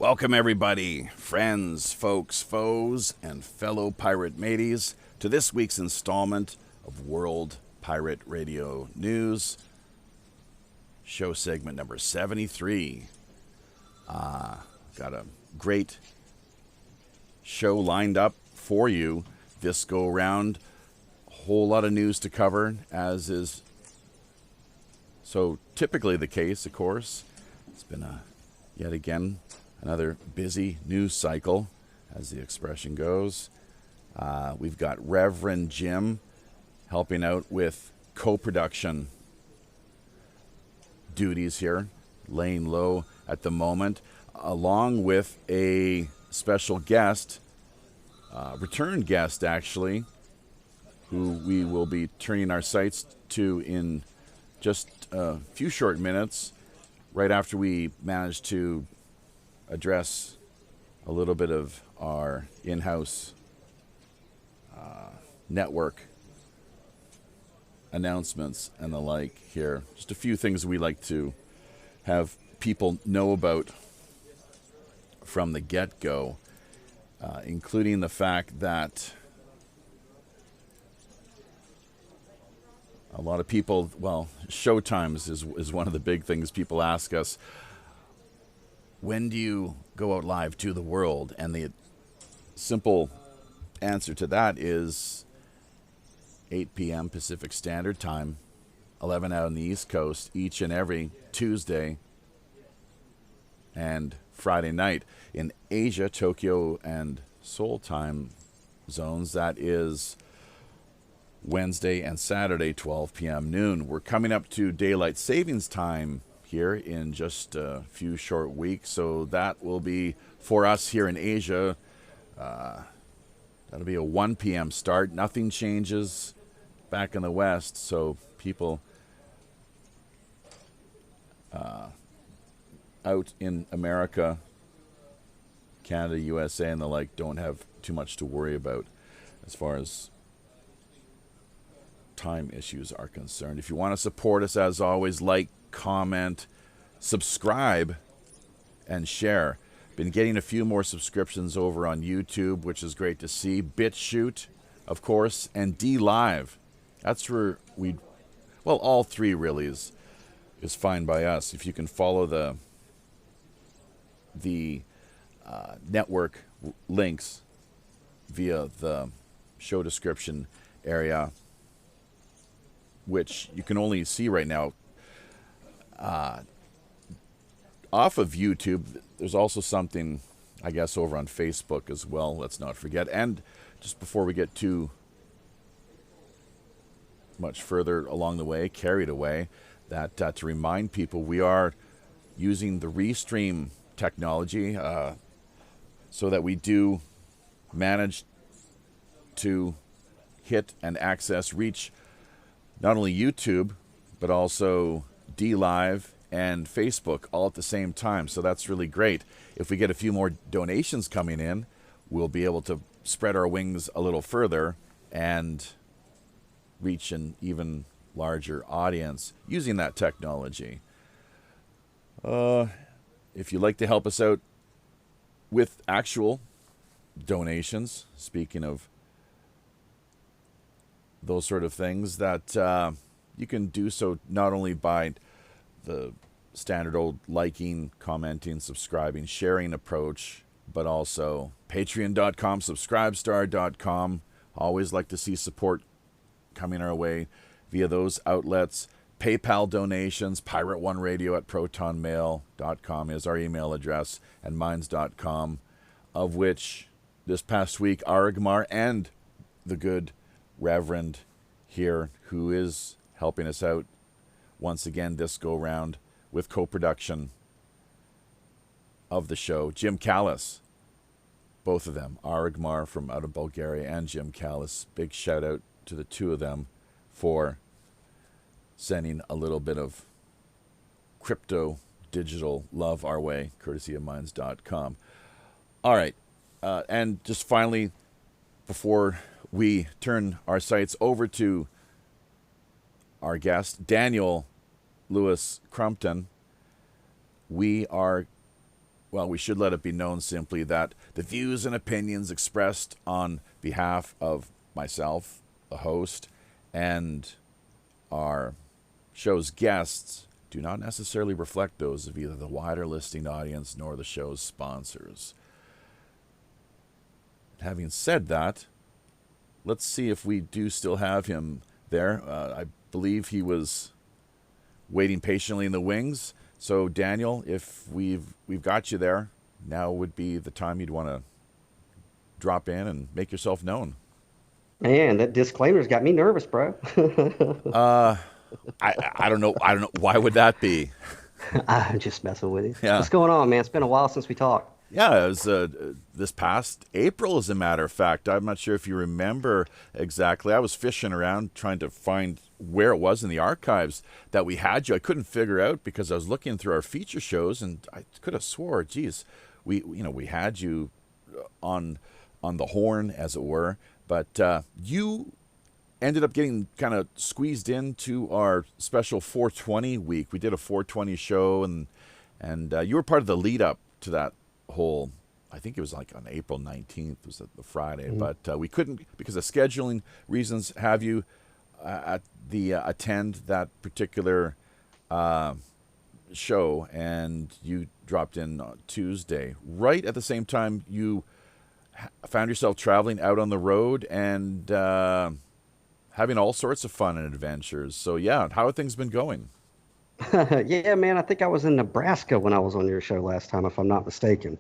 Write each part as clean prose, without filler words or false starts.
Welcome, everybody, friends, folks, foes, and fellow pirate mateys, to this week's installment of World Pirate Radio News, show segment number 73. Got a great show lined up for you this go round. A whole lot of news to cover, as is so typically the case, of course. It's been yet again another busy news cycle, as the expression goes. We've got Reverend Jim helping out with co-production duties here, laying low at the moment, along with a special guest, return guest actually, who we will be turning our sights to in just a few short minutes, right after we manage to address a little bit of our in-house network announcements and the like here. Just a few things we like to have people know about from the get-go, including the fact that a lot of people, well, show times is one of the big things people ask us. When do you go out live to the world? And the simple answer to that is 8 p.m. Pacific Standard Time, 11 out on the East Coast, each and every Tuesday and Friday night. In Asia, Tokyo and Seoul time zones, that is Wednesday and Saturday, 12 p.m. noon. We're coming up to daylight savings time here in just a few short weeks, so that will be for us here in Asia. That'll be a 1 p.m. start. Nothing changes back in the West, so people out in America, Canada, USA, and the like don't have too much to worry about as far as time issues are concerned. If you want to support us, as always, like, comment, subscribe, and share. Been getting a few more subscriptions over on YouTube, which is great to see. BitChute, of course, and DLIVE. That's where all three really is fine by us. If you can follow the network links via the show description area, which you can only see right now off of YouTube. There's also something, I guess, over on Facebook as well, let's not forget. And just before we get too much further along the way, carried away, that to remind people, we are using the Restream technology so that we do manage to hit and access, reach not only YouTube, but also DLive and Facebook all at the same time. So that's really great. If we get a few more donations coming in, we'll be able to spread our wings a little further and reach an even larger audience using that technology. If you'd like to help us out with actual donations, speaking of those sort of things, that you can do so not only by the standard old liking, commenting, subscribing, sharing approach, but also patreon.com, subscribestar.com. Always like to see support coming our way via those outlets. PayPal donations, pirate1radio@protonmail.com is our email address, and mines.com, of which this past week Arrrrrrrr and the good Reverend here, who is helping us out once again this go round with co-production of the show, Jim Callis, both of them, Arrrrrrrr from out of Bulgaria and Jim Callis. Big shout out to the two of them for sending a little bit of crypto digital love our way, courtesy of mines.com. All right, and just finally, before we turn our sights over to our guest, Daniel Lewis Crumpton, we are well, we should let it be known simply that the views and opinions expressed on behalf of myself, the host, and our show's guests do not necessarily reflect those of either the wider listening audience nor the show's sponsors. Having said that, let's see if we do still have him there. I believe he was waiting patiently in the wings. So, Daniel, if we've got you there, now would be the time you'd want to drop in and make yourself known. Man, that disclaimer's got me nervous, bro. I don't know. I don't know. Why would that be? I'm just messing with you. Yeah. What's going on, man? It's been a while since we talked. Yeah, it was this past April, as a matter of fact. I'm not sure if you remember exactly. I was fishing around trying to find where it was in the archives that we had you. I couldn't figure out because I was looking through our feature shows, and I could have swore, geez, we had you on the horn, as it were. But you ended up getting kind of squeezed into our special 420 week. We did a 420 show, and you were part of the lead up to that whole, I think it was like on April 19th was the Friday, but we couldn't, because of scheduling reasons, have you attend that particular show, and you dropped in on Tuesday. Right at the same time, you found yourself traveling out on the road and having all sorts of fun and adventures. So yeah, how have things been going? Yeah, man, I think I was in Nebraska when I was on your show last time, if I'm not mistaken.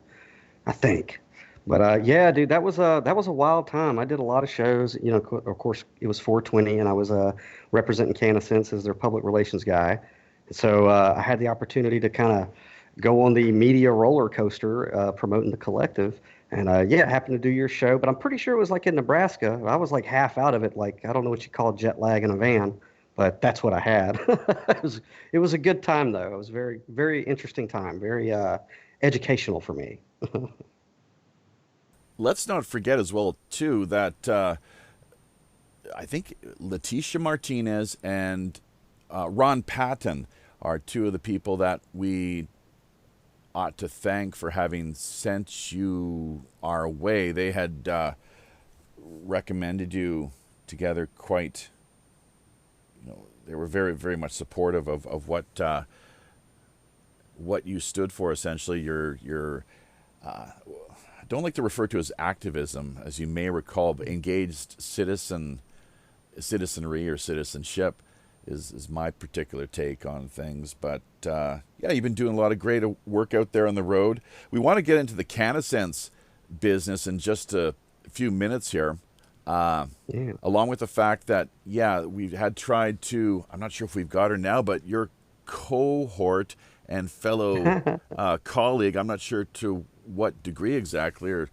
I think. But yeah, dude, that was a wild time. I did a lot of shows. You know, of course, it was 420, and I was representing Cannasense as their public relations guy. And so I had the opportunity to kind of go on the media roller coaster promoting the collective. And yeah, happened to do your show, but I'm pretty sure it was like in Nebraska. I was like half out of it, like I don't know what you call jet lag in a van, but that's what I had. It was a good time though. It was very, very interesting time, very educational for me. Let's not forget as well, too, that I think Letitia Martinez and Ron Patton are two of the people that we ought to thank for having sent you our way. They had recommended you together quite, they were very, very much supportive of what you stood for, essentially. Your I don't like to refer to as activism, as you may recall, but engaged citizenry or citizenship is my particular take on things. But yeah, you've been doing a lot of great work out there on the road. We want to get into the Cannasense business in just a few minutes here. Yeah. Along with the fact that, yeah, we had tried to, I'm not sure if we've got her now, but your cohort and fellow colleague, I'm not sure to what degree exactly, or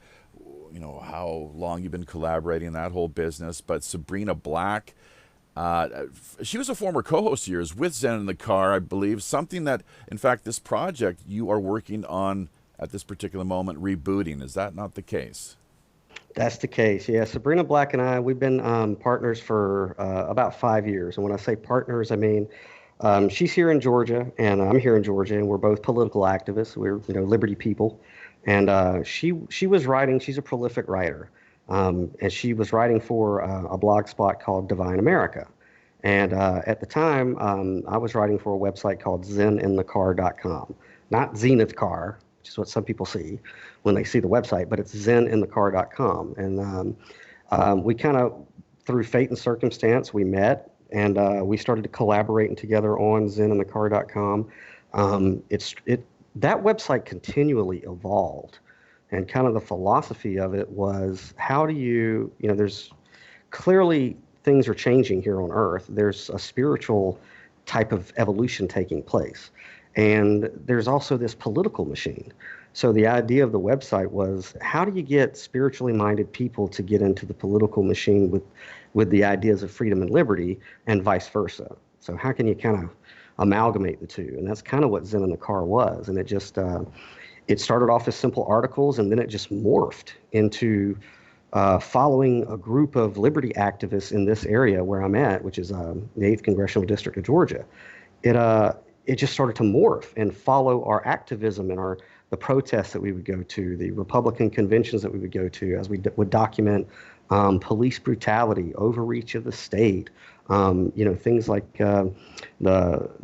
how long you've been collaborating in that whole business, but Sabrina Black, she was a former co-host of yours with Zen in the Car, I believe. Something that, in fact, this project you are working on at this particular moment rebooting. Is that not the case? That's the case. Yeah, Sabrina Black and I, we've been partners for about 5 years. And when I say partners, I mean she's here in Georgia and I'm here in Georgia, and we're both political activists. We're liberty people. And she was writing. She's a prolific writer, and she was writing for a blog spot called Divine America. And at the time, I was writing for a website called zeninthecar.com, not Zenith Car, which is what some people see when they see the website, but it's zeninthecar.com. And we kind of, through fate and circumstance, we met, and we started collaborating together on zeninthecar.com. That website continually evolved, and kind of the philosophy of it was, how do there's clearly things are changing here on Earth. There's a spiritual type of evolution taking place, and there's also this political machine. So the idea of the website was, how do you get spiritually minded people to get into the political machine with the ideas of freedom and liberty, and vice versa? So how can you kind of amalgamate the two? And that's kind of what Zen in the Car was. And it just it started off as simple articles, and then it just morphed into following a group of liberty activists in this area where I'm at, which is the 8th Congressional District of Georgia. it just started to morph and follow our activism and the protests that we would go to, the Republican conventions that we would go to, as we would document police brutality, overreach of the state, things like the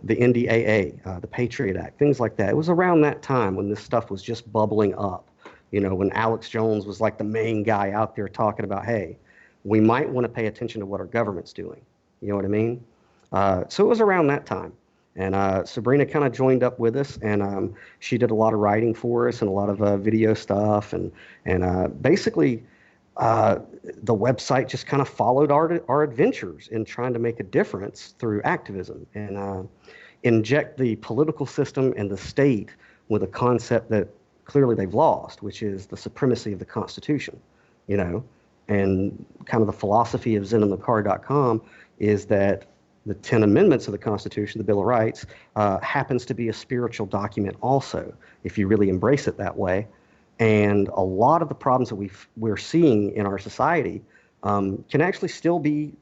NDAA, the Patriot Act, things like that. It was around that time when this stuff was just bubbling up, when Alex Jones was like the main guy out there talking about, hey, we might want to pay attention to what our government's doing. You know what I mean? So it was around that time. And Sabrina kind of joined up with us, and she did a lot of writing for us and a lot of video stuff. And basically, the website just kind of followed our adventures in trying to make a difference through activism and inject the political system and the state with a concept that clearly they've lost, which is the supremacy of the Constitution, and kind of the philosophy of ZenInTheCar.com is that the 10 amendments of the Constitution, the Bill of Rights, happens to be a spiritual document also, if you really embrace it that way. And a lot of the problems that we're seeing in our society can actually still be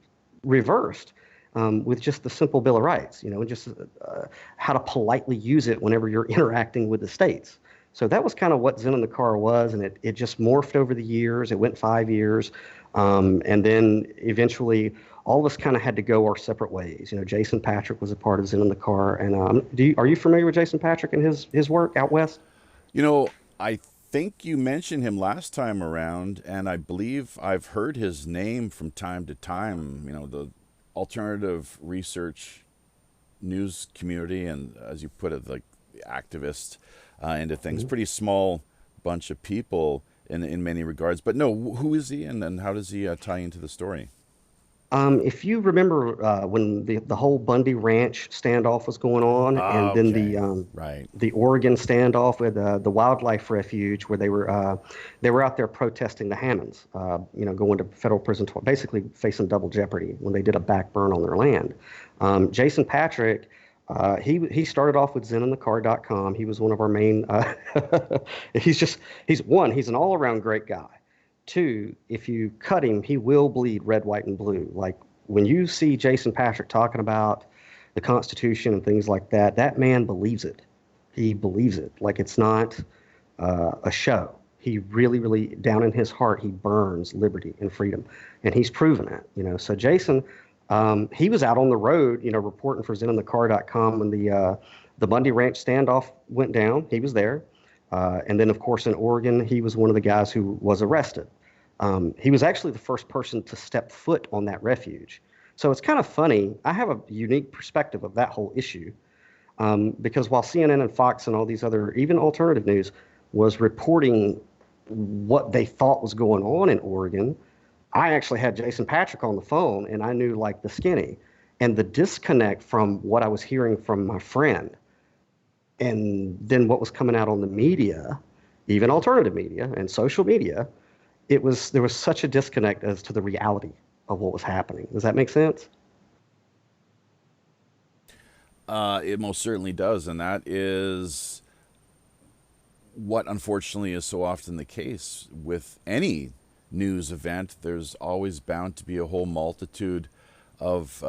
reversed with just the simple Bill of Rights, and just how to politely use it whenever you're interacting with the states. So that was kind of what Zen in the Car was, and it just morphed over the years. It went 5 years, and then eventually all of us kind of had to go our separate ways. Jason Patrick was a part of Zen in the Car, and are you familiar with Jason Patrick and his work out west? I think you mentioned him last time around, and I believe I've heard his name from time to time. The alternative research news community, and as you put it, like the activists into things. Mm-hmm. Pretty small bunch of people in many regards. But no, who is he, and then how does he tie into the story? If you remember when the whole Bundy Ranch standoff was going on, and then the Oregon standoff with the wildlife refuge, where they were out there protesting the Hammonds, going to federal prison, basically facing double jeopardy when they did a backburn on their land. Jason Patrick, he started off with ZenInTheCar.com. He was one of our main. He's an all-around great guy. 2, if you cut him, he will bleed red, white, and blue. Like when you see Jason Patrick talking about the Constitution and things like that, that man believes it. He believes it. Like it's not a show. He really, really, down in his heart, he burns liberty and freedom, and he's proven that. So Jason, he was out on the road, reporting for ZenInTheCar.com when the Bundy Ranch standoff went down. He was there. And then, of course, in Oregon, he was one of the guys who was arrested. He was actually the first person to step foot on that refuge. So it's kind of funny. I have a unique perspective of that whole issue because while CNN and Fox and all these other, even alternative news, was reporting what they thought was going on in Oregon, I actually had Jason Patrick on the phone, and I knew like the skinny. And the disconnect from what I was hearing from my friend and then what was coming out on the media, even alternative media and social media, there was such a disconnect as to the reality of what was happening. Does that make sense? It most certainly does, and that is what unfortunately is so often the case with any news event. There's always bound to be a whole multitude of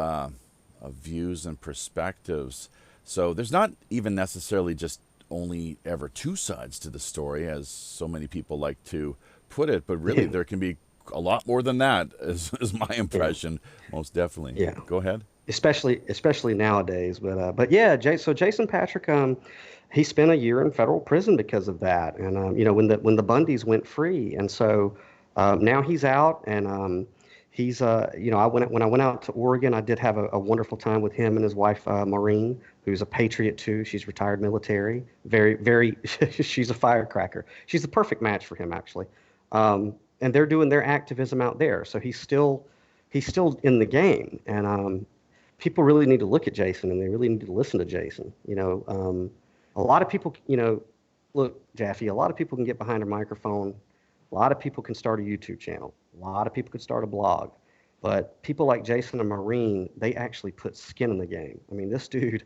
views and perspectives. So there's not even necessarily just only ever two sides to the story, as so many people like to put it, but really there can be a lot more than that, is my impression, most definitely. Yeah. Go ahead. Especially nowadays. But yeah, so Jason Patrick, he spent a year in federal prison because of that. And, when the Bundys went free. And so now he's out, and he's, when I went out to Oregon, I did have a wonderful time with him and his wife, Maureen, who's a patriot too. She's retired military, very, very, she's a firecracker. She's the perfect match for him, actually. And they're doing their activism out there. So he's still in the game. And people really need to look at Jason, and they really need to listen to Jason. A lot of people, look, Jaffe, a lot of people can get behind a microphone. A lot of people can start a YouTube channel. A lot of people can start a blog. But people like Jason and Maureen, they actually put skin in the game. I mean, this dude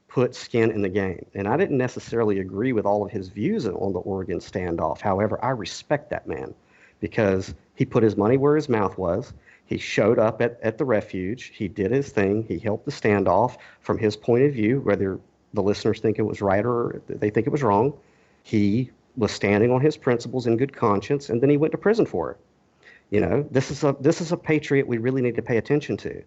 put skin in the game. And I didn't necessarily agree with all of his views on the Oregon standoff. However, I respect that man because he put his money where his mouth was. He showed up at the refuge. He did his thing. He helped the standoff from his point of view, whether the listeners think it was right or they think it was wrong. He was standing on his principles in good conscience, and then he went to prison for it. This is a patriot we really need to pay attention to.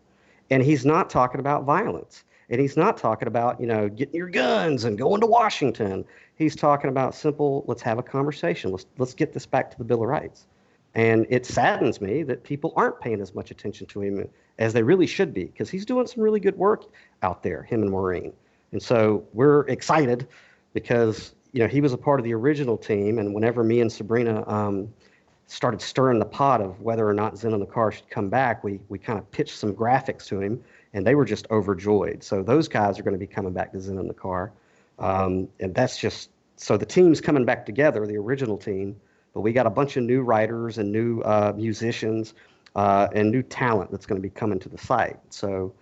And he's not talking about violence. And he's not talking about, getting your guns and going to Washington. He's talking about simple, let's have a conversation. Let's get this back to the Bill of Rights. And it saddens me that people aren't paying as much attention to him as they really should be, because he's doing some really good work out there, him and Maureen. And so we're excited because, he was a part of the original team. And whenever me and Sabrina started stirring the pot of whether or not Zen in the Car should come back, we kind of pitched some graphics to him, and they were just overjoyed. So those guys are going to be coming back to Zen in the Car. And that's just, so the team's coming back together, the original team, but we got a bunch of new writers and new musicians and new talent that's going to be coming to the site. So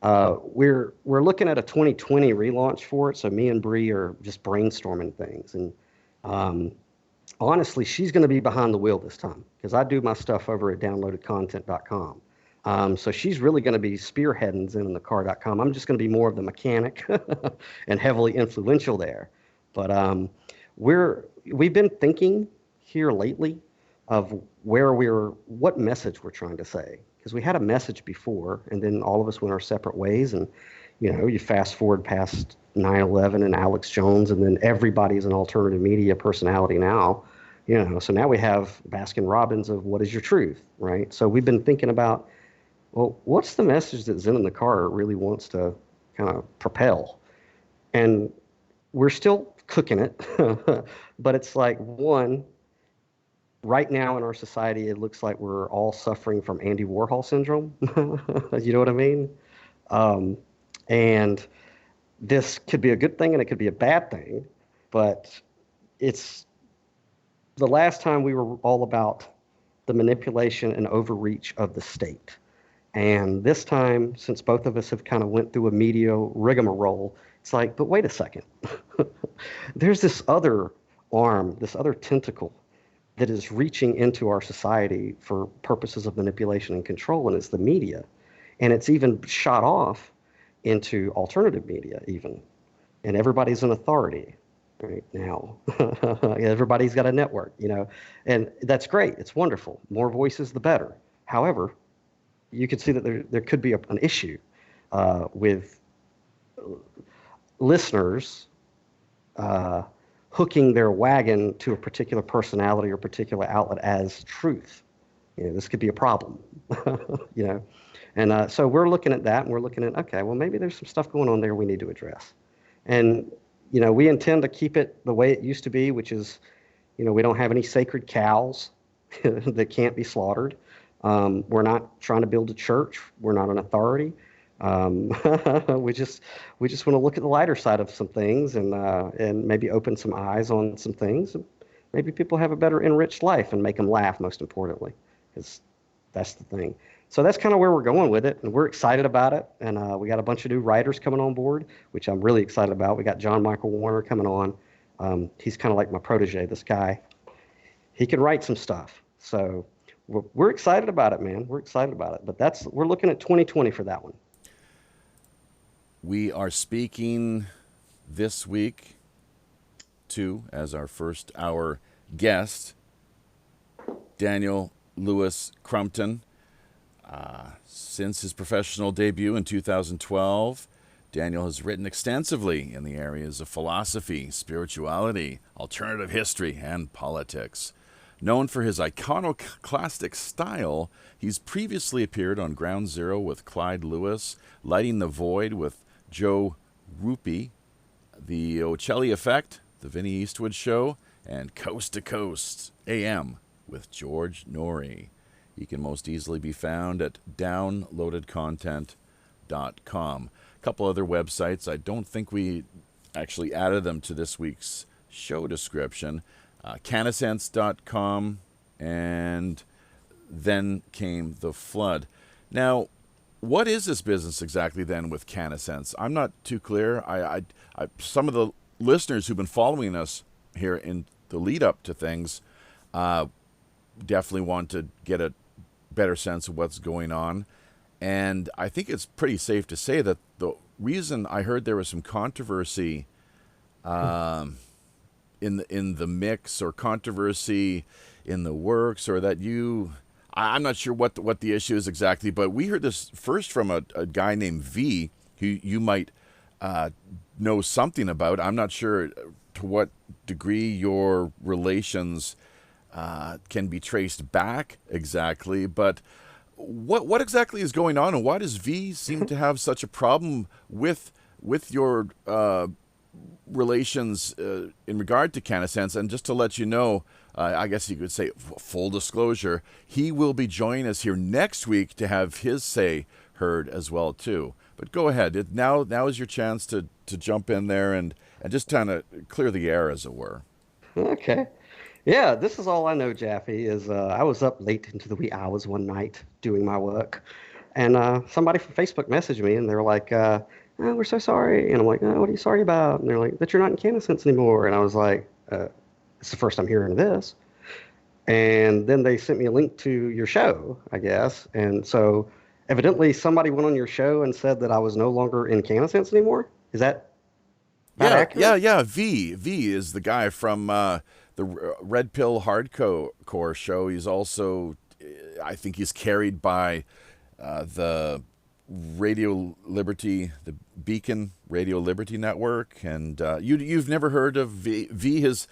we're looking at a 2020 relaunch for it. So me and Bree are just brainstorming things. And honestly, she's going to be behind the wheel this time because I do my stuff over at downloadedcontent.com. So she's really going to be spearheading zeninthecar.com. I'm just going to be more of the mechanic and heavily influential there. But we've been thinking here lately of what message we're trying to say, because we had a message before, and then all of us went our separate ways. And you fast forward past 9/11 and Alex Jones, and then everybody's an alternative media personality now. So now we have Baskin Robbins of what is your truth, right? So we've been thinking about, well, what's the message that Zen in the Car really wants to kind of propel? And we're still cooking it, but it's like, one, right now in our society, it looks like we're all suffering from Andy Warhol syndrome. You know what I mean? And this could be a good thing and it could be a bad thing, but it's the last time we were all about the manipulation and overreach of the state. And this time, since both of us have kind of went through a media rigmarole, it's like, but wait a second. There's this other arm, this other tentacle that is reaching into our society for purposes of manipulation and control, and it's the media. And it's even shot off into alternative media even. And everybody's an authority right now. Everybody's got a network, and that's great. It's wonderful. More voices, the better. However, you can see that there could be an issue with listeners hooking their wagon to a particular personality or particular outlet as truth. This could be a problem, And so we're looking at that, and we're looking at, okay, well, maybe there's some stuff going on there we need to address. And, we intend to keep it the way it used to be, which is, we don't have any sacred cows that can't be slaughtered. We're not trying to build a church. We're not an authority. We just want to look at the lighter side of some things and maybe open some eyes on some things. Maybe people have a better enriched life and make them laugh, most importantly, because that's the thing. So that's kind of where we're going with it, and we're excited about it. And we got a bunch of new writers coming on board, which I'm really excited about. We got John Michael Warner coming on. He's kind of like my protege, this guy. He can write some stuff. So we're excited about it, man. We're excited about it. But we're looking at 2020 for that one. We are speaking this week to, as our first hour guest, Daniel Lewis Crumpton. Since his professional debut in 2012, Daniel has written extensively in the areas of philosophy, spirituality, alternative history, and politics. Known for his iconoclastic style, he's previously appeared on Ground Zero with Clyde Lewis, Lighting the Void with Joe Rupi, The Ocelli Effect, The Vinnie Eastwood Show, and Coast to Coast AM with George Norrie. He can most easily be found at downloadedcontent.com. A couple other websites. I don't think we actually added them to this week's show description. Cannasense.com, and Then Came the Flood. Now, what is this business exactly then with Cannasense? I'm not too clear. I some of the listeners who've been following us here in the lead up to things definitely want to get a better sense of what's going on. And I think it's pretty safe to say that reason I heard there was some controversy in the mix, or controversy in the works, or that I'm not sure what the issue is exactly, but we heard this first from a guy named V, who you might know something about. I'm not sure to what degree your relations can be traced back exactly, but what exactly is going on, and why does V seem to have such a problem with your relations in regard to Cannasense? And just to let you know, I guess you could say full disclosure, he will be joining us here next week to have his say heard as well too. But go ahead. Now is your chance to jump in there and just kind of clear the air, as it were. Okay. Yeah, this is all I know, Jaffe, is I was up late into the wee hours one night doing my work, and somebody from Facebook messaged me, and they were like, oh, we're so sorry. And I'm like, oh, what are you sorry about? And they're like, that you're not in Cannasense anymore. And I was like, it's the first I'm hearing of this. And then they sent me a link to your show, I guess. And so evidently somebody went on your show and said that I was no longer in Cannasense anymore. Is that accurate? Yeah. V is the guy from the Red Pill Hardcore show. He's also, I think he's carried by the Radio Liberty, the Beacon Radio Liberty Network. And you've never heard of V? His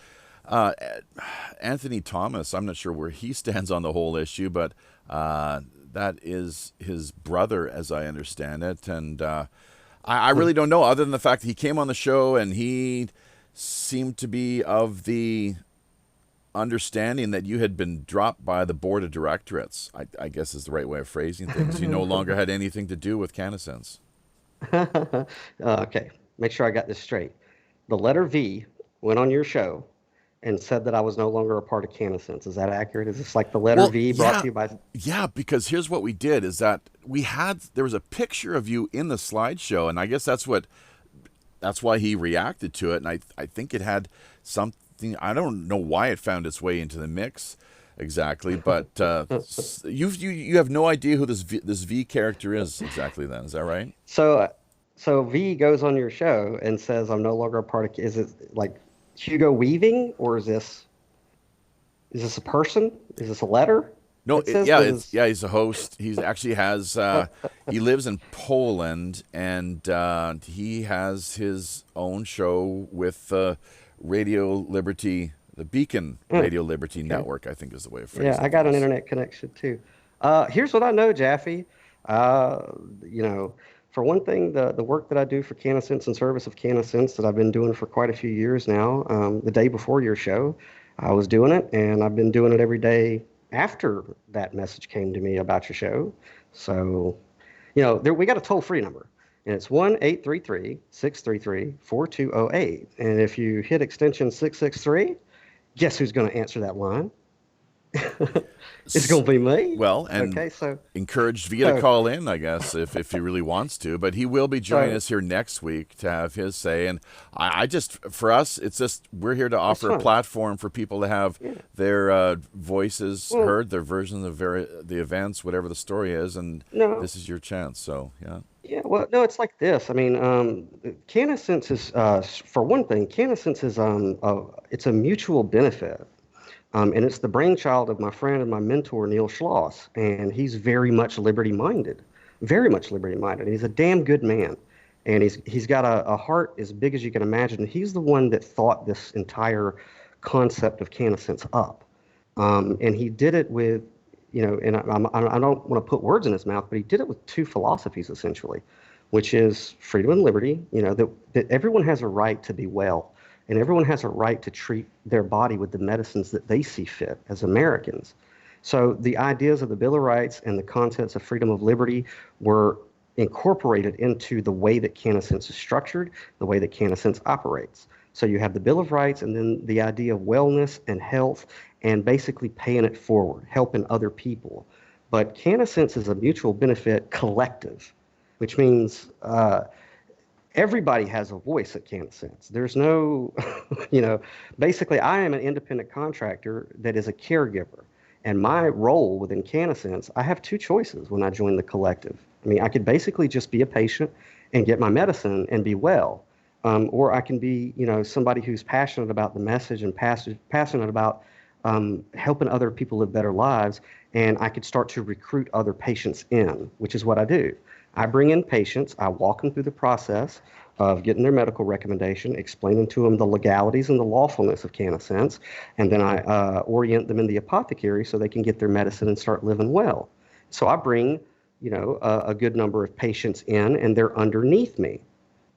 Anthony Thomas, I'm not sure where he stands on the whole issue, but that is his brother, as I understand it. And I really don't know, other than the fact that he came on the show and he seemed to be of the understanding that you had been dropped by the board of directorates, I guess is the right way of phrasing things. You no longer had anything to do with Cannasense. Okay, make sure I got this straight. The letter V went on your show and said that I was no longer a part of Cannasense. Is that accurate? Is this like the letter V brought to you by... Yeah, because here's what we did, is that there was a picture of you in the slideshow, and I guess that's why he reacted to it, and I think it had something. I don't know why it found its way into the mix exactly, but you have no idea who this V character is exactly then, is that right? So V goes on your show and says I'm no longer a part of... Is it like Hugo Weaving, or is this a person? Is this a letter? No, he's a host. He actually has, he lives in Poland, and he has his own show with Radio Liberty, the Beacon Radio Liberty Network, I think is the way of phrasing it. Yeah, I got an internet connection too. Here's what I know, Jaffe. For one thing, the work that I do for Cannasense and service of Cannasense that I've been doing for quite a few years now, the day before your show, I was doing it, and I've been doing it every day after that message came to me about your show. So, we got a toll-free number, and it's 1-833-633-4208. And if you hit extension 663, guess who's going to answer that line? It's going to be me. Well, and encourage V to call in, I guess, if he really wants to. But he will be joining us here next week to have his say. And for us, it's just, we're here to offer a platform for people to have their voices heard, their versions of the events, whatever the story is. And this is your chance. So, yeah. Yeah, well, no, it's like this. I mean, Cannasense is, for one thing, Cannasense is it's a mutual benefit. And it's the brainchild of my friend and my mentor, Neil Schloss. And he's very much liberty-minded, He's a damn good man. And he's got a heart as big as you can imagine. He's the one that thought this entire concept of Cannasense up. And he did it with, and I don't want to put words in his mouth, but he did it with two philosophies, essentially, which is freedom and liberty, that everyone has a right to be well. And everyone has a right to treat their body with the medicines that they see fit as Americans. So the ideas of the Bill of Rights and the contents of freedom of liberty were incorporated into the way that Cannasense is structured, the way that Cannasense operates. So you have the Bill of Rights, and then the idea of wellness and health, and basically paying it forward, helping other people. But Cannasense is a mutual benefit collective, which means everybody has a voice at Cannasense. There's no, basically I am an independent contractor that is a caregiver. And my role within Cannasense, I have two choices when I join the collective. I mean, I could basically just be a patient and get my medicine and be well. Or I can be, somebody who's passionate about the message and passionate about helping other people live better lives, and I could start to recruit other patients in, which is what I do. I bring in patients, I walk them through the process of getting their medical recommendation, explaining to them the legalities and the lawfulness of Cannasense, and then I orient them in the apothecary so they can get their medicine and start living well. So I bring, a good number of patients in, and they're underneath me.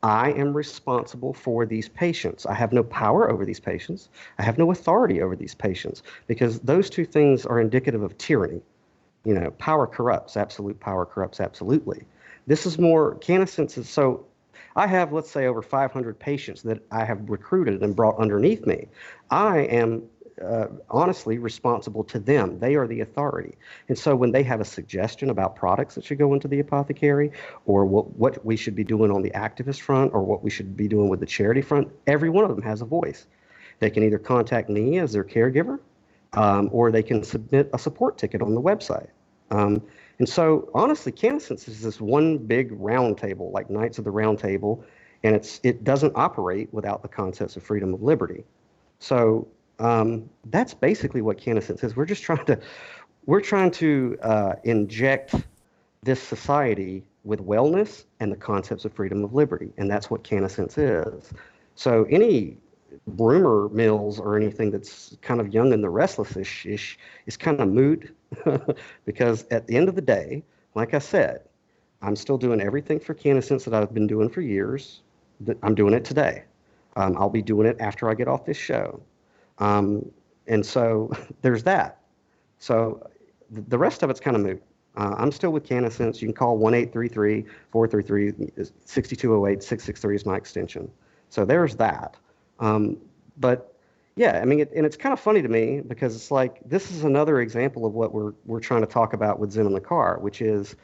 I am responsible for these patients. I have no power over these patients. I have no authority over these patients, because those two things are indicative of tyranny. Power corrupts. Absolute power corrupts absolutely. This is more, Cannasense is, so I have, let's say, over 500 patients that I have recruited and brought underneath me. I am honestly responsible to them. They are the authority. And so when they have a suggestion about products that should go into the apothecary, or what we should be doing on the activist front, or what we should be doing with the charity front, every one of them has a voice. They can either contact me as their caregiver, or they can submit a support ticket on the website. And so honestly, Cannasense is this one big round table, like Knights of the Round Table, and it doesn't operate without the concepts of freedom of liberty. So that's basically what Cannasense is. We're trying to inject this society with wellness and the concepts of freedom of liberty, and that's what Cannasense is. So any rumor mills or anything that's kind of young and the restless-ish is kind of moot, because at the end of the day, like I said, I'm still doing everything for Cannasense that I've been doing for years. I'm doing it today. I'll be doing it after I get off this show. And so there's that. So the rest of it's kind of moot. I'm still with Cannasense. You can call 1-833-433-6208. 663 is my extension. So there's that. But yeah, I mean, and it's kind of funny to me, because it's like, this is another example of what we're trying to talk about with Zen in the Car, which is,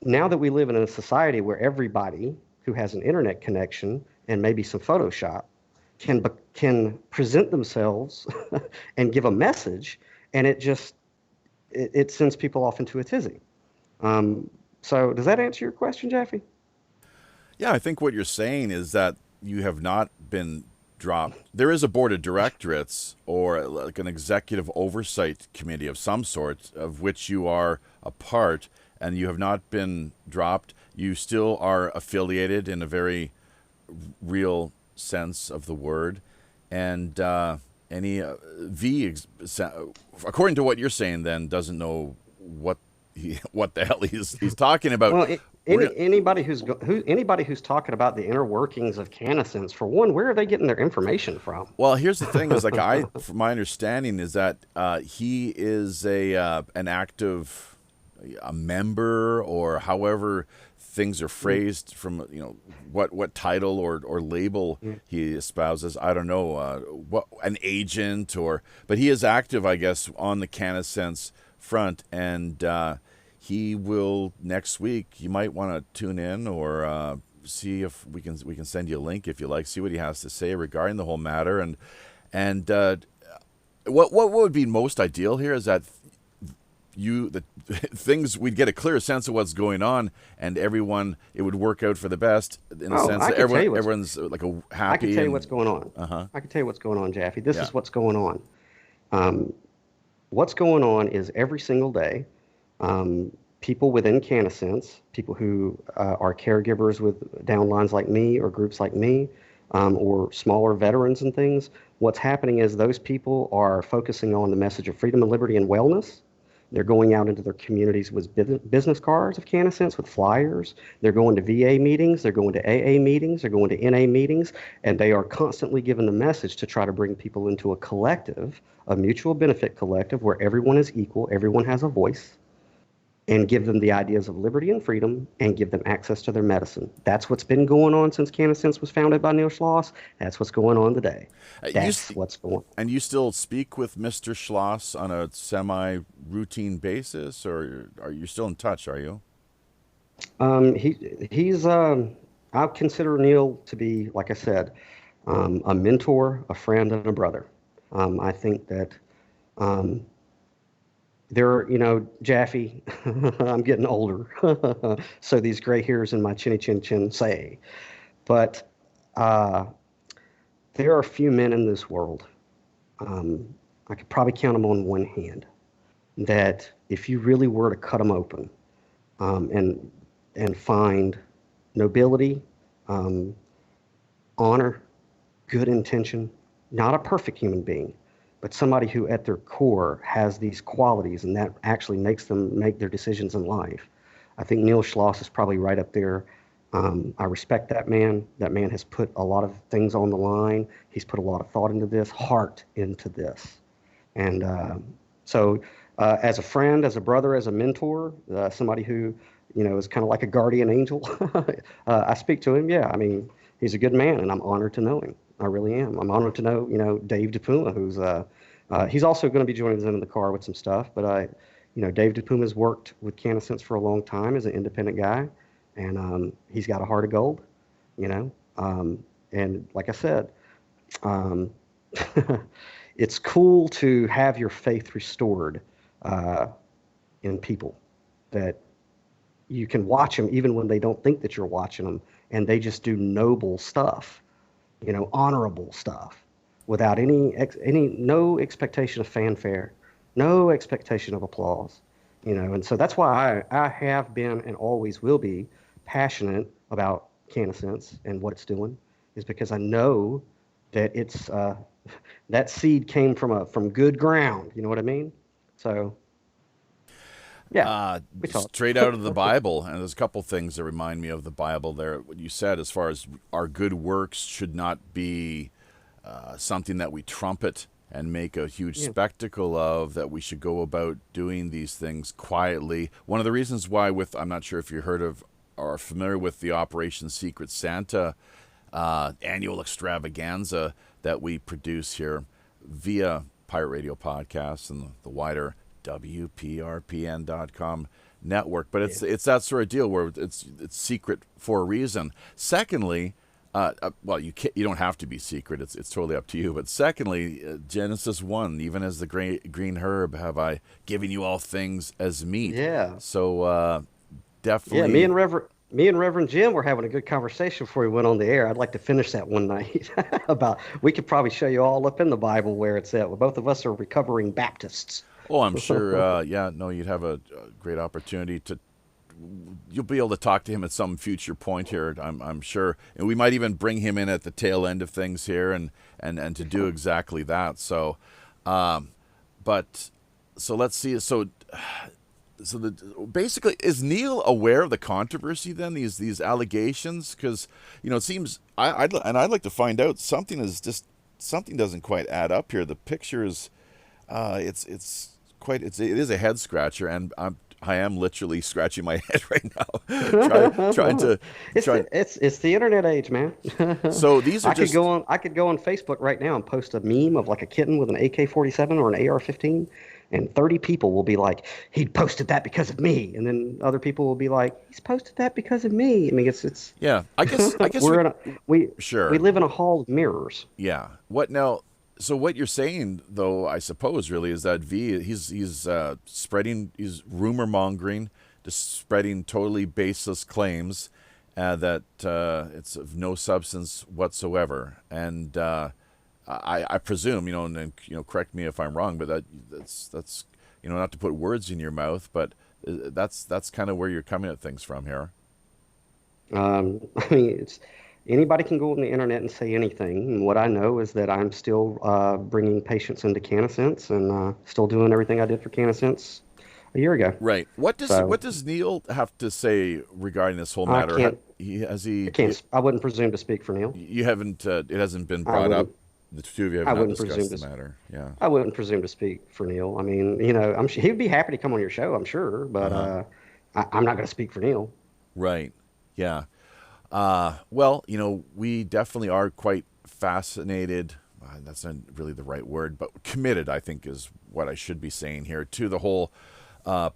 now that we live in a society where everybody who has an internet connection and maybe some Photoshop can present themselves and give a message, and it sends people off into a tizzy. So does that answer your question, Jeffy? Yeah, I think what you're saying is that you have not been dropped. There is a board of directorates, or like an executive oversight committee of some sort, of which you are a part, and you have not been dropped. You still are affiliated in a very real sense of the word. And according to what you're saying, then doesn't know what the hell he's talking about. Well, anybody who's talking about the inner workings of Cannasense, for one, where are they getting their information from? Well, here's the thing: is like from my understanding, is that he is an active member, or however things are phrased, from what title or label he espouses. I don't know, what an agent, but he is active, I guess, on the Cannasense front, and he will next week. You might want to tune in, or see if we can send you a link if you like. See what he has to say regarding the whole matter, and what would be most ideal here is that we'd get a clear sense of what's going on, and everyone, it would work out for the best, in the sense that everyone's like a happy. I can tell you what's going on. I can tell you what's going on, Jaffe. This is what's going on. What's going on is every single day, people within Cannasense, people who are caregivers with downlines like me, or groups like me, or smaller veterans and things, what's happening is those people are focusing on the message of freedom and liberty and wellness. They're going out into their communities with business cards of Cannasense, with flyers. They're going to VA meetings. They're going to AA meetings. They're going to NA meetings. And they are constantly giving the message to try to bring people into a collective, a mutual benefit collective, where everyone is equal, everyone has a voice, and give them the ideas of liberty and freedom, and give them access to their medicine. That's what's been going on since Cannasense was founded by Neil Schloss. That's what's going on today. That's what's going on. And you still speak with Mr. Schloss on a semi-routine basis, or are you still in touch, are you? He's I consider Neil to be, like I said, a mentor, a friend, and a brother. I think that There, Jaffe, I'm getting older, so these gray hairs in my chinny chin chin say, but uh, there are a few men in this world. I could probably count them on one hand. That if you really were to cut them open, and find nobility, um, honor, good intention, not a perfect human being, but somebody who at their core has these qualities and that actually makes them make their decisions in life. I think Neil Schloss is probably right up there. I respect that man. That man has put a lot of things on the line. He's put a lot of thought into this, heart into this. And as a friend, as a brother, as a mentor, somebody who, is kind of like a guardian angel, I speak to him. Yeah, I mean, he's a good man, and I'm honored to know him. I really am. I'm honored to know, Dave DePuma, who's he's also going to be joining us in the car with some stuff. But Dave DePuma's worked with Cannasense for a long time as an independent guy, and he's got a heart of gold, you know. And like I said, um, it's cool to have your faith restored in people, that you can watch them even when they don't think that you're watching them, and they just do noble stuff, honorable stuff, without no expectation of fanfare, no expectation of applause, And so that's why I have been and always will be passionate about Cannasense and what it's doing, is because I know that it's that seed came from good ground. You know what I mean? So. Yeah, straight out of the Bible, and there's a couple things that remind me of the Bible there. What you said, as far as our good works should not be something that we trumpet and make a huge spectacle of, that we should go about doing these things quietly. One of the reasons why, I'm not sure if you heard of or are familiar with the Operation Secret Santa annual extravaganza that we produce here via Pirate Radio Podcasts and the wider WPRPN.com network, but it's that sort of deal where it's secret for a reason. Secondly, well, you don't have to be secret; it's totally up to you. But secondly, Genesis 1, even as the green herb have I given you all things as meat. Yeah. So definitely. Yeah, me and Reverend Jim were having a good conversation before we went on the air. I'd like to finish that one night we could probably show you all up in the Bible where it's at. Well, both of us are recovering Baptists. Oh, I'm sure. You'd have a great opportunity you'll be able to talk to him at some future point here, I'm sure. And we might even bring him in at the tail end of things here and to do exactly that. So, so let's see. Basically, is Neil aware of the controversy then, these allegations? Because, it seems, I'd like to find out, something doesn't quite add up here. The picture is, it is a head scratcher, and I am literally scratching my head right now, trying to. It's the internet age, man. So these are I could go on Facebook right now and post a meme of like a kitten with an AK-47 or an AR-15, and 30 people will be like, "He posted that because of me," and then other people will be like, "He's posted that because of me." I mean, it's yeah. I guess we sure live in a hall of mirrors. Yeah. What now? So what you're saying, though, I suppose, really, is that he's spreading, he's rumor mongering, just spreading totally baseless claims that it's of no substance whatsoever. And I presume, and correct me if I'm wrong, but that's not to put words in your mouth, but that's kind of where you're coming at things from here. I mean, anybody can go on the internet and say anything. And what I know is that I'm still bringing patients into Cannasense and still doing everything I did for Cannasense a year ago. Right. What does Neil have to say regarding this whole matter? I wouldn't presume to speak for Neil. You haven't. It hasn't been brought up. The two of you have not discussed the matter. Yeah. I wouldn't presume to speak for Neil. I mean, he'd be happy to come on your show, I'm sure, but I'm not going to speak for Neil. Right. Yeah. Well, we definitely are quite fascinated. That's not really the right word, but committed, I think, is what I should be saying here, to the whole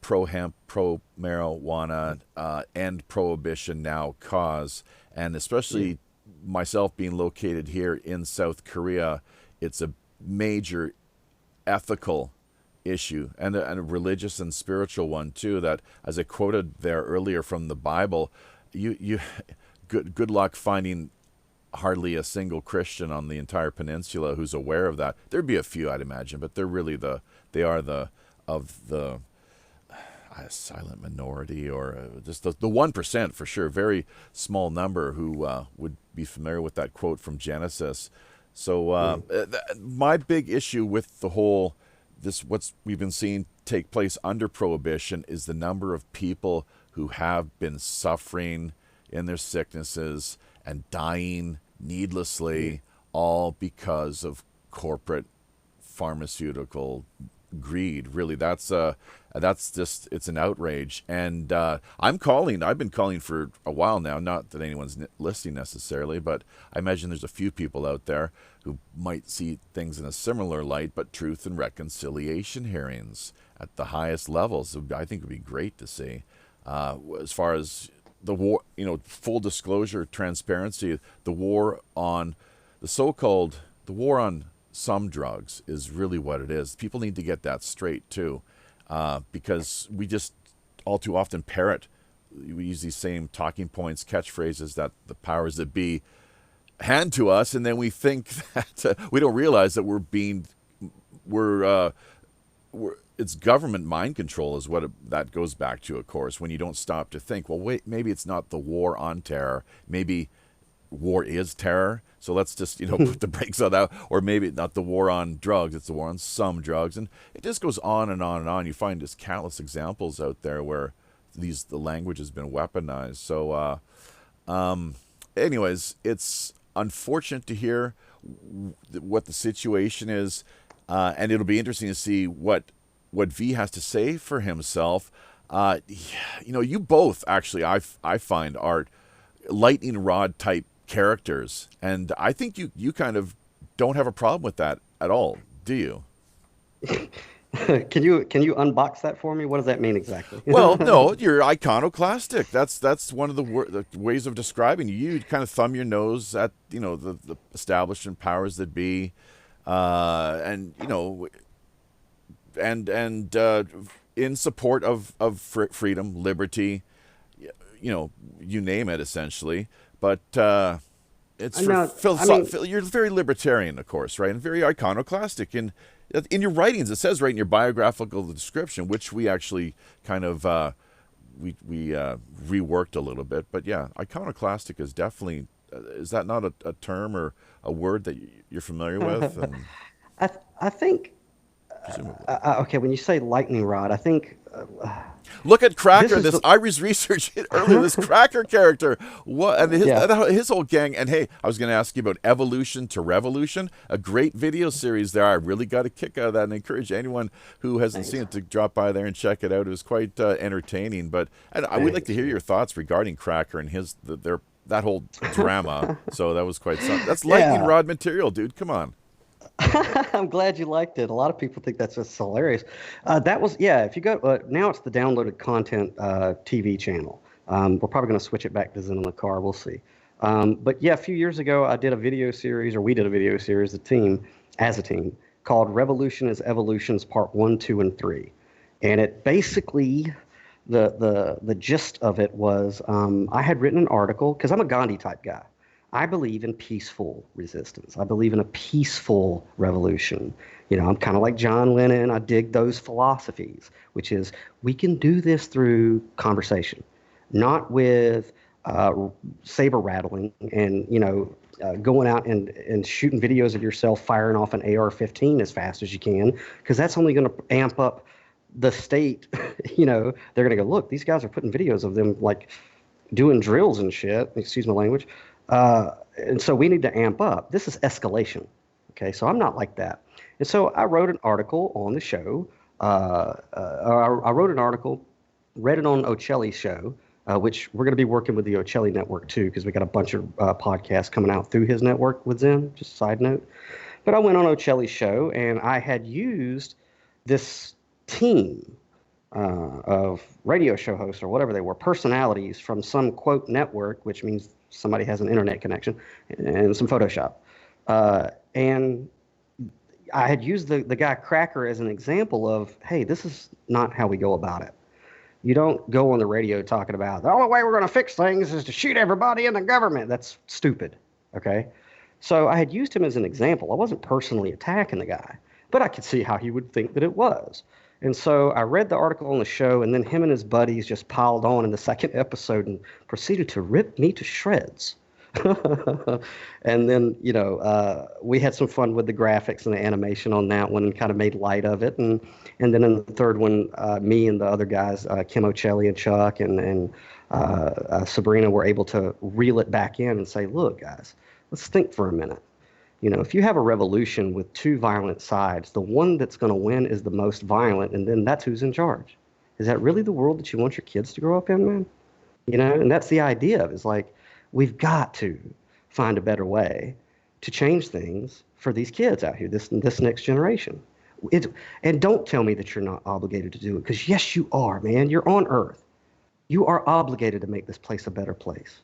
pro-hemp, pro-marijuana, end prohibition now cause. And especially myself being located here in South Korea, it's a major ethical issue, and a religious and spiritual one too. That, as I quoted there earlier from the Bible, you good luck finding hardly a single Christian on the entire peninsula who's aware of that. There'd be a few, I'd imagine, but they're really the silent minority, or just the 1% for sure. Very small number who would be familiar with that quote from Genesis. So my big issue with the whole what's we've been seeing take place under Prohibition is the number of people who have been suffering in their sicknesses and dying needlessly, all because of corporate pharmaceutical greed. Really, that's just, it's an outrage. And I've been calling for a while now, not that anyone's listening necessarily, but I imagine there's a few people out there who might see things in a similar light, but truth and reconciliation hearings at the highest levels, I think would be great to see. As far as the war, full disclosure, transparency, the war on some drugs is really what it is. People need to get that straight too, because we just all too often parrot. We use these same talking points, catchphrases that the powers that be hand to us, and then we think that we don't realize that it's government mind control is what that goes back to, of course, when you don't stop to think, well, wait, maybe it's not the war on terror. Maybe war is terror. So let's just, put the brakes on that. Or maybe not the war on drugs, it's the war on some drugs. And it just goes on and on and on. You find just countless examples out there where the language has been weaponized. So anyways, it's unfortunate to hear what the situation is. And it'll be interesting to see what V has to say for himself. You both actually, I find, are lightning rod type characters, and I think you kind of don't have a problem with that at all, do you? Can you unbox that for me? What does that mean exactly? Well, no, you're iconoclastic. That's one of the ways of describing you. You kind of thumb your nose at the establishment powers that be, and in support of freedom, liberty, you name it, essentially. But it's you're very libertarian, of course, right? And very iconoclastic. And in your writings, it says right in your biographical description, which we actually kind of we reworked a little bit. But yeah, iconoclastic is definitely, is that not a term or a word that you're familiar with? And I think, okay, when you say lightning rod, I think... Look at Cracker. I was researching it earlier. This Cracker character, his whole gang. And hey, I was going to ask you about Evolution to Revolution, a great video series there. I really got a kick out of that, and I encourage anyone who hasn't seen it to drop by there and check it out. It was quite entertaining. But I would like to hear your thoughts regarding Cracker and that whole drama. So that was quite something. That's lightning rod material, dude. Come on. I'm glad you liked it. A lot of people think that's just hilarious. That was, if you go, now it's the downloaded content TV channel. We're probably going to switch it back to Zen in the Car. We'll see. But yeah, a few years ago, we did a video series, as a team, called Revolution is Evolutions Part 1, 2, and 3. And it basically, the gist of it was, I had written an article, because I'm a Gandhi type guy. I believe in peaceful resistance. I believe in a peaceful revolution. I'm kind of like John Lennon. I dig those philosophies, which is we can do this through conversation, not with saber rattling and, going out and shooting videos of yourself firing off an AR-15 as fast as you can, because that's only going to amp up the state. They're going to go, look, these guys are putting videos of them like doing drills and shit. Excuse my language. And so we need to amp up. This is escalation. Okay, so I'm not like that. And so I wrote an article on the show. I wrote an article, read it on Ocelli's show, which we're going to be working with the Ocelli network too, because we got a bunch of podcasts coming out through his network with Zen, just a side note. But I went on Ocelli's show, and I had used this team of radio show hosts or whatever they were, personalities from some quote network, which means somebody has an internet connection, and some Photoshop. And I had used the guy Cracker as an example of, hey, this is not how we go about it. You don't go on the radio talking about the only way we're going to fix things is to shoot everybody in the government. That's stupid. Okay. So I had used him as an example. I wasn't personally attacking the guy, but I could see how he would think that it was. And so I read the article on the show, and then him and his buddies just piled on in the second episode and proceeded to rip me to shreds. And then, we had some fun with the graphics and the animation on that one and kind of made light of it. And then in the third one, me and the other guys, Kim O'Chelly and Chuck and Sabrina, were able to reel it back in and say, look, guys, let's think for a minute. If you have a revolution with two violent sides, the one that's going to win is the most violent, and then that's who's in charge. Is that really the world that you want your kids to grow up in, man? And that's the idea of it, is like, we've got to find a better way to change things for these kids out here, this next generation. And don't tell me that you're not obligated to do it, because yes, you are, man. You're on Earth. You are obligated to make this place a better place.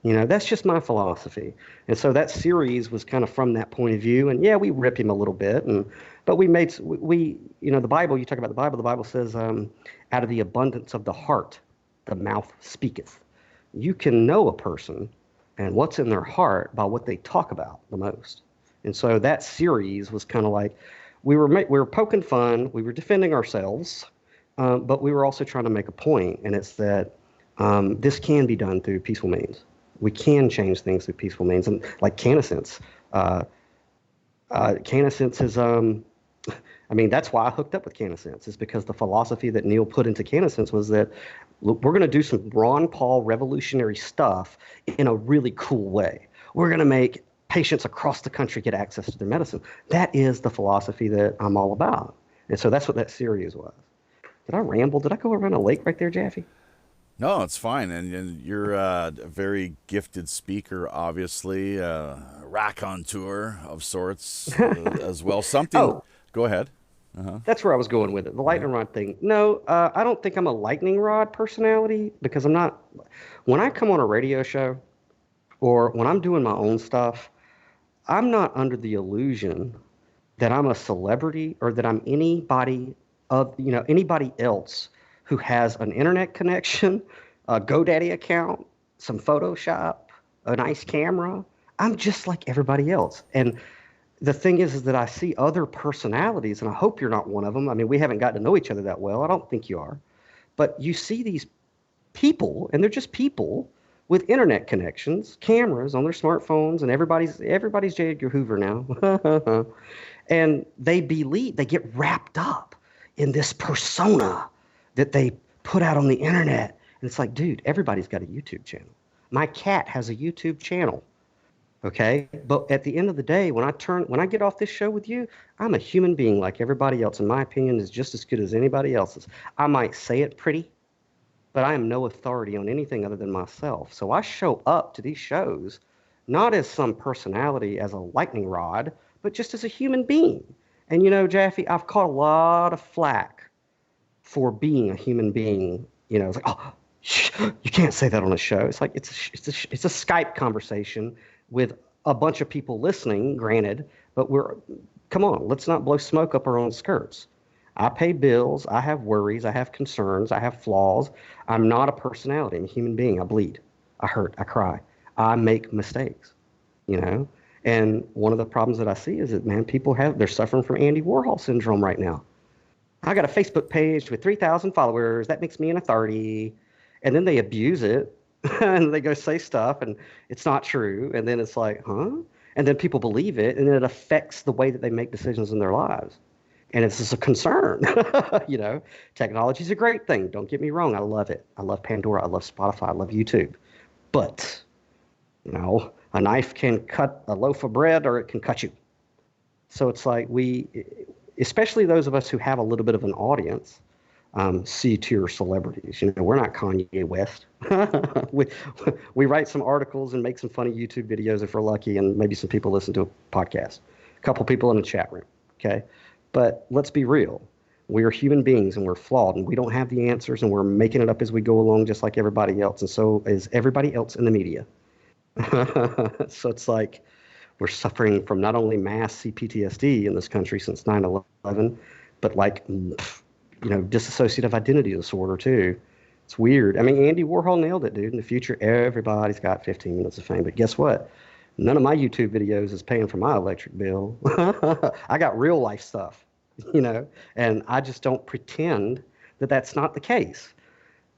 That's just my philosophy. And so that series was kind of from that point of view. And yeah, we rip him a little bit, but the Bible, you talk about the Bible says, out of the abundance of the heart, the mouth speaketh. You can know a person and what's in their heart by what they talk about the most. And so that series was kind of like, we were poking fun, we were defending ourselves, but we were also trying to make a point, and it's that this can be done through peaceful means. We can change things through peaceful means, and like Cannasense. Cannasense is, that's why I hooked up with Cannasense, is because the philosophy that Neil put into Cannasense was that, look, we're going to do some Ron Paul revolutionary stuff in a really cool way. We're going to make patients across the country get access to their medicine. That is the philosophy that I'm all about. And so that's what that series was. Did I ramble? Did I go around a lake right there, Jaffe? No, it's fine. And you're a very gifted speaker, obviously, raconteur of sorts as well. Go ahead. Uh-huh. That's where I was going with it. The lightning rod thing. No, I don't think I'm a lightning rod personality, because I'm not. When I come on a radio show or when I'm doing my own stuff, I'm not under the illusion that I'm a celebrity or that I'm anybody else who has an internet connection, a GoDaddy account, some Photoshop, a nice camera. I'm just like everybody else. And the thing is that I see other personalities, and I hope you're not one of them. We haven't gotten to know each other that well. I don't think you are. But you see these people, and they're just people with internet connections, cameras on their smartphones, and everybody's J. Edgar Hoover now. And they get wrapped up in this persona that they put out on the internet. And it's like, dude, everybody's got a YouTube channel. My cat has a YouTube channel. Okay. But at the end of the day, when I get off this show with you, I'm a human being like everybody else. And my opinion is just as good as anybody else's. I might say it pretty, but I am no authority on anything other than myself. So I show up to these shows, not as some personality, as a lightning rod, but just as a human being. And Jaffe, I've caught a lot of flack for being a human being. It's like, oh, you can't say that on a show. It's like, it's a Skype conversation with a bunch of people listening, granted, but come on, let's not blow smoke up our own skirts. I pay bills, I have worries, I have concerns, I have flaws. I'm not a personality, I'm a human being. I bleed, I hurt, I cry, I make mistakes, And one of the problems that I see is that, man, they're suffering from Andy Warhol syndrome right now. I got a Facebook page with 3,000 followers. That makes me an authority. And then they abuse it and they go say stuff and it's not true. And then it's like, huh? And then people believe it, and it affects the way that they make decisions in their lives. And it's just a concern. Technology is a great thing. Don't get me wrong. I love it. I love Pandora. I love Spotify. I love YouTube. But, a knife can cut a loaf of bread or it can cut you. So it's like especially those of us who have a little bit of an audience, C-tier celebrities. We're not Kanye West. we write some articles and make some funny YouTube videos if we're lucky, and maybe some people listen to a podcast. A couple people in the chat room, okay? But let's be real. We are human beings, and we're flawed, and we don't have the answers, and we're making it up as we go along just like everybody else, and so is everybody else in the media. So it's like, We're suffering from not only mass CPTSD in this country since 9/11, but dissociative identity disorder too. It's weird. I mean, Andy Warhol nailed it, dude. In the future, everybody's got 15 minutes of fame. But guess what? None of my YouTube videos is paying for my electric bill. I got real life stuff, and I just don't pretend that that's not the case.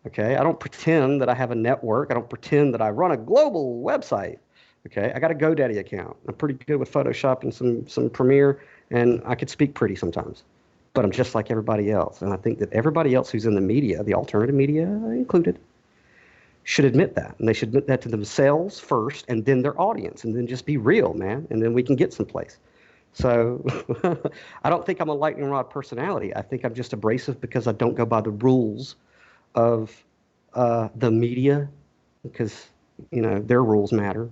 Okay, I don't pretend that I have a network. I don't pretend that I run a global website. Okay, I got a GoDaddy account. I'm pretty good with Photoshop and some Premiere, and I could speak pretty sometimes. But I'm just like everybody else. And I think that everybody else who's in the media, the alternative media included, should admit that. And they should admit that to themselves first, and then their audience, and then just be real, man. And then we can get someplace. So I don't think I'm a lightning rod personality. I think I'm just abrasive because I don't go by the rules of the media, because their rules matter.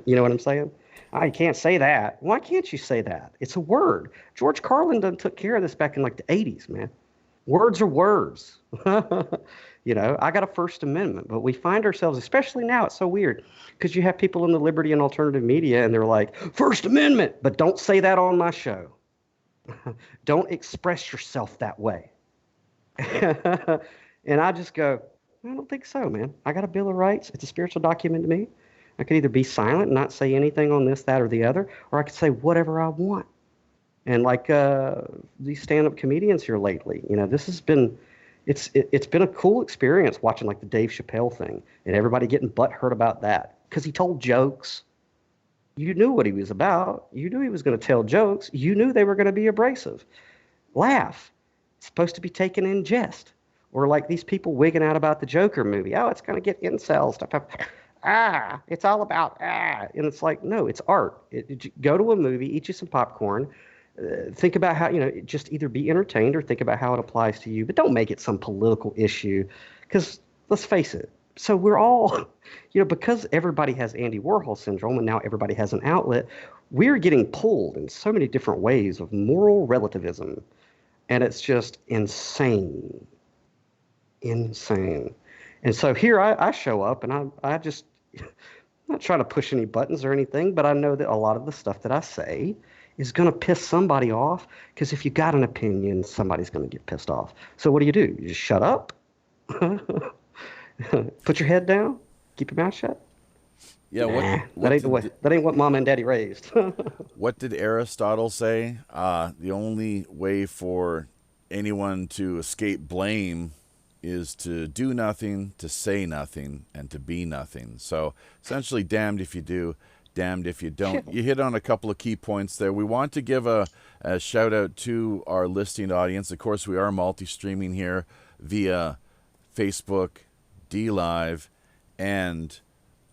You know what I'm saying? I can't say that. Why can't you say that? It's a word. George Carlin done took care of this back in like the 80s, man. Words are words. I got a First Amendment, but we find ourselves, especially now, it's so weird because you have people in the liberty and alternative media and they're like, First Amendment, but don't say that on my show. Don't express yourself that way. And I just go, I don't think so, man. I got a Bill of Rights. It's a spiritual document to me. I could either be silent and not say anything on this, that, or the other, or I could say whatever I want. And like these stand-up comedians here lately, this has been, it's been a cool experience watching like the Dave Chappelle thing and everybody getting butthurt about that because he told jokes. You knew what he was about. You knew he was going to tell jokes. You knew they were going to be abrasive. Laugh. It's supposed to be taken in jest. Or like these people wigging out about the Joker movie. Oh, it's going to get incel stuff. It's all about, And it's like, no, it's art. Go to a movie, eat you some popcorn, think about how, just either be entertained or think about how it applies to you. But don't make it some political issue because let's face it. So we're all, because everybody has Andy Warhol syndrome and now everybody has an outlet, we're getting pulled in so many different ways of moral relativism. And it's just insane. Insane. And so here I show up and I just, I'm not trying to push any buttons or anything, but I know that a lot of the stuff that I say is going to piss somebody off because if you got an opinion, somebody's going to get pissed off. So what do? You just shut up? Put your head down? Keep your mouth shut? Yeah, that ain't what mom and daddy raised. What did Aristotle say? The only way for anyone to escape blame is to do nothing, to say nothing, and to be nothing. So essentially, damned if you do, damned if you don't. You hit on a couple of key points there. We want to give a shout out to our listening audience. Of course, we are multi-streaming here via Facebook, DLIVE, and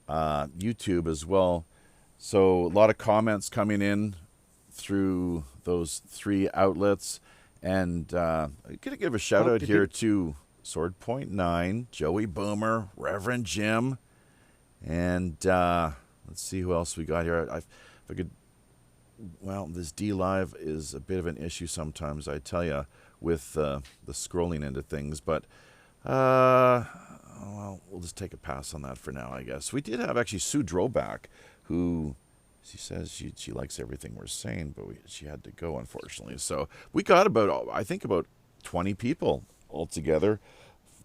YouTube as well. So a lot of comments coming in through those three outlets. And I'm going to give a shout out here to Sword Point 9, Joey Boomer, Reverend Jim, and let's see who else we got here. If I could, well, this DLive is a bit of an issue sometimes, I tell you, with the scrolling into things, but well, we'll just take a pass on that for now, I guess. We did have actually Sue Droback, who she says she likes everything we're saying, but she had to go, unfortunately. So we got about 20 people altogether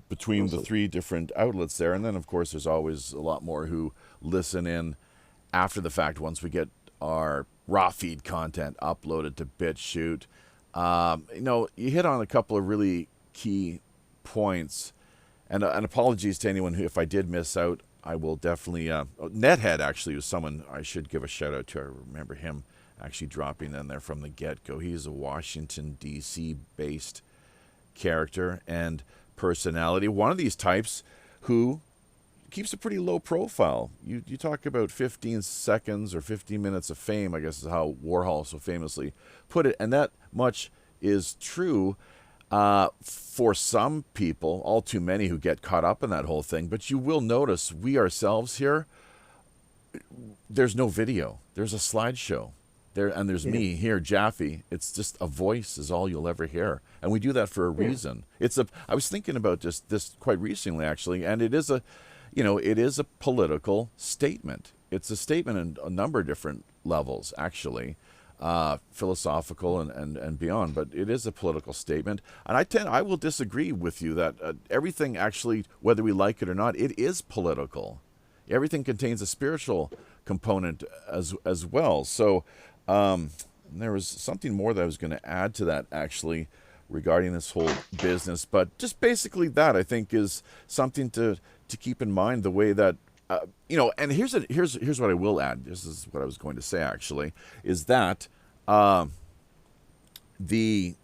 between the three different outlets there. And then, of course, there's always a lot more who listen in after the fact once we get our raw feed content uploaded to BitChute. You hit on a couple of really key points. And apologies to anyone who, if I did miss out, I will definitely... Nethead, actually, was someone I should give a shout-out to. I remember him actually dropping in there from the get-go. He's a Washington, D.C.-based character and personality. One of these types who keeps a pretty low profile. You talk about 15 seconds or 15 minutes of fame, I guess is how Warhol so famously put it. And that much is true for some people, all too many who get caught up in that whole thing. But you will notice we ourselves here, there's no video. There's a slideshow. And there's me here, Jaffe. It's just a voice is all you'll ever hear. And we do that for a reason. I was thinking about just this quite recently, actually, and it is a political statement. It's a statement in a number of different levels, actually, philosophical and beyond. But it is a political statement, and I will disagree with you that everything actually, whether we like it or not, it is political. Everything contains a spiritual component as well. So there was something more that I was going to add to that, actually, regarding this whole business. But just basically that, I think, is something to keep in mind, the way that, and here's what I will add. This is what I was going to say, actually, is that the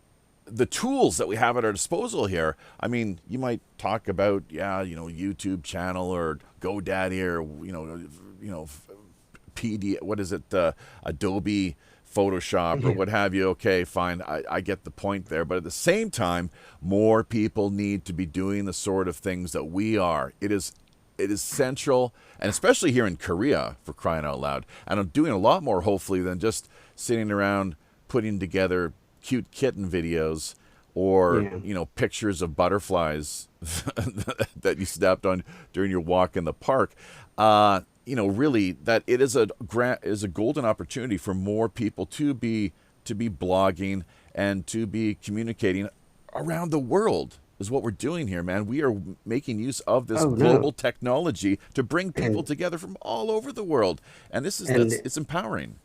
tools that we have at our disposal here. I mean, you might talk about, YouTube channel or GoDaddy or, PD, what is it, Adobe Photoshop or what have you. Okay, fine. I get the point there. But at the same time, more people need to be doing the sort of things that we are. It is central, and especially here in Korea, for crying out loud. And I'm doing a lot more, hopefully, than just sitting around putting together cute kitten videos or, pictures of butterflies that you snapped on during your walk in the park. Really, that it is a golden opportunity for more people to be blogging and to be communicating around the world. Is what we're doing here, man. We are making use of this global technology to bring people together from all over the world, and it's empowering.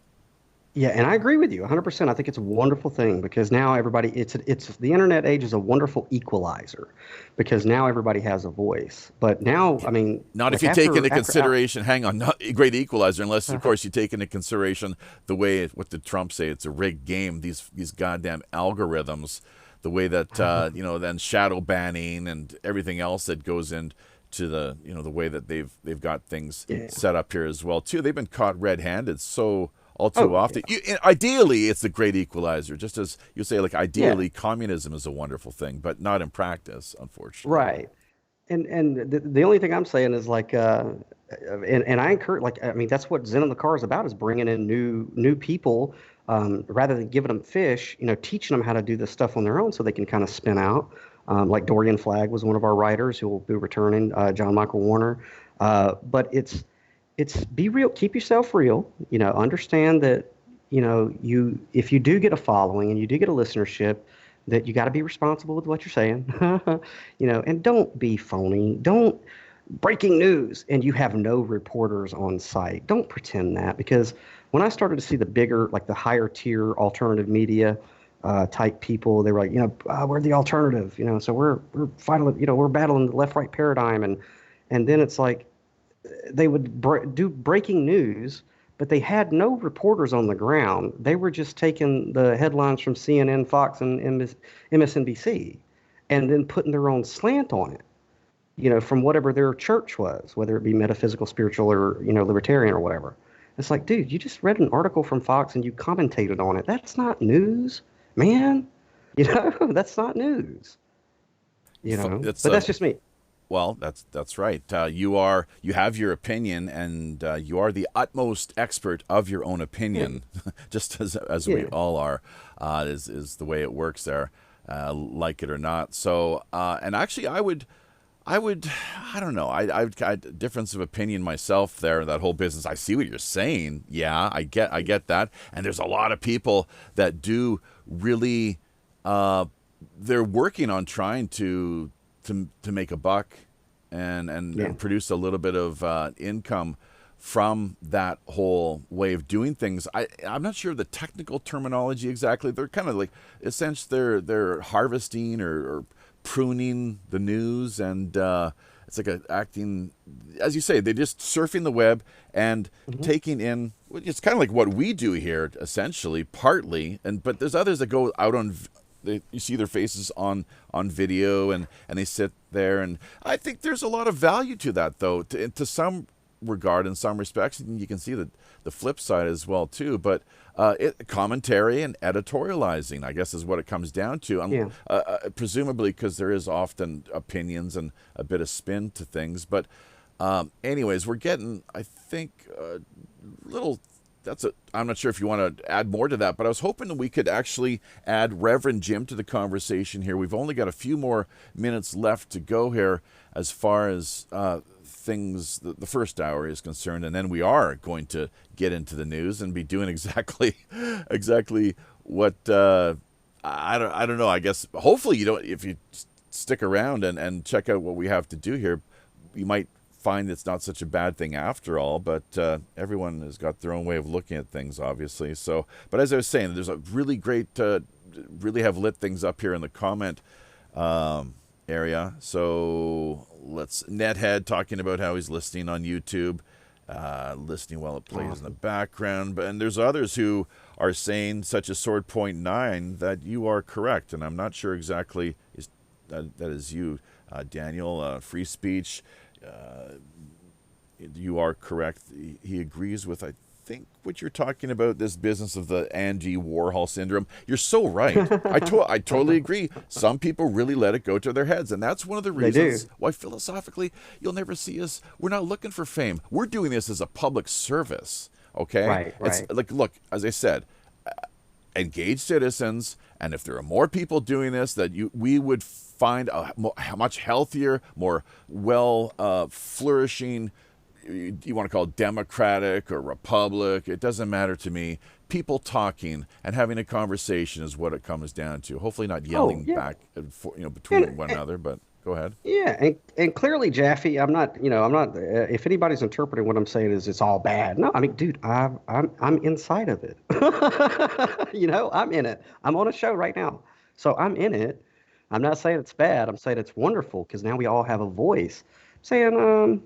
Yeah, and I agree with you 100%. I think it's a wonderful thing, because now everybody, it's the internet age is a wonderful equalizer, because now everybody has a voice. But now, I mean, not if you take into consideration, hang on, not a great equalizer, unless of course you take into consideration the way, what did Trump say? It's a rigged game. These goddamn algorithms, the way that then shadow banning and everything else that goes into the the way that they've got things set up here as well too. They've been caught red-handed all too often. Ideally, it's the great equalizer. Just as you say, like, ideally, communism is a wonderful thing, but not in practice, unfortunately. Right. And the only thing I'm saying is, like, and I encourage, like, I mean, that's what Zen in the Car is about, is bringing in new people, rather than giving them fish, teaching them how to do this stuff on their own so they can kind of spin out. Like Dorian Flagg was one of our writers who will be returning, John Michael Warner. But it's be real, keep yourself real, understand that, if you do get a following and you do get a listenership, that you got to be responsible with what you're saying, and don't be phony. Don't breaking news and you have no reporters on site. Don't pretend that, because when I started to see the bigger, like the higher tier alternative media type people, they were like, we're the alternative, so we're fighting, we're battling the left-right paradigm. And then it's like, they would do breaking news, but they had no reporters on the ground. They were just taking the headlines from CNN, Fox, and MSNBC, and then putting their own slant on it, from whatever their church was, whether it be metaphysical, spiritual, or, libertarian or whatever. It's like, dude, you just read an article from Fox and you commentated on it. That's not news, man. That's not news. But that's just me. Well, that's right. You have your opinion, and you are the utmost expert of your own opinion, just as we all are. Is the way it works there, like it or not. So, and actually, I don't know. I've got a difference of opinion myself there. That whole business. I see what you're saying. Yeah, I get that. And there's a lot of people that do really. They're working on trying to make a buck and produce a little bit of income from that whole way of doing things. I'm not sure of the technical terminology exactly. They're kind of like, essentially, they're harvesting or pruning the news, and it's like acting, as you say, they're just surfing the web and taking in. It's kind of like what we do here, essentially, partly. But there's others that go out on. You see their faces on video, and they sit there, and I think there's a lot of value to that, though, to some regard, in some respects, and you can see the flip side as well too. But commentary and editorializing, I guess, is what it comes down to. Presumably, because there is often opinions and a bit of spin to things. But anyways, we're getting, I think, little. I'm not sure if you want to add more to that, but I was hoping that we could actually add Reverend Jim to the conversation here. We've only got a few more minutes left to go here as far as things, the first hour is concerned, and then we are going to get into the news and be doing exactly what I don't know. I guess hopefully you don't. If you stick around and check out what we have to do here, you might find it's not such a bad thing after all. But everyone has got their own way of looking at things, obviously. So, but as I was saying, there's a really great, really have lit things up here in the comment area. So let's Nethead talking about how he's listening on YouTube, listening while it plays in the background. And there's others who are saying, such as Sword.9, that you are correct. And I'm not sure exactly that is you, Daniel. Free speech. You are correct. He agrees with, I think, what you're talking about, this business of the Andy Warhol syndrome. You're so right. I totally agree. Some people really let it go to their heads, and that's one of the reasons why philosophically you'll never see us. We're not looking for fame. We're doing this as a public service. Okay, right. It's like, look, as I said, engaged citizens, and if there are more people doing this, that we would find a much healthier, more flourishing. You want to call it democratic or republic, it doesn't matter to me. People talking and having a conversation is what it comes down to. Hopefully not yelling back between one another, but go ahead. Yeah, and clearly, Jaffe, I'm not, if anybody's interpreting what I'm saying is it's all bad. No, I mean, dude, I'm inside of it. I'm in it. I'm on a show right now. So I'm in it. I'm not saying it's bad. I'm saying it's wonderful because now we all have a voice. Saying,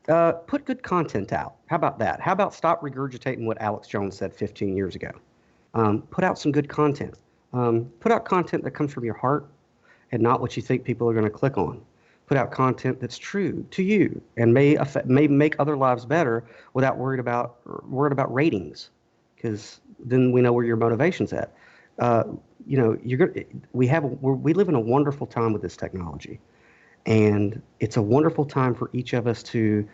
put good content out. How about that? How about stop regurgitating what Alex Jones said 15 years ago? Put out some good content. Put out content that comes from your heart and not what you think people are going to click on. Put out content that's true to you and may make other lives better without worried about ratings, because then we know where your motivation's at. We live in a wonderful time with this technology. And it's a wonderful time for each of us to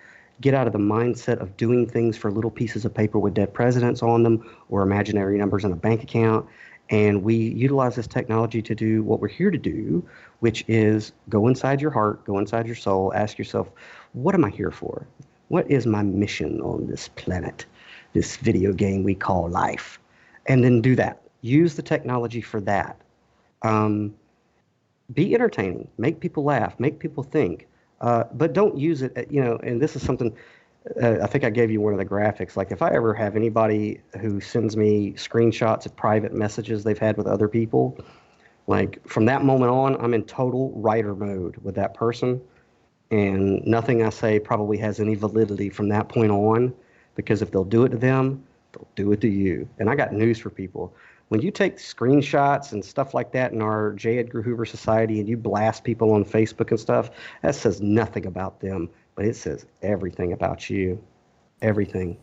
get out of the mindset of doing things for little pieces of paper with dead presidents on them or imaginary numbers in a bank account. And we utilize this technology to do what we're here to do, which is go inside your heart, go inside your soul, ask yourself, what am I here for? What is my mission on this planet, this video game we call life? And then do that. Use the technology for that. Be entertaining, make people laugh, make people think, but don't use it, and this is something, I think I gave you one of the graphics. Like if I ever have anybody who sends me screenshots of private messages they've had with other people, like from that moment on, I'm in total writer mode with that person. And nothing I say probably has any validity from that point on, because if they'll do it to them, they'll do it to you. And I got news for people. When you take screenshots and stuff like that in our J. Edgar Hoover Society and you blast people on Facebook and stuff, that says nothing about them, but it says everything about you, everything.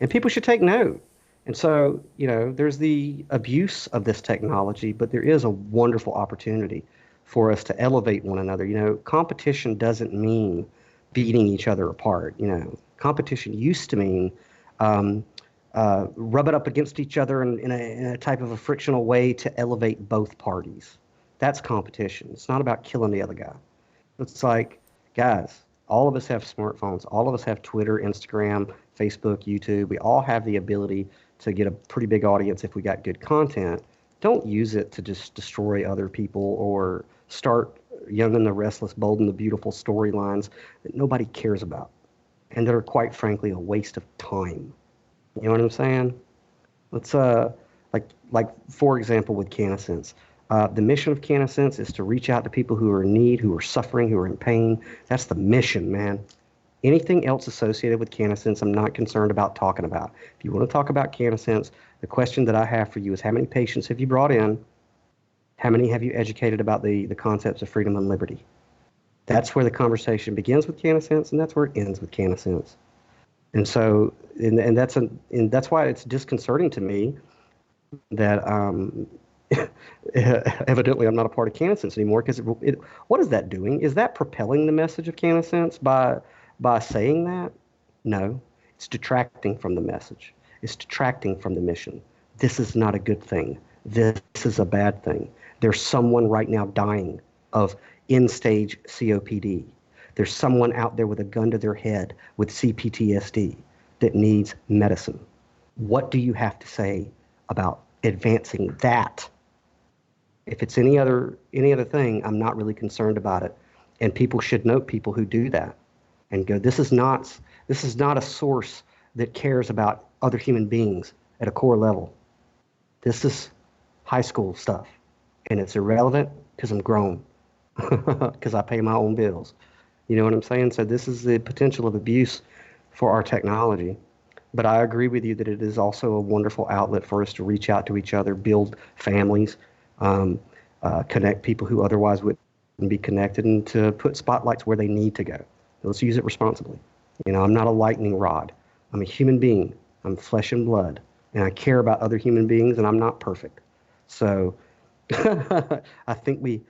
And people should take note. And so, there's the abuse of this technology, but there is a wonderful opportunity for us to elevate one another. Competition doesn't mean beating each other apart. Competition used to mean rub it up against each other in a type of a frictional way to elevate both parties. That's competition. It's not about killing the other guy. It's like, guys, all of us have smartphones. All of us have Twitter, Instagram, Facebook, YouTube. We all have the ability to get a pretty big audience if we got good content. Don't use it to just destroy other people or start Young and the Restless, Bold and the Beautiful storylines that nobody cares about and that are quite frankly a waste of time. You know what I'm saying? Let's like for example with Cannasense. The mission of Cannasense is to reach out to people who are in need, who are suffering, who are in pain. That's the mission, man. Anything else associated with Cannasense, I'm not concerned about talking about. If you want to talk about Cannasense, the question that I have for you is, how many patients have you brought in? How many have you educated about the concepts of freedom and liberty? That's where the conversation begins with Cannasense, and that's where it ends with Cannasense. And so, and that's why it's disconcerting to me that evidently I'm not a part of Cannasense anymore, because what is that doing? Is that propelling the message of Cannasense by saying that? No, it's detracting from the message. It's detracting from the mission. This is not a good thing. This is a bad thing. There's someone right now dying of end-stage COPD. There's someone out there with a gun to their head with CPTSD that needs medicine. What do you have to say about advancing that? If it's any other thing, I'm not really concerned about it. And people should note people who do that and go, this is not a source that cares about other human beings at a core level. This is high school stuff, and it's irrelevant because I'm grown, because I pay my own bills. You know what I'm saying? So this is the potential of abuse for our technology. But I agree with you that it is also a wonderful outlet for us to reach out to each other, build families, connect people who otherwise wouldn't be connected, and to put spotlights where they need to go. Let's use it responsibly. You know, I'm not a lightning rod. I'm a human being. I'm flesh and blood, and I care about other human beings, and I'm not perfect. So I think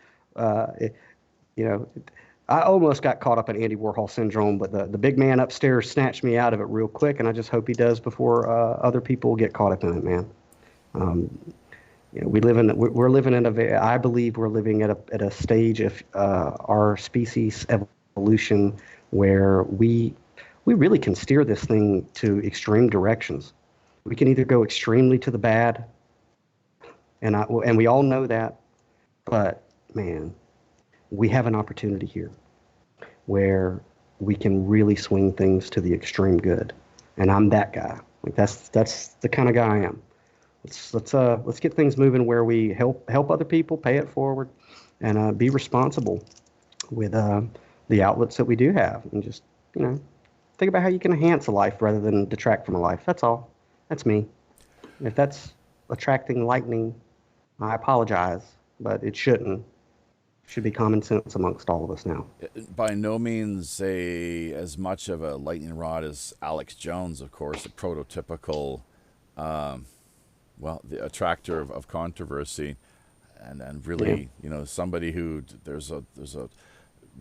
I almost got caught up in Andy Warhol syndrome, but the big man upstairs snatched me out of it real quick, and I just hope he does before other people get caught up in it, man. We're living in I believe we're living at a stage of our species evolution where we really can steer this thing to extreme directions. We can either go extremely to the bad, and we all know that, but man, we have an opportunity here where we can really swing things to the extreme good, and I'm that guy. Like that's the kind of guy I am. Let's get things moving where we help other people, pay it forward, and be responsible with the outlets that we do have, and just think about how you can enhance a life rather than detract from a life. That's all. That's me. If that's attracting lightning, I apologize, but it shouldn't. Should be common sense amongst all of us now. By no means as much of a lightning rod as Alex Jones, of course, a prototypical, the attractor of controversy, and really, somebody who there's a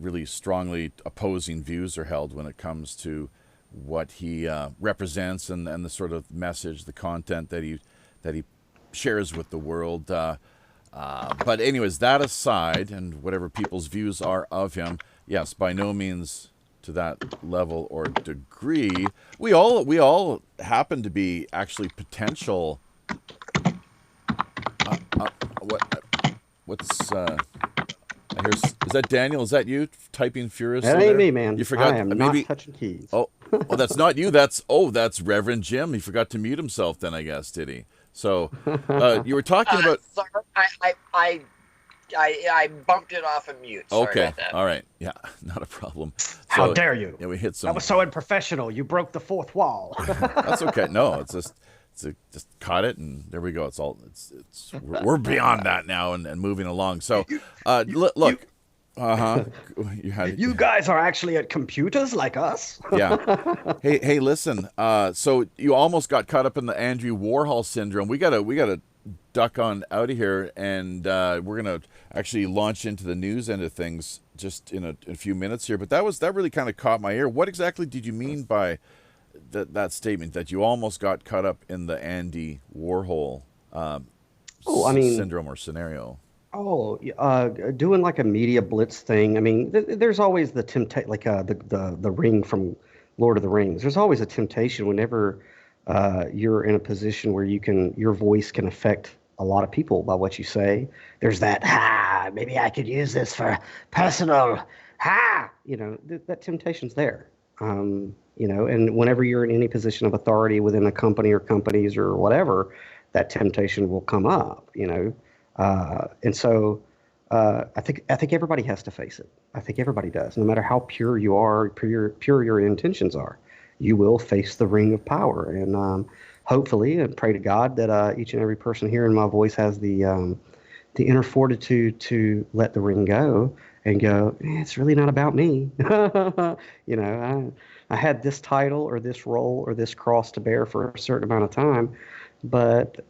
really strongly opposing views are held when it comes to what he represents and the sort of message, the content that he shares with the world. But anyways, that aside, and whatever people's views are of him, yes, by no means to that level or degree. We all happen to be actually potential. Is that Daniel? Is that you typing furiously? That ain't me, man. You forgot. I am not touching keys. Oh, that's not you. That's Reverend Jim. He forgot to mute himself. Then I guess, did he? So you were talking about. Sorry, I bumped it off of mute. Sorry okay. about that. All right. Yeah, not a problem. How dare you? Yeah, we hit some. That was so unprofessional. You broke the fourth wall. That's okay. No, it's just caught it, and there we go. We're beyond that now and moving along. So look. You guys are actually at computers like us? Yeah. Hey, listen. So you almost got caught up in the Andy Warhol syndrome. We gotta duck on out of here, and we're gonna actually launch into the news end of things just in a few minutes here. But that really kind of caught my ear. What exactly did you mean by that statement that you almost got caught up in the Andy Warhol syndrome or scenario? Doing like a media blitz thing. I mean, there's always the temptation, like the ring from Lord of the Rings. There's always a temptation whenever you're in a position where your voice can affect a lot of people by what you say. There's that, maybe I could use this for personal, that temptation's there. And whenever you're in any position of authority within a company or companies or whatever, that temptation will come up, and so I think everybody has to face it. I think everybody does. No matter how pure you are, pure your intentions are, you will face the ring of power. And hopefully, and pray to God that each and every person hearing my voice has the inner fortitude to let the ring go and go, it's really not about me. I had this title or this role or this cross to bear for a certain amount of time, but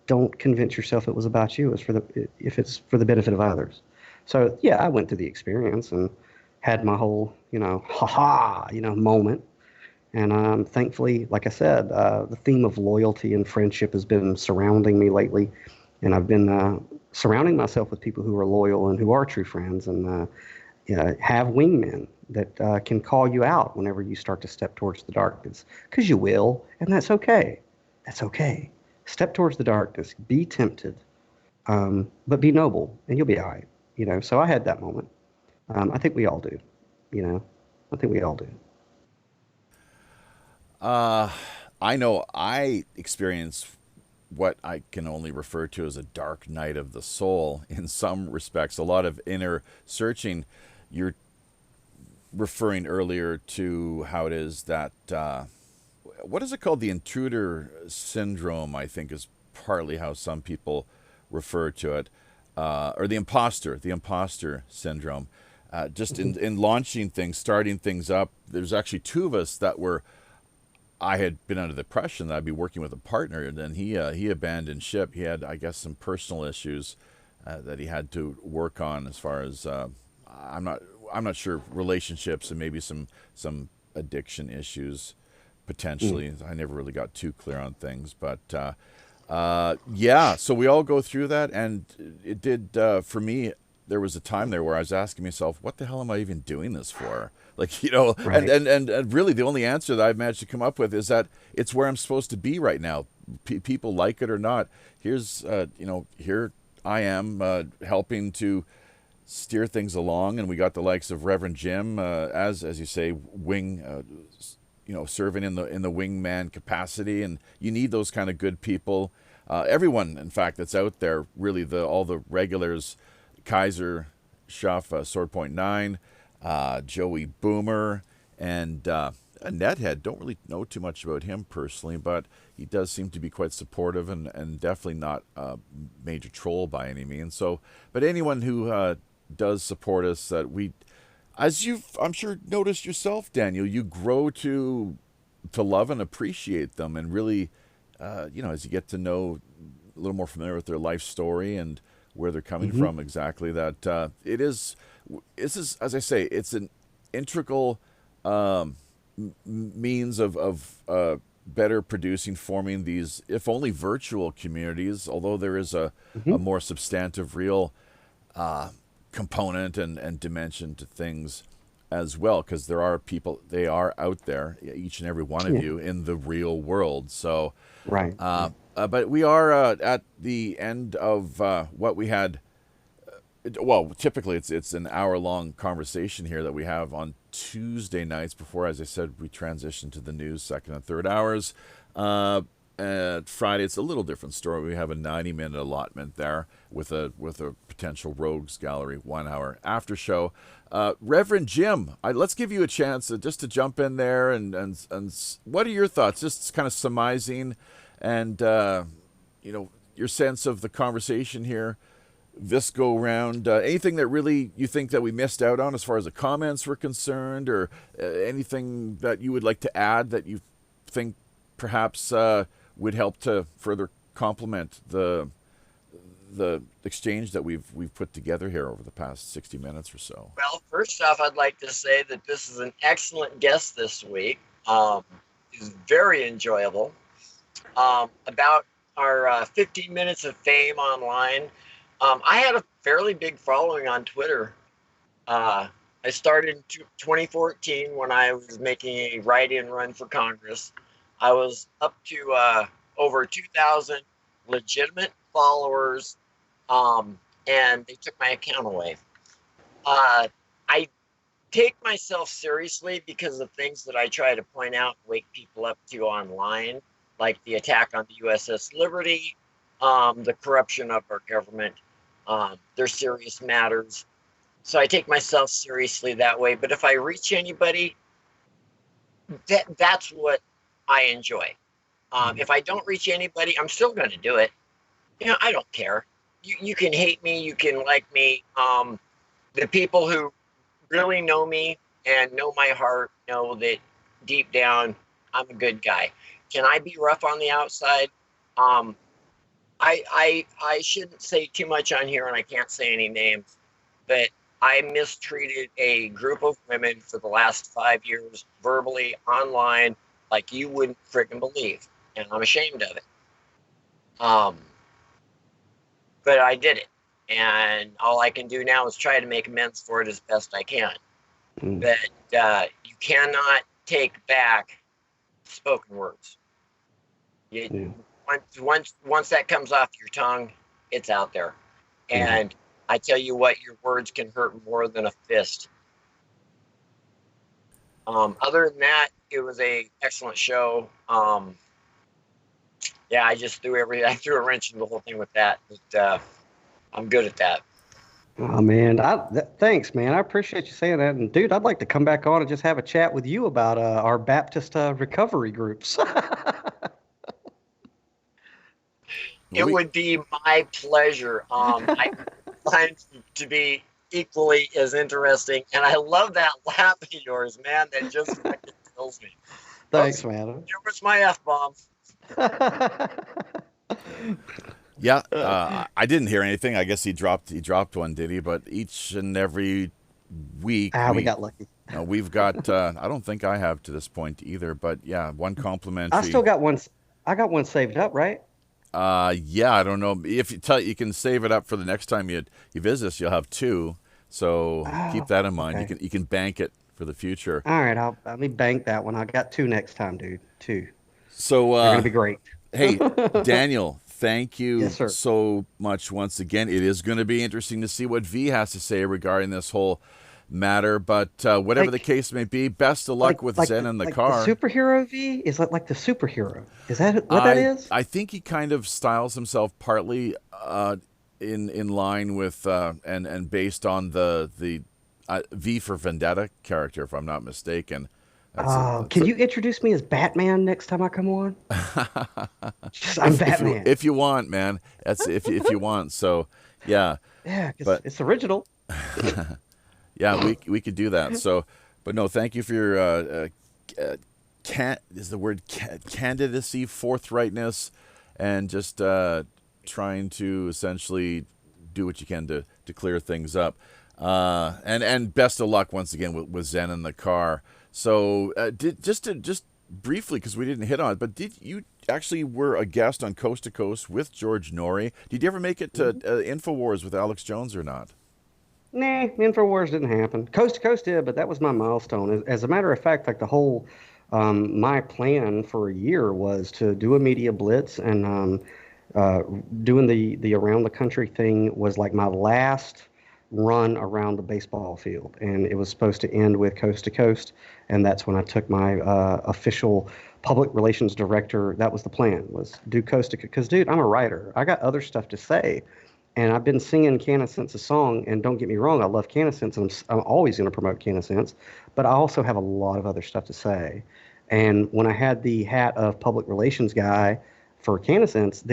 don't convince yourself it was about you. If it's for the benefit of others. So yeah, I went through the experience and had my whole, moment. And thankfully, like I said, the theme of loyalty and friendship has been surrounding me lately, and I've been surrounding myself with people who are loyal and who are true friends, and have wingmen. that can call you out whenever you start to step towards the darkness, because you will, and that's okay. That's okay. Step towards the darkness, be tempted, but be noble, and you'll be all right. So I had that moment. I think we all do. I think we all do. I know I experience what I can only refer to as a dark night of the soul in some respects, a lot of inner searching. You're referring earlier to how it is that, what is it called? The intruder syndrome, I think, is partly how some people refer to it, or the imposter syndrome. Just in launching things, starting things up, there's actually two of us that were, I had been under the impression that I'd be working with a partner, and then he abandoned ship. He had, I guess, some personal issues that he had to work on as far as I'm not sure, relationships and maybe some addiction issues potentially. I never really got too clear on things, but yeah. So we all go through that, and it did for me. There was a time there where I was asking myself, what the hell am I even doing this for? Like, Right. and really the only answer that I've managed to come up with is that it's where I'm supposed to be right now. People like it or not. Here's, here I am helping to steer things along. And we got the likes of Reverend Jim, as you say, serving in the wingman capacity. And you need those kind of good people. Everyone, in fact, that's out there, really all the regulars, Kaiser, Schuff, Sword Point 9, Joey Boomer, and a Nethead. Don't really know too much about him personally, but he does seem to be quite supportive and definitely not a major troll by any means. So, but anyone who does support us, that we, as you've, I'm sure, noticed yourself, Daniel, you grow to love and appreciate them, and really, as you get to know, a little more familiar with their life story and where they're coming from exactly, that this is, as I say, it's an integral means of better producing, forming these, if only virtual communities, although there is a more substantive, real component and dimension to things as well, because there are people, they are out there, each and every one of you, in the real world. So Right. but we are at the end of what we had. Well, typically it's an hour-long conversation here that we have on Tuesday nights before, as I said, we transition to the news, second and third hours. At Friday, it's a little different story. We have a 90-minute allotment there with a potential rogues gallery 1 hour after show. Reverend Jim, let's give you a chance just to jump in there and what are your thoughts? Just kind of surmising and your sense of the conversation here this go round. Anything that really you think that we missed out on as far as the comments were concerned, or anything that you would like to add that you think perhaps would help to further complement the exchange that we've put together here over the past 60 minutes or so? Well, first off, I'd like to say that this is an excellent guest this week. It's very enjoyable. About our 15 minutes of fame online, I had a fairly big following on Twitter. I started in 2014 when I was making a write-in run for Congress. I was up to over 2,000 legitimate followers, and they took my account away. I take myself seriously because of things that I try to point out and wake people up to online, like the attack on the USS Liberty, the corruption of our government. They're serious matters. So I take myself seriously that way. But if I reach anybody, that's what I enjoy. If I don't reach anybody, I'm still going to do it. I don't care. You can hate me, you can like me. The people who really know me and know my heart know that deep down I'm a good guy. Can I be rough on the outside? I shouldn't say too much on here, and I can't say any names, but I mistreated a group of women for the last 5 years, verbally, online, like you wouldn't freaking believe, and I'm ashamed of it. But I did it, and all I can do now is try to make amends for it as best I can. that you cannot take back spoken words. Once that comes off your tongue, it's out there. And I tell you what, your words can hurt more than a fist. Other than that, it was a excellent show. Yeah, I just threw a wrench in the whole thing with that. But, I'm good at that. Oh man, thanks, man. I appreciate you saying that. And dude, I'd like to come back on and just have a chat with you about our Baptist recovery groups. It would be my pleasure. I find to be equally as interesting, and I love that laugh of yours, man. That just fucking kills me. Thanks, man. There was my F-bomb. Yeah, I didn't hear anything. I guess he dropped one, did he? But each and every week, we got lucky. We've got. I don't think I have to this point either. But yeah, one complimentary. I still got one. I got one saved up, right? Yeah, I don't know if you can save it up for the next time you visit us. You'll have two, so keep that in mind. Okay. You can bank it for the future. All right, let me bank that one. I got two next time, dude. Two. So they're gonna be great. Hey, Daniel. Thank you Yes, so much once again. It is going to be interesting to see what V has to say regarding this whole matter. But whatever the case may be, best of luck with Zen in the car. The superhero V is like the superhero. Is that what that is? I think he kind of styles himself partly in line with and based on the V for Vendetta character, if I'm not mistaken. Can you introduce me as Batman next time I come on? I'm Batman. If you want, man. That's if you want. So, yeah. Yeah, because it's original. Yeah, we could do that. So, but no, thank you for your candidacy, forthrightness, and just trying to essentially do what you can to clear things up. And best of luck once again with Zen in the car. So just briefly, because we didn't hit on it, but did you actually were a guest on Coast to Coast with George Norrie? Did you ever make it to InfoWars with Alex Jones or not? Nah, InfoWars didn't happen. Coast to Coast did, but that was my milestone. As a matter of fact, like the whole my plan for a year was to do a media blitz, and doing the around the country thing was like my last run around the baseball field, and it was supposed to end with Coast to Coast, and that's when I took my official public relations director. That was the plan, was do Coast to Coast, because dude, I'm a writer. I got other stuff to say, and I've been singing Cannasense a song, and don't get me wrong, I love Cannasense, and I'm always going to promote Cannasense, but I also have a lot of other stuff to say. And when I had the hat of public relations guy for Cannasense,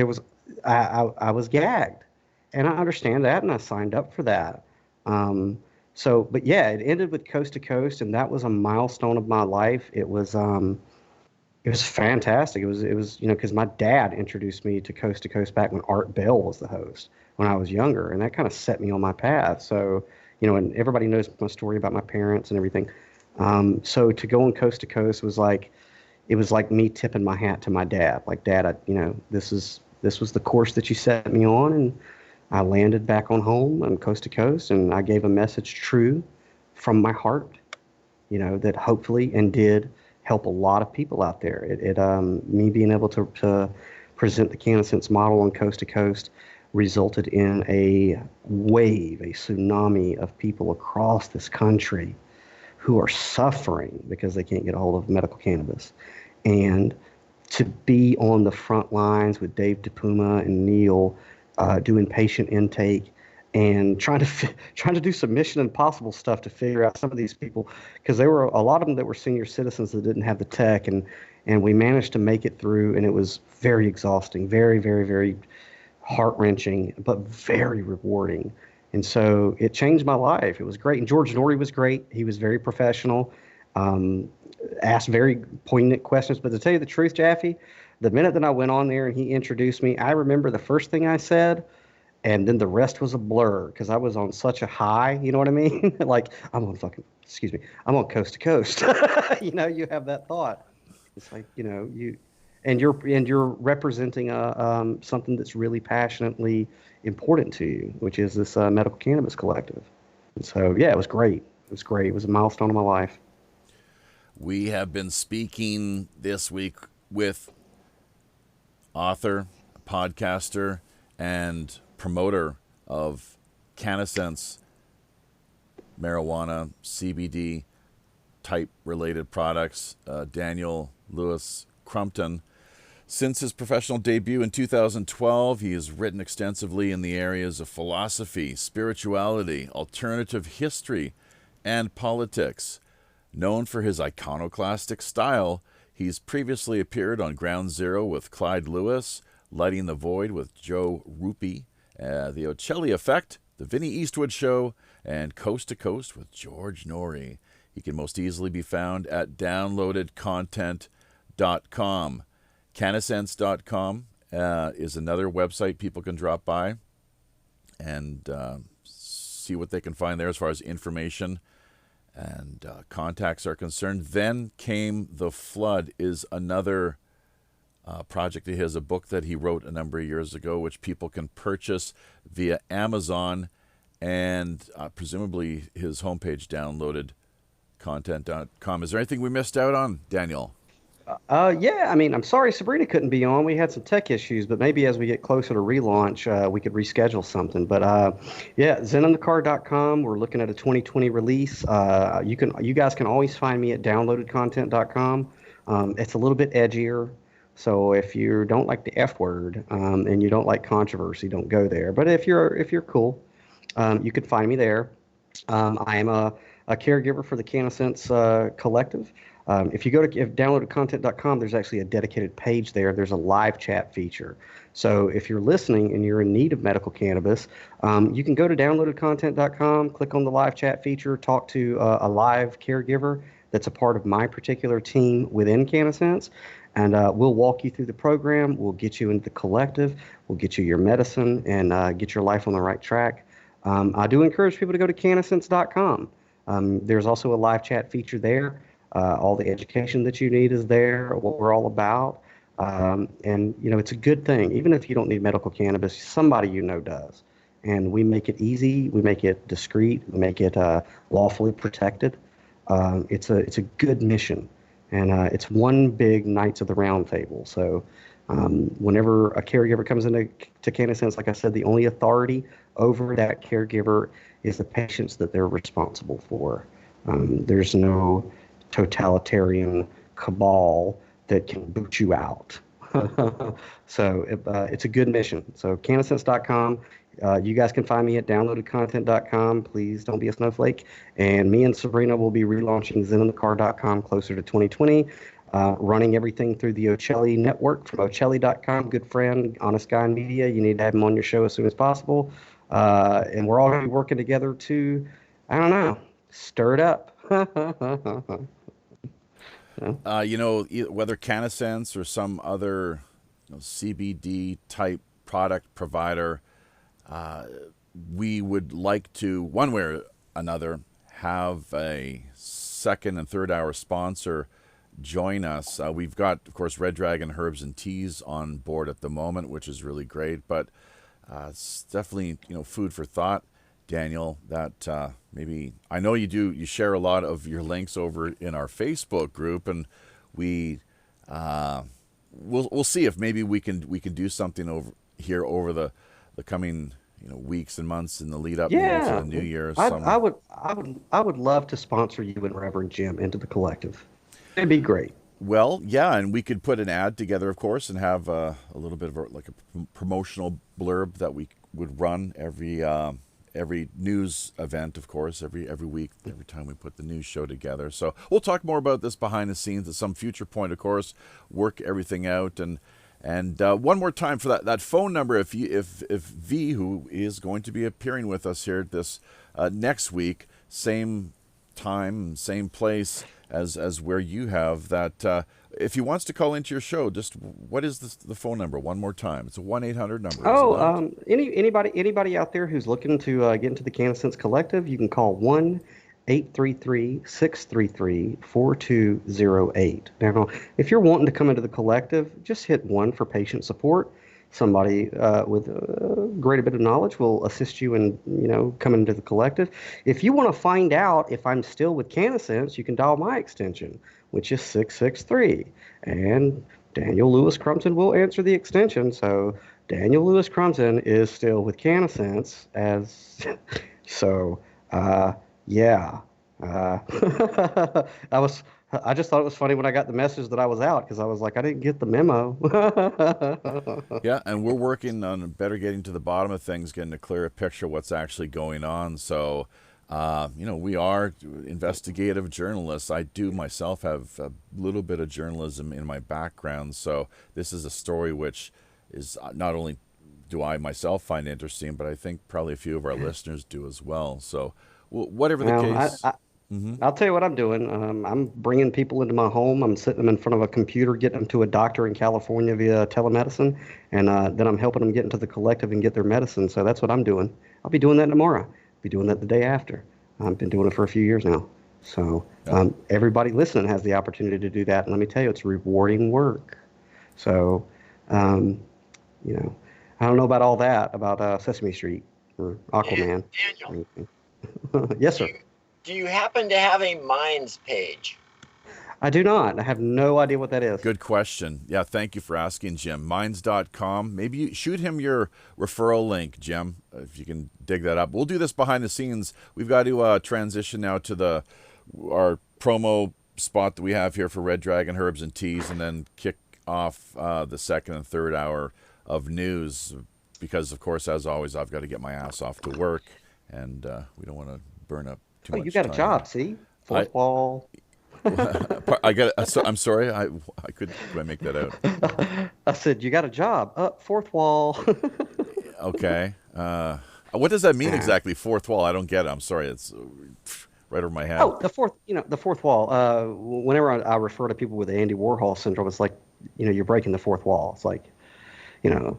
I was gagged, and I understand that, and I signed up for that. But yeah, it ended with Coast to Coast, and that was a milestone of my life. It was fantastic. It was because my dad introduced me to Coast back when Art Bell was the host when I was younger, and that kind of set me on my path. So, and everybody knows my story about my parents and everything. So to go on Coast to Coast was like me tipping my hat to my dad. Like, Dad, this was the course that you set me on, and I landed back on home on Coast to Coast, and I gave a message true from my heart, that hopefully and did help a lot of people out there. Me being able to present the Cannasense model on Coast to Coast resulted in a wave, a tsunami of people across this country who are suffering because they can't get a hold of medical cannabis. And to be on the front lines with Dave DePuma and Neil, doing patient intake and trying to do some Mission Impossible stuff to figure out some of these people, because there were a lot of them that were senior citizens that didn't have the tech, and we managed to make it through, and it was very exhausting, very, very, very heart-wrenching, but very rewarding. And so it changed my life. It was great. And George Norrie was great. He was very professional, asked very poignant questions. But to tell you the truth, Jaffe, the minute that I went on there and he introduced me, I remember the first thing I said, and then the rest was a blur because I was on such a high, you know what I mean? Like, I'm on Coast to Coast. You have that thought. It's like, you're representing something that's really passionately important to you, which is this medical cannabis collective. And so, yeah, it was great. It was great. It was a milestone of my life. We have been speaking this week with author, podcaster, and promoter of Cannasense marijuana, CBD type related products, Daniel Lewis Crumpton. Since his professional debut in 2012, he has written extensively in the areas of philosophy, spirituality, alternative history, and politics. Known for his iconoclastic style, he's previously appeared on Ground Zero with Clyde Lewis, Lighting the Void with Joe Rupi, The Ocelli Effect, The Vinnie Eastwood Show, and Coast to Coast with George Norrie. He can most easily be found at downloadedcontent.com. Cannasense.com is another website people can drop by and see what they can find there as far as information and contacts are concerned. Then Came the Flood is another project of his, a book that he wrote a number of years ago, which people can purchase via Amazon and presumably his homepage, downloadedcontent.com. Is there anything we missed out on, Daniel? Yeah, I mean, I'm sorry Sabrina couldn't be on. We had some tech issues, but maybe as we get closer to relaunch, we could reschedule something. But yeah, zenonthecar.com. We're looking at a 2020 release. You guys can always find me at downloadedcontent.com. It's a little bit edgier, so if you don't like the F word and you don't like controversy, don't go there. But if you're cool, you can find me there. I am a caregiver for the Cannasense Collective. If you go to downloadedcontent.com, there's actually a dedicated page there. There's a live chat feature. So if you're listening and you're in need of medical cannabis, you can go to downloadedcontent.com, click on the live chat feature, talk to a live caregiver that's a part of my particular team within Cannasense, and we'll walk you through the program. We'll get you into the collective. We'll get you your medicine and get your life on the right track. I do encourage people to go to cannasense.com. There's also a live chat feature there. All the education that you need is there, what we're all about. And, it's a good thing. Even if you don't need medical cannabis, somebody does. And we make it easy. We make it discreet. We make it lawfully protected. It's a good mission. And it's one big Knights of the Round Table. So whenever a caregiver comes into Cannasense, like I said, the only authority over that caregiver is the patients that they're responsible for. There's no totalitarian cabal that can boot you out. So it's a good mission. So cannasense.com. You guys can find me at downloadedcontent.com. Please don't be a snowflake. And me and Sabrina will be relaunching zenonthecar.com closer to 2020, running everything through the Ocelli network from ocelli.com. Good friend, honest guy in media. You need to have him on your show as soon as possible. And we're all going to be working together to, stir it up. Whether Cannasense or some other CBD type product provider, we would like to, one way or another, have a second and third hour sponsor join us. We've got, of course, Red Dragon Herbs and Teas on board at the moment, which is really great, but it's definitely food for thought, Daniel, that maybe, I know you share a lot of your links over in our Facebook group, and we'll see if maybe we can do something over the coming weeks and months in the lead up to the new year. I would love to sponsor you and Reverend Jim into the collective. It'd be great. Well, yeah, and we could put an ad together, of course, and have a little bit of a promotional blurb that we would run every news event, of course, every week, every time we put the news show together. So we'll talk more about this behind the scenes at some future point, of course, work everything out. And one more time for that phone number, if V, who is going to be appearing with us here this next week, same time, same place as where you have that, if he wants to call into your show, just what is the phone number one more time? It's a 1-800 number. Oh, anybody out there who's looking to get into the Cannasense Collective, you can call 1-833-633-4208. Now, if you're wanting to come into the collective, just hit 1 for patient support. somebody with a great bit of knowledge will assist you in, coming into the collective. If you want to find out if I'm still with Cannasense, you can dial my extension, which is 663. And Daniel Lewis Crumpton will answer the extension. So Daniel Lewis Crumpton is still with Cannasense so, yeah. I just thought it was funny when I got the message that I was out because I was like, I didn't get the memo. Yeah, and we're working on better getting to the bottom of things, getting a clearer picture of what's actually going on. So, we are investigative journalists. I do myself have a little bit of journalism in my background. So this is a story which is not only do I myself find interesting, but I think probably a few of our listeners do as well. So whatever the case. I'll tell you what I'm doing. I'm bringing people into my home. I'm sitting them in front of a computer, getting them to a doctor in California via telemedicine, and then I'm helping them get into the collective and get their medicine. So that's what I'm doing. I'll be doing that tomorrow. I'll be doing that the day after. I've been doing it for a few years now. So everybody listening has the opportunity to do that. And let me tell you, it's rewarding work. So, I don't know about all that, about Sesame Street or Aquaman. Daniel, Yes, sir. do you happen to have a Minds page? I do not. I have no idea what that is. Good question. Yeah, thank you for asking, Jim. Minds.com. Maybe you shoot him your referral link, Jim, if you can dig that up. We'll do this behind the scenes. We've got to transition now to our promo spot that we have here for Red Dragon Herbs and Teas, and then kick off the second and third hour of news because, of course, as always, I've got to get my ass off to work, and we don't want to burn up too much you got time. a job, see? Fourth wall. I got. I'm sorry. I could I make that out? I said you got a job. Fourth wall. Okay. What does that mean exactly? Fourth wall. I don't get it. I'm sorry. It's right over my head. Oh, the fourth wall. Whenever I refer to people with Andy Warhol syndrome, it's like, you're breaking the fourth wall. It's like,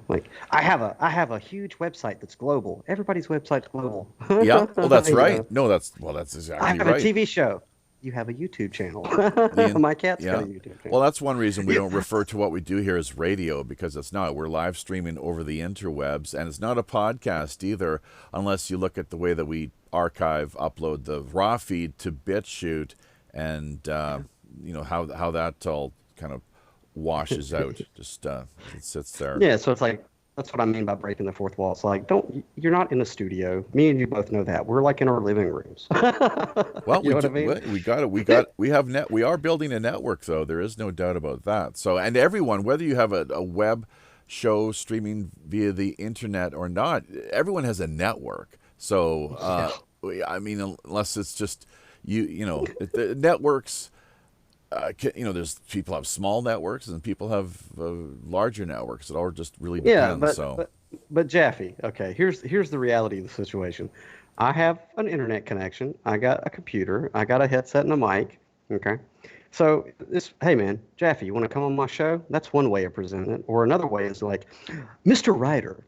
like I have a huge website that's global. Everybody's website's global. Yeah. Well, that's right. No, that's exactly right. I have a TV show. You have a YouTube channel. My cat's got a YouTube channel. Well, that's one reason we don't refer to what we do here as radio, because it's not. We're live streaming over the interwebs, and it's not a podcast either, unless you look at the way that we archive, upload the raw feed to BitChute, and how that all kind of washes out. Just it sits there. Yeah, so it's like, that's what I mean by breaking the fourth wall. It's like, you're not in a studio. Me and you both know that. We're like in our living rooms. Well, you know what I mean? We are building a network, though. There is no doubt about that. So, and everyone, whether you have a web show streaming via the internet or not, everyone has a network. So, I mean, unless it's just the networks. There's people have small networks and people have larger networks. It all just really depends. Yeah, but Jaffe, okay, here's the reality of the situation. I have an internet connection. I got a computer. I got a headset and a mic. Okay, so hey man, Jaffe, you want to come on my show? That's one way of presenting it. Or another way is like, Mr. Writer,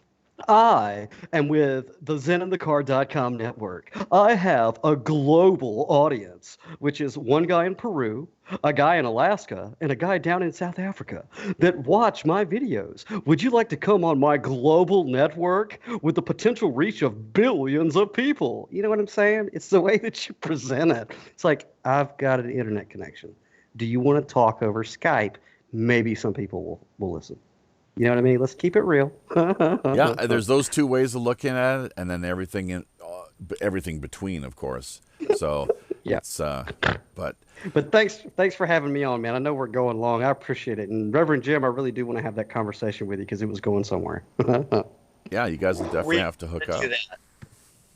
I am with the ZenandTheCard.com network. I have a global audience, which is one guy in Peru, a guy in Alaska, and a guy down in South Africa that watch my videos. Would you like to come on my global network with the potential reach of billions of people? You know what I'm saying? It's the way that you present it. It's like, I've got an internet connection. Do you want to talk over Skype? Maybe some people will listen. You know what I mean? Let's keep it real. Yeah, there's those two ways of looking at it, and then everything between, of course. So yeah. But thanks for having me on, man. I know we're going long. I appreciate it. And Reverend Jim, I really do want to have that conversation with you because it was going somewhere. Yeah, you guys will definitely have to hook up.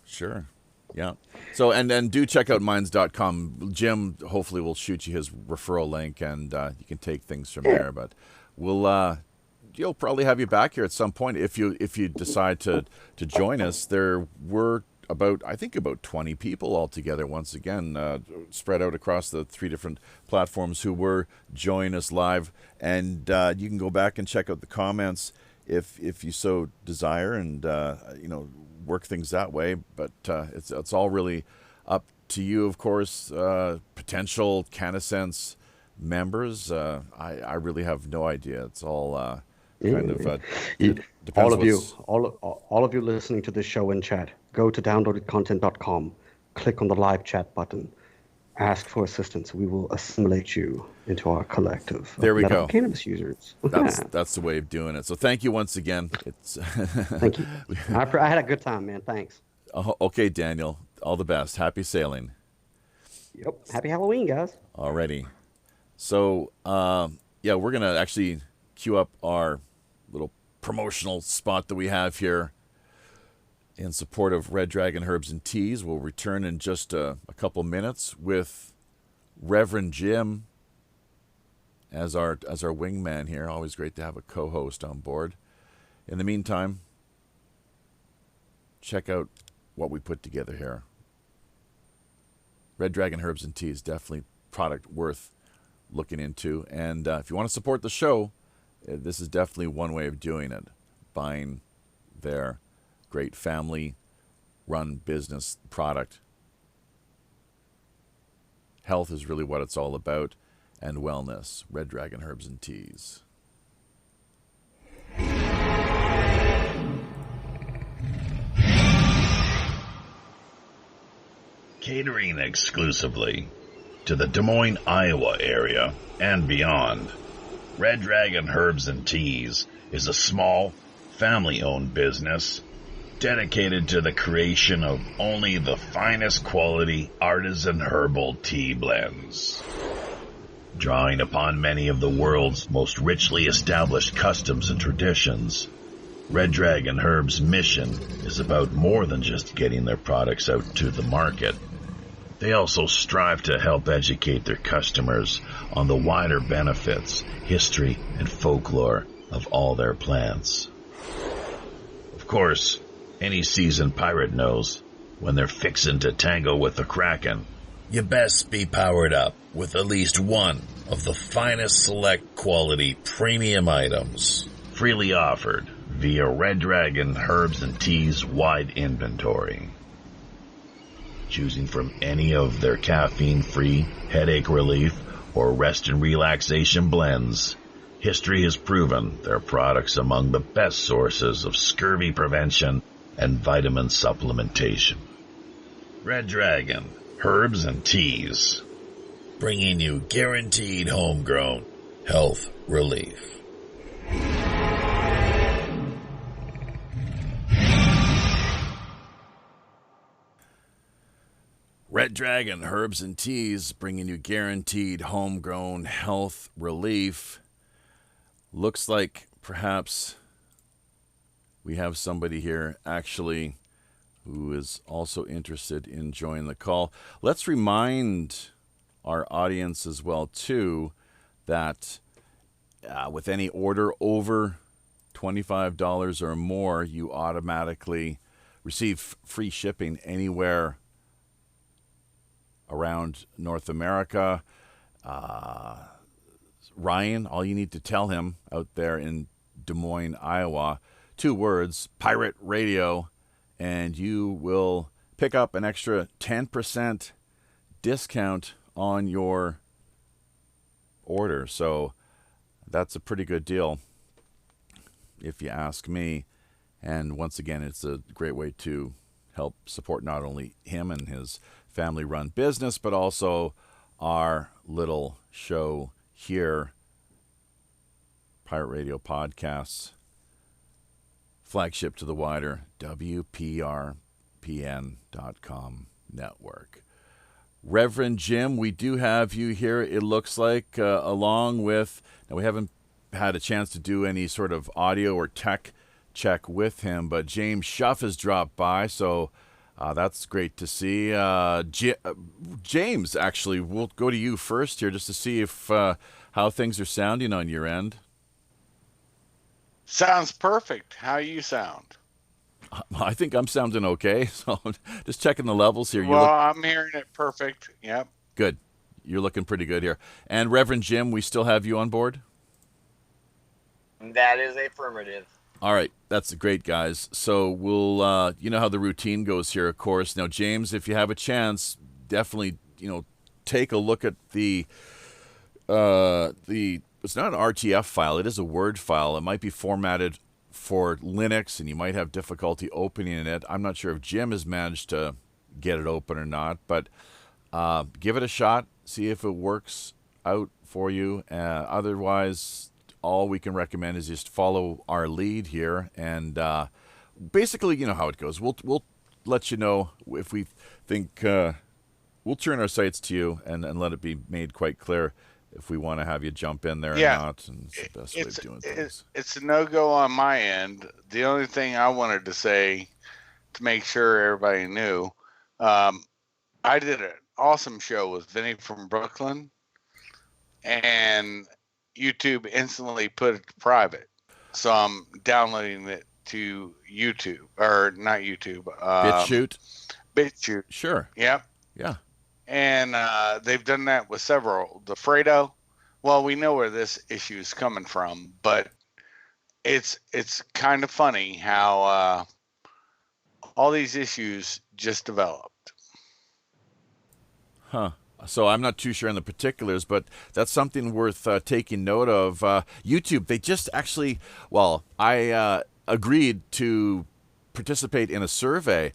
Sure. Yeah. So and then do check out minds.com. Jim hopefully will shoot you his referral link, and you can take things from there. But you'll probably have you back here at some point if you decide to join us. There were about 20 people altogether, once again, spread out across the 3 different platforms who were joining us live. And you can go back and check out the comments if you so desire, and work things that way. But it's all really up to you, of course. Potential Cannasense members, I really have no idea. It's all kind of. You- Depends all of you, what's- all of you listening to this show in chat, go to downloadedcontent.com, click on the live chat button, ask for assistance. We will assimilate you into our collective There of we medical go. cannabis users. That's the way of doing it. So thank you once again. It's Thank you. I had a good time, man. Thanks. okay, Daniel. All the best. Happy sailing. Yep. Happy Halloween, guys. Alrighty. So yeah, we're gonna actually queue up our little promotional spot that we have here in support of Red Dragon Herbs and Teas. We'll return in just a couple minutes with Reverend Jim as our wingman here. Always great to have a co-host on board. In the meantime, check out what we put together here. Red Dragon Herbs and Teas, definitely product worth looking into. And if you want to support the show, this is definitely one way of doing it. Buying their great family-run business product. Health is really what it's all about, and wellness. Red Dragon Herbs and Teas. Catering exclusively to the Des Moines, Iowa area and beyond. Red Dragon Herbs and Teas is a small, family-owned business dedicated to the creation of only the finest quality artisan herbal tea blends. Drawing upon many of the world's most richly established customs and traditions, Red Dragon Herbs' mission is about more than just getting their products out to the market. They also strive to help educate their customers on the wider benefits, history, and folklore of all their plants. Of course, any seasoned pirate knows when they're fixin' to tango with the Kraken, you best be powered up with at least one of the finest select quality premium items freely offered via Red Dragon Herbs and Teas wide inventory. Choosing from any of their caffeine-free, headache relief, or rest and relaxation blends, history has proven their products among the best sources of scurvy prevention and vitamin supplementation. Red Dragon Herbs and Teas, bringing you guaranteed homegrown health relief. Red Dragon Herbs and Teas, bringing you guaranteed homegrown health relief. Looks like perhaps we have somebody here actually who is also interested in joining the call. Let's remind our audience as well, too, that with any order over $25 or more, you automatically receive free shipping anywhere around North America. Ryan, all you need to tell him out there in Des Moines, Iowa, 2 words, Pirate Radio, and you will pick up an extra 10% discount on your order. So that's a pretty good deal, if you ask me. And once again, it's a great way to help support not only him and his family-run business, but also our little show here, Pirate Radio Podcasts, flagship to the wider WPRPN.com network. Reverend Jim, we do have you here, it looks like, along with, now we haven't had a chance to do any sort of audio or tech check with him, but James Schuff has dropped by, so that's great to see. James, actually, we'll go to you first here just to see if how things are sounding on your end. Sounds perfect. How you sound? I think I'm sounding okay, so just checking the levels here. I'm hearing it perfect. Yep. Good. You're looking pretty good here. And Reverend Jim, we still have you on board? That is affirmative. All right, that's great, guys. So we'll, you know how the routine goes here, of course. Now, James, if you have a chance, definitely, take a look at the it's not an RTF file. It is a Word file. It might be formatted for Linux, and you might have difficulty opening it. I'm not sure if Jim has managed to get it open or not, but give it a shot. See if it works out for you. Otherwise, all we can recommend is just follow our lead here, and basically, you know how it goes. We'll let you know if we think we'll turn our sights to you and let it be made quite clear if we want to have you jump in there or not, and it's the best way of doing things. It's a no-go on my end. The only thing I wanted to say to make sure everybody knew, I did an awesome show with Vinny from Brooklyn, and YouTube instantly put it to private. So I'm downloading it to YouTube, or not YouTube. BitChute. Sure. Yep. Yeah. And they've done that with several. The Fredo, well, we know where this issue is coming from, but it's kind of funny how all these issues just developed. Huh. So I'm not too sure on the particulars, but that's something worth taking note of. YouTube, they just actually, well, I agreed to participate in a survey.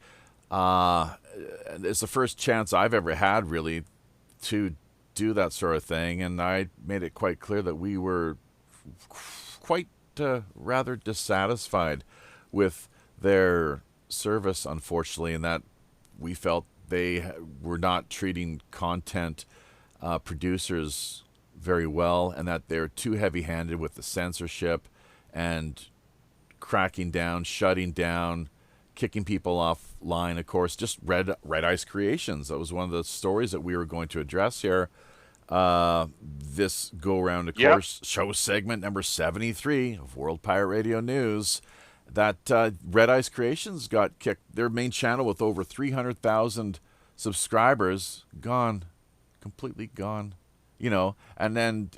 It's the first chance I've ever had, really, to do that sort of thing, and I made it quite clear that we were quite rather dissatisfied with their service, unfortunately, and that we felt they were not treating content producers very well, and that they're too heavy-handed with the censorship and cracking down, shutting down, kicking people offline. Of course, just Red Ice Creations. That was one of the stories that we were going to address here. This go-around, of course, show segment number 73 of World Pirate Radio News. That Red Ice Creations got kicked. Their main channel with over 300,000 subscribers, gone, completely gone. You know, and then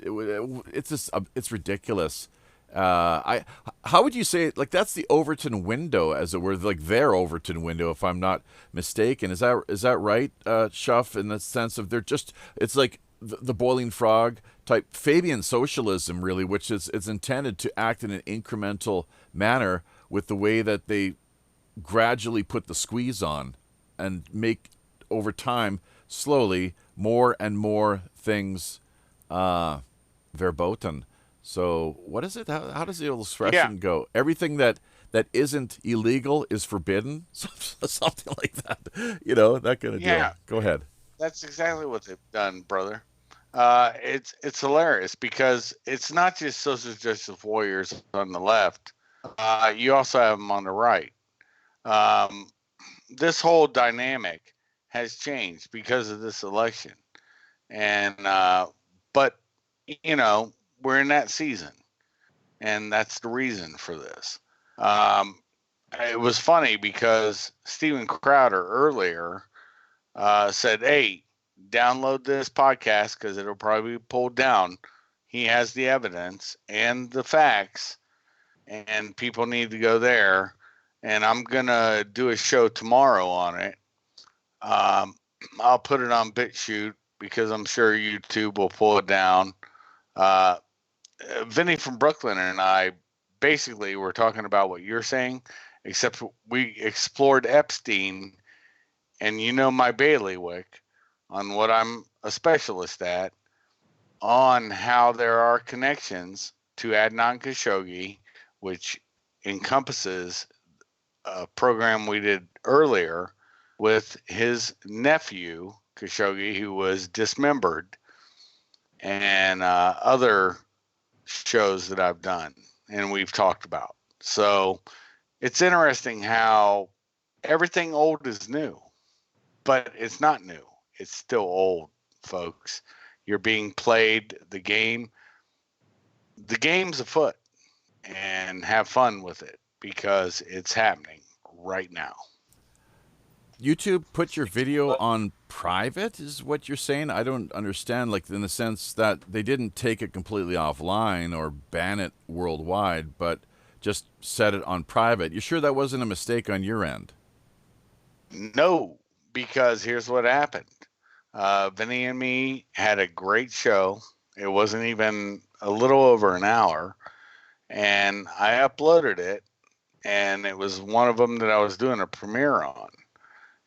it's just it's ridiculous. How would you say it? Like, that's the Overton window, as it were, like their Overton window, if I'm not mistaken. Is that right, Shuff? In the sense of it's like the boiling frog type Fabian socialism, really, which is intended to act in an incremental manner with the way that they gradually put the squeeze on and make over time, slowly, more and more things verboten. So what is it? How does the old expression go? Everything that isn't illegal is forbidden? Something like that. You know, that kind of deal. Go ahead. That's exactly what they've done, brother. It's hilarious because it's not just social justice warriors on the left. You also have them on the right. This whole dynamic has changed because of this election. And, but, you know, we're in that season, and that's the reason for this. It was funny because Steven Crowder earlier said, hey, download this podcast because it'll probably be pulled down. He has the evidence and the facts, and people need to go there. And I'm going to do a show tomorrow on it. I'll put it on BitChute because I'm sure YouTube will pull it down. Vinny from Brooklyn and I basically were talking about what you're saying, except we explored Epstein, and you know my bailiwick on what I'm a specialist at, on how there are connections to Adnan Khashoggi, which encompasses a program we did earlier with his nephew, Khashoggi, who was dismembered, and other shows that I've done and we've talked about. So it's interesting how everything old is new, but it's not new. It's still old, folks. You're being played the game. The game's afoot, and have fun with it because it's happening right now. YouTube put your video on private is what you're saying? I don't understand, like, in the sense that they didn't take it completely offline or ban it worldwide, but just set it on private. You sure that wasn't a mistake on your end? No, because here's what happened. Vinny and me had a great show It wasn't even a little over an hour. And I uploaded it, and it was one of them that I was doing a premiere on.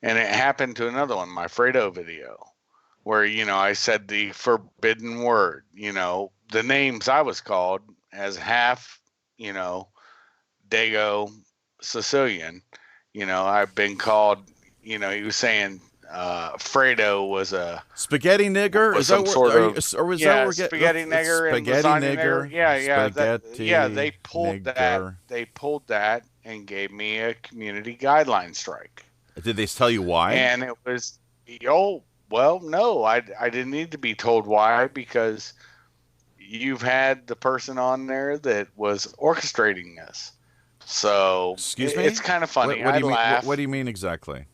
And it happened to another one, my Fredo video, where, I said the forbidden word, the names I was called as half, Dago Sicilian. I've been called, he was saying Fredo was a spaghetti nigger. Was is that some what, sort of you, or is yeah, that where spaghetti nigger and spaghetti lasagna nigger? nigger. Yeah. Spaghetti They pulled nigger. that. They pulled that and gave me a community guideline strike. Did they tell you why? And it was, well, no, I didn't need to be told why, because you've had the person on there that was orchestrating this. So excuse me, it's kind of funny. What do you mean? Laugh. What do you mean exactly?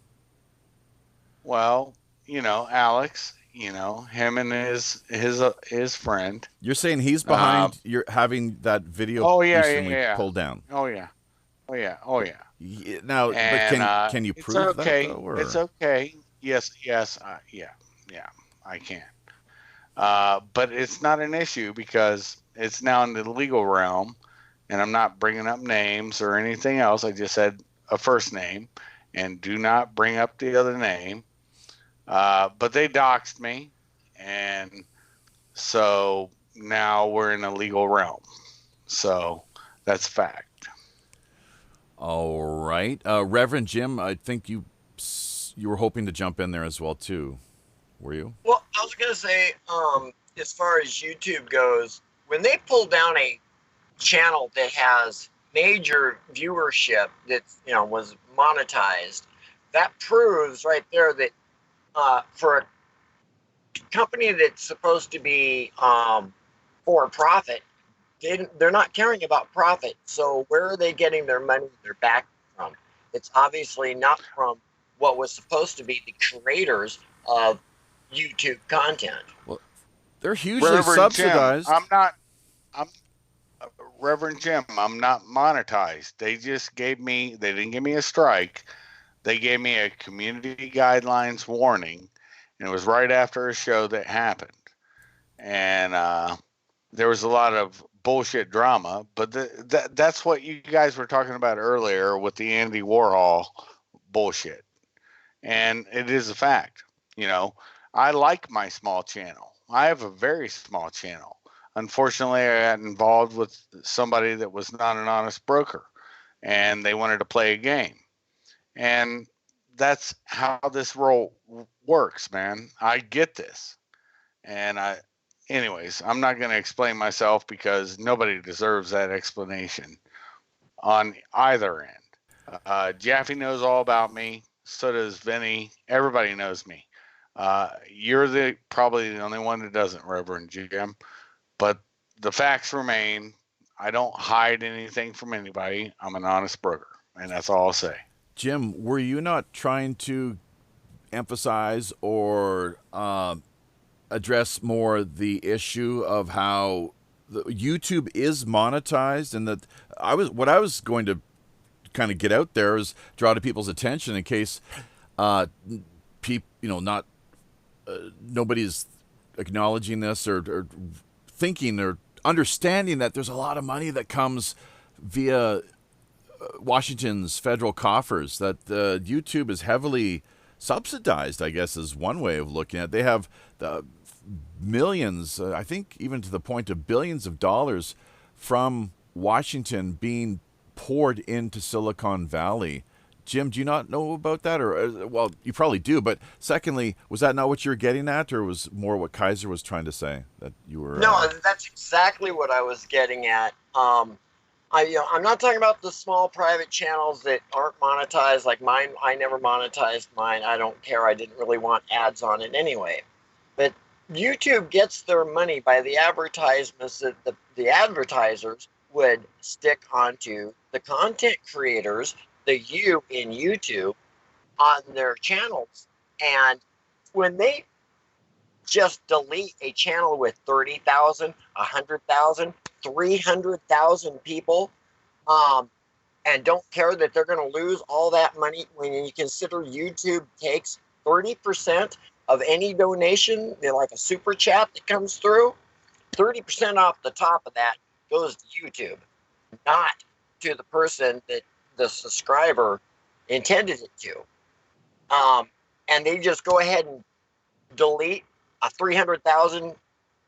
Well, Alex, him and his friend. You're saying he's behind you're having that video recently pulled down. Oh yeah. Now, And, but can you prove it's okay. that though? Or? It's okay. Yes. I can. But it's not an issue because it's now in the legal realm, and I'm not bringing up names or anything else. I just said a first name, and do not bring up the other name. But they doxed me, and so now we're in a legal realm. So that's fact. All right, Reverend Jim, I think you were hoping to jump in there as well too, were you? Well, I was gonna say, as far as YouTube goes, when they pull down a channel that has major viewership that was monetized, that proves right there that for a company that's supposed to be for profit, they're not caring about profit. So where are they getting their money, their back from? It's obviously not from what was supposed to be the creators of YouTube content. Well, they're hugely Reverend subsidized. Jim, Reverend Jim, I'm not monetized. They didn't give me a strike. They gave me a community guidelines warning, and it was right after a show that happened. And there was a lot of bullshit drama, but that's what you guys were talking about earlier with the Andy Warhol bullshit. And it is a fact. I like my small channel. I have a very small channel. Unfortunately, I got involved with somebody that was not an honest broker, and they wanted to play a game. And that's how this role works, man. I get this. And anyways, I'm not going to explain myself because nobody deserves that explanation on either end. Jaffe knows all about me. So does Vinny. Everybody knows me. You're probably the only one that doesn't, Reverend Jim. But the facts remain. I don't hide anything from anybody. I'm an honest broker, and that's all I'll say. Jim, were you not trying to emphasize or address more the issue of how YouTube is monetized, and that what I was going to kind of get out there is draw to people's attention in case nobody's acknowledging this or thinking or understanding that there's a lot of money that comes via Washington's federal coffers, that YouTube is heavily subsidized, I guess, is one way of looking at it. They have the millions, I think even to the point of billions of dollars from Washington being poured into Silicon Valley. Jim, do you not know about that? Or, well, you probably do, but secondly, was that not what you were getting at, or was more what Kaiser was trying to say? That you were... No, that's exactly what I was getting at. I'm not talking about the small private channels that aren't monetized like mine. I never monetized mine. I don't care. I didn't really want ads on it anyway. But YouTube gets their money by the advertisements that the advertisers would stick onto the content creators, the you in YouTube, on their channels. And when they just delete a channel with 30,000, 100,000, 300,000 people, and don't care that they're going to lose all that money, when you consider YouTube takes 30% of any donation, like a super chat that comes through, 30% off the top of that goes to YouTube, not to the person that the subscriber intended it to. And they just go ahead and delete a 300,000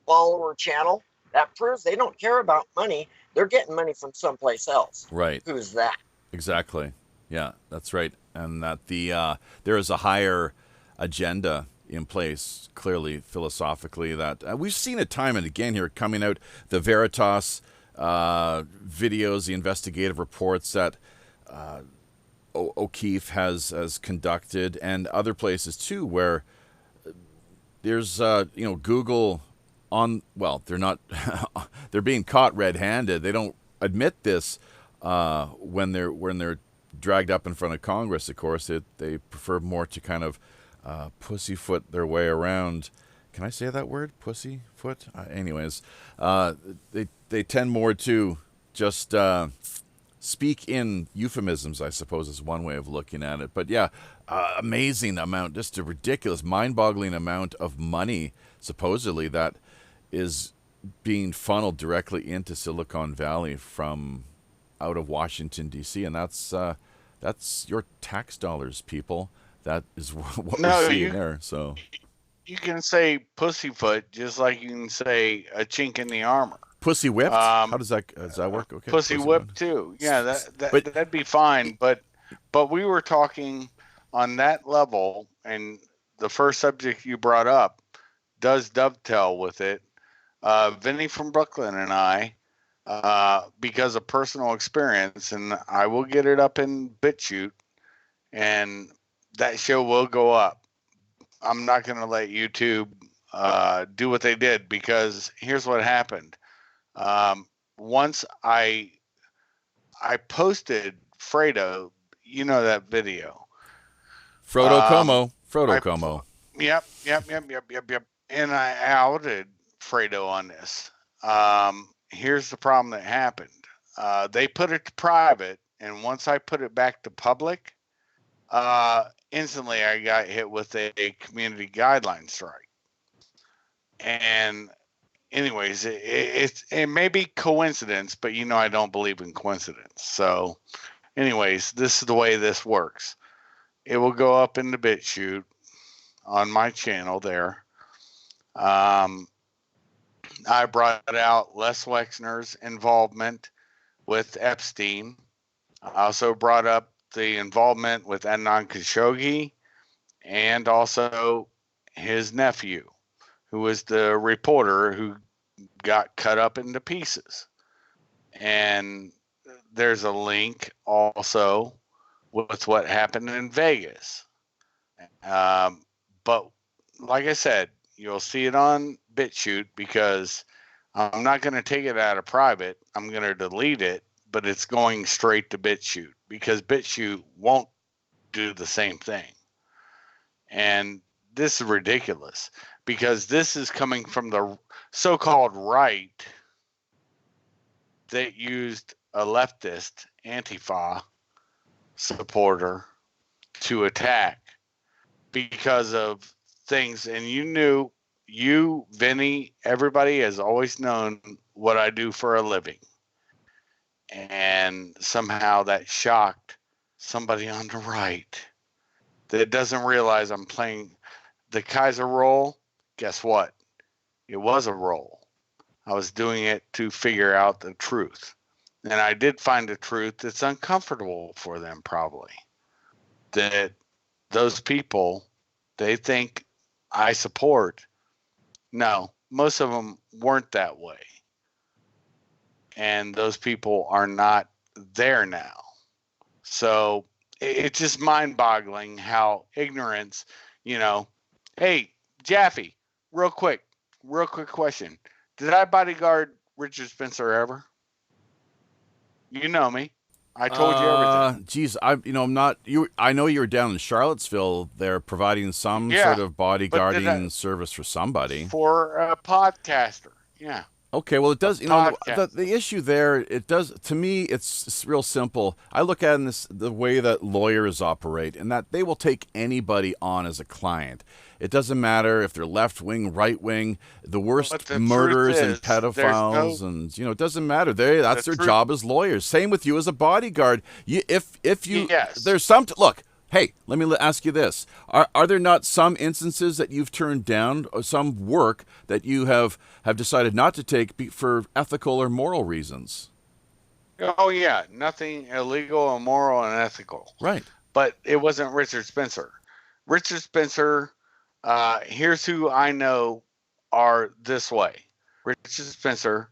follower channel. That proves they don't care about money. They're getting money from someplace else. Right. Who's that? Exactly. Yeah, that's right. And that there is a higher agenda in place, clearly, philosophically, that we've seen it time and again here coming out, the Veritas videos, the investigative reports that O'Keefe has conducted, and other places too, where there's Google they're not they're being caught red-handed. They don't admit this when they're dragged up in front of Congress. Of course, they prefer more to kind of pussyfoot their way around. Can I say that word, pussyfoot? Anyways, they tend more to just speak in euphemisms, I suppose, is one way of looking at it. But yeah, amazing amount, just a ridiculous, mind-boggling amount of money, supposedly, that is being funneled directly into Silicon Valley from out of Washington, D.C., and that's your tax dollars, people. That is what we're seeing there. So you can say pussyfoot just like you can say a chink in the armor. Pussy whipped? How does that work? Okay. Pussy whipped too. Yeah, that'd be fine. But we were talking on that level, and the first subject you brought up does dovetail with it. Vinny from Brooklyn and I, because of personal experience, and I will get it up in BitChute, and that show will go up. I'm not going to let YouTube do what they did, because here's what happened. Once I posted Fredo, you know that video. Frodo Como. Yep. And I outed Fredo on this. Here's the problem that happened. They put it to private, and once I put it back to public, instantly I got hit with a community guideline strike. And anyways, it may be coincidence, but I don't believe in coincidence. So anyways, this is the way this works. It will go up in the BitChute on my channel there. I brought out Les Wexner's involvement with Epstein. I also brought up the involvement with Adnan Khashoggi, and also his nephew, who was the reporter who got cut up into pieces. And there's a link also with what happened in Vegas. But like I said, you'll see it on BitChute, because I'm not going to take it out of private. I'm going to delete it, but it's going straight to BitChute, because BitChute won't do the same thing. And this is ridiculous, because this is coming from the so-called right that used a leftist Antifa supporter to attack because of things. And you, Vinny, everybody has always known what I do for a living. And somehow that shocked somebody on the right that doesn't realize I'm playing the Kaiser role. Guess what? It was a role. I was doing it to figure out the truth. And I did find a truth that's uncomfortable for them, probably. That those people, they think I support. No, most of them weren't that way. And those people are not there now. So it's just mind-boggling how ignorance, Hey, Jaffe, real quick question. Did I bodyguard Richard Spencer ever? You know me. I told you everything. Geez, I'm not. I know you were down in Charlottesville there, providing some sort of bodyguarding service for somebody. For a podcaster, yeah. Okay, well, it does. The issue there, it does. To me, it's real simple. I look at the way that lawyers operate, and that they will take anybody on as a client. It doesn't matter if they're left wing, right wing, the worst the murderers truth and is, pedophiles, and it doesn't matter. That's their job as lawyers. Same with you as a bodyguard. If you Yes. there's some look. Hey, let me ask you this: Are there not some instances that you've turned down, or some work that you have decided not to take for ethical or moral reasons? Oh yeah, nothing illegal, immoral, and ethical. Right. But it wasn't Richard Spencer. Richard Spencer, here's who I know are this way. Richard Spencer,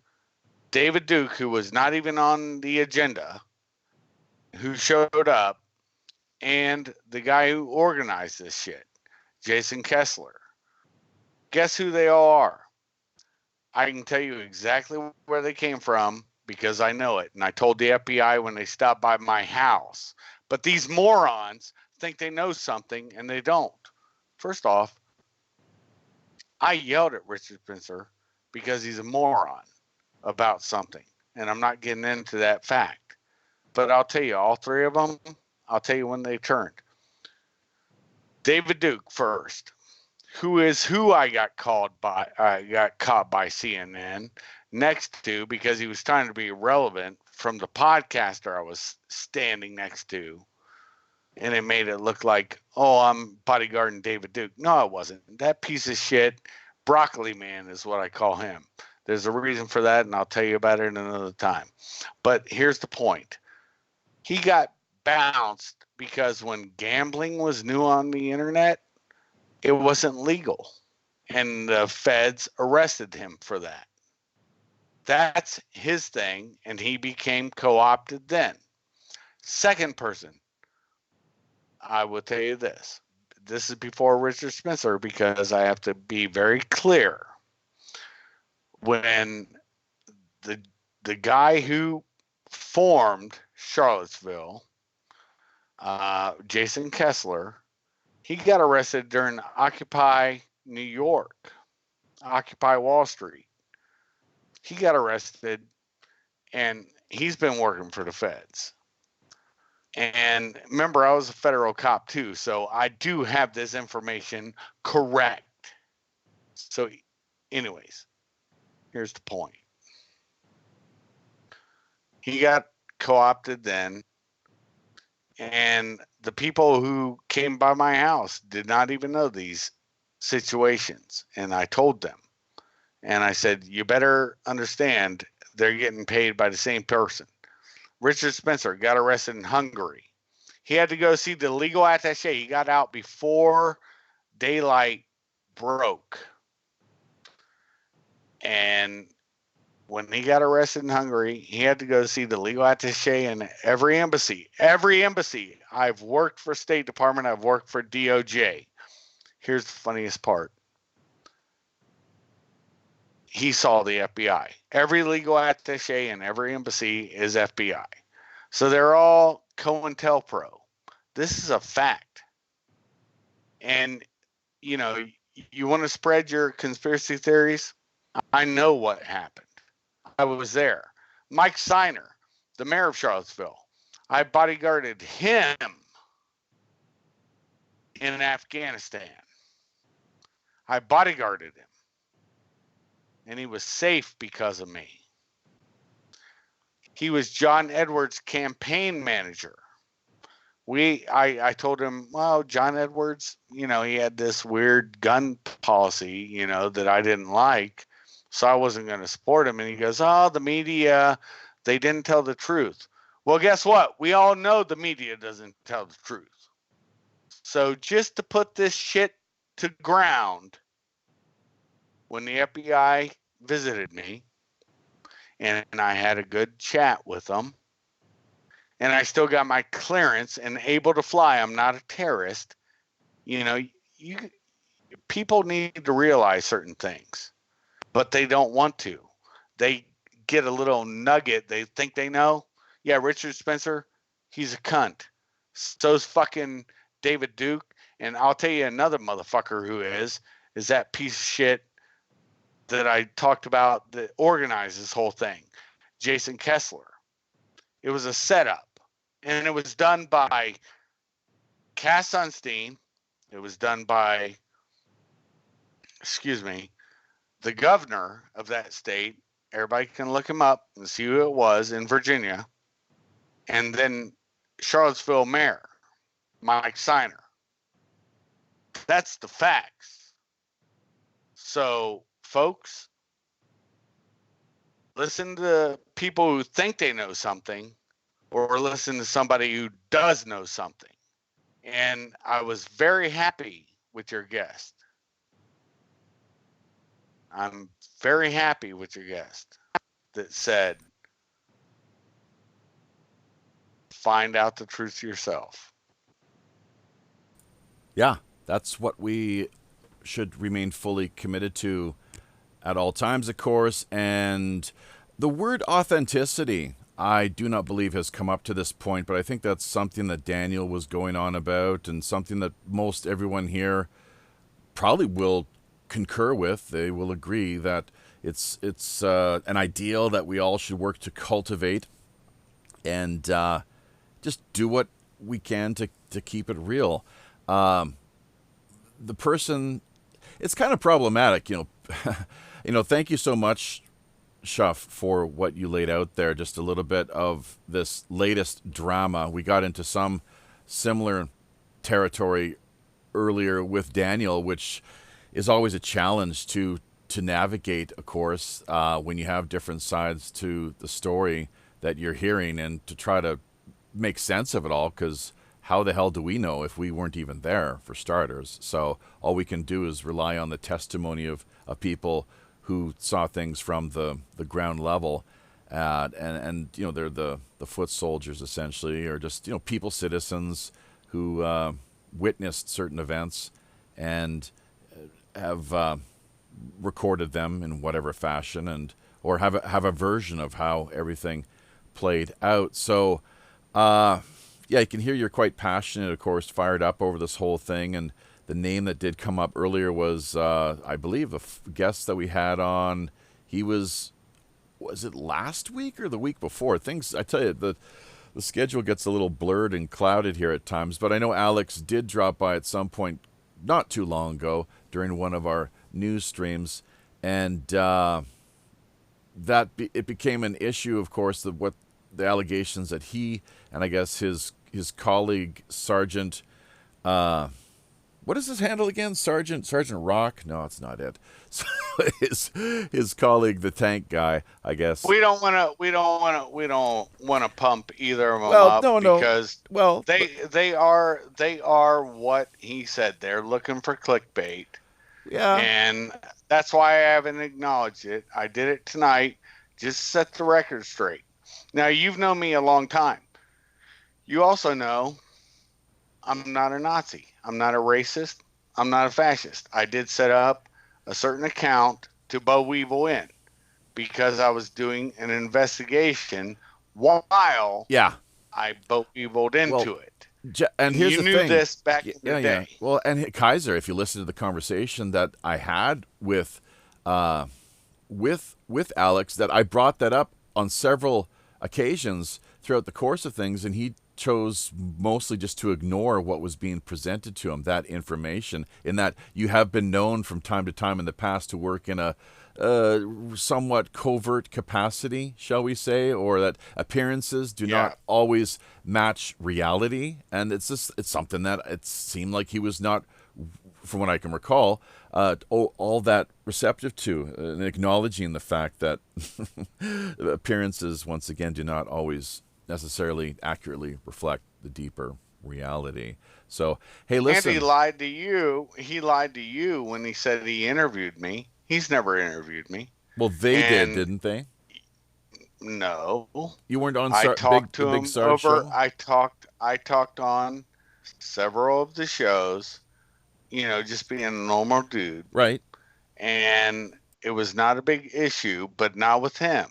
David Duke, who was not even on the agenda, who showed up, and the guy who organized this shit, Jason Kessler. Guess who they all are? I can tell you exactly where they came from because I know it. And I told the FBI when they stopped by my house. But these morons think they know something and they don't. First off, I yelled at Richard Spencer because he's a moron about something. And I'm not getting into that fact. But I'll tell you, all three of them, I'll tell you when they turned. David Duke first, who I got caught by CNN next to because he was trying to be relevant from the podcaster I was standing next to. And it made it look like, oh, I'm bodyguarding David Duke. No, it wasn't. That piece of shit, Broccoli Man is what I call him. There's a reason for that, and I'll tell you about it another time. But here's the point. He got bounced because when gambling was new on the internet, it wasn't legal. And the feds arrested him for that. That's his thing, and he became co-opted then. Second person, I will tell you this. This is before Richard Spencer because I have to be very clear. When the guy who formed Charlottesville, Jason Kessler, he got arrested during Occupy New York, Occupy Wall Street. He got arrested, and he's been working for the feds. And remember, I was a federal cop too, so I do have this information correct. So, anyways, here's the point. He got co-opted then, and the people who came by my house did not even know these situations. And I told them, and I said, you better understand they're getting paid by the same person. Richard Spencer got arrested in Hungary. He had to go see the legal attaché. He got out before daylight broke. And when he got arrested in Hungary, he had to go see the legal attaché in every embassy. Every embassy. I've worked for State Department. I've worked for DOJ. Here's the funniest part. He saw the FBI. Every legal attaché in every embassy is FBI. So they're all COINTELPRO. This is a fact. And, you know, you want to spread your conspiracy theories? I know what happened. I was there. Mike Steiner, the mayor of Charlottesville, I bodyguarded him in Afghanistan. I bodyguarded him. And he was safe because of me. He was John Edwards' campaign manager. I told him, well, John Edwards, you know, he had this weird gun policy, you know, that I didn't like. So I wasn't going to support him. And he goes, oh, the media, they didn't tell the truth. Well, guess what? We all know the media doesn't tell the truth. So just to put this shit to ground, when the FBI visited me and I had a good chat with them, and I still got my clearance and able to fly, I'm not a terrorist, you know, people need to realize certain things, but they don't want to. They get a little nugget. They think they know. Yeah, Richard Spencer, he's a cunt. So's fucking David Duke. And I'll tell you another motherfucker who is that piece of shit that I talked about that organized this whole thing, Jason Kessler. It was a setup, and it was done by Cass Sunstein. It was done by excuse me, the governor of that state, everybody can look him up and see who it was in Virginia, and then Charlottesville mayor, Mike Steiner. That's the facts. So, folks, listen to people who think they know something, or listen to somebody who does know something. And I was very happy with your guest. I'm very happy with your guest that said, find out the truth yourself. Yeah, that's what we should remain fully committed to at all times, of course. And the word authenticity, I do not believe has come up to this point, but I think that's something that Daniel was going on about, and something that most everyone here probably will concur with. They will agree that it's an ideal that we all should work to cultivate, and just do what we can to keep it real. The person, it's kind of problematic, thank you so much, Shuff, for what you laid out there. Just a little bit of this latest drama. We got into some similar territory earlier with Daniel, which is always a challenge to navigate, of course, when you have different sides to the story that you're hearing, and to try to make sense of it all, because how the hell do we know if we weren't even there, for starters? So all we can do is rely on the testimony of people who saw things from the ground level, and they're the foot soldiers, essentially, or just people, citizens who witnessed certain events and have recorded them in whatever fashion, and or have a version of how everything played out. So you can hear you're quite passionate, of course, fired up over this whole thing. And the name that did come up earlier was, I believe, the guest that we had on. He was it last week or the week before? Things, I tell you, the schedule gets a little blurred and clouded here at times. But I know Alex did drop by at some point not too long ago during one of our news streams, and it became an issue, of course, of what the allegations that he and I guess his colleague, Sergeant, what is his handle again? Sergeant Rock? No, it's not it. So his colleague, the tank guy, I guess. We don't want to pump either of them up, because they are what he said. They're looking for clickbait. Yeah. And that's why I haven't acknowledged it. I did it tonight, just set the record straight. Now, you've known me a long time. You also know I'm not a Nazi. I'm not a racist. I'm not a fascist. I did set up a certain account to bow weevil in, because I was doing an investigation while I bow weevilled into it. And here's the thing. You knew this back in the day. Yeah. Well, and Kaiser, if you listen to the conversation that I had with Alex, that I brought that up on several occasions throughout the course of things, and he chose mostly just to ignore what was being presented to him, that information, in that you have been known from time to time in the past to work in a somewhat covert capacity, shall we say, or that appearances do not always match reality. And it's something that it seemed like he was not, from what I can recall, all that receptive to, and acknowledging the fact that appearances, once again, do not always necessarily accurately reflect the deeper reality. So, hey, listen. And he lied to you. He lied to you when he said he interviewed me. He's never interviewed me. Well, they did, didn't they? No. You weren't on I talked to him over. Show? I talked on several of the shows. Just being a normal dude. Right. And it was not a big issue, but not with him.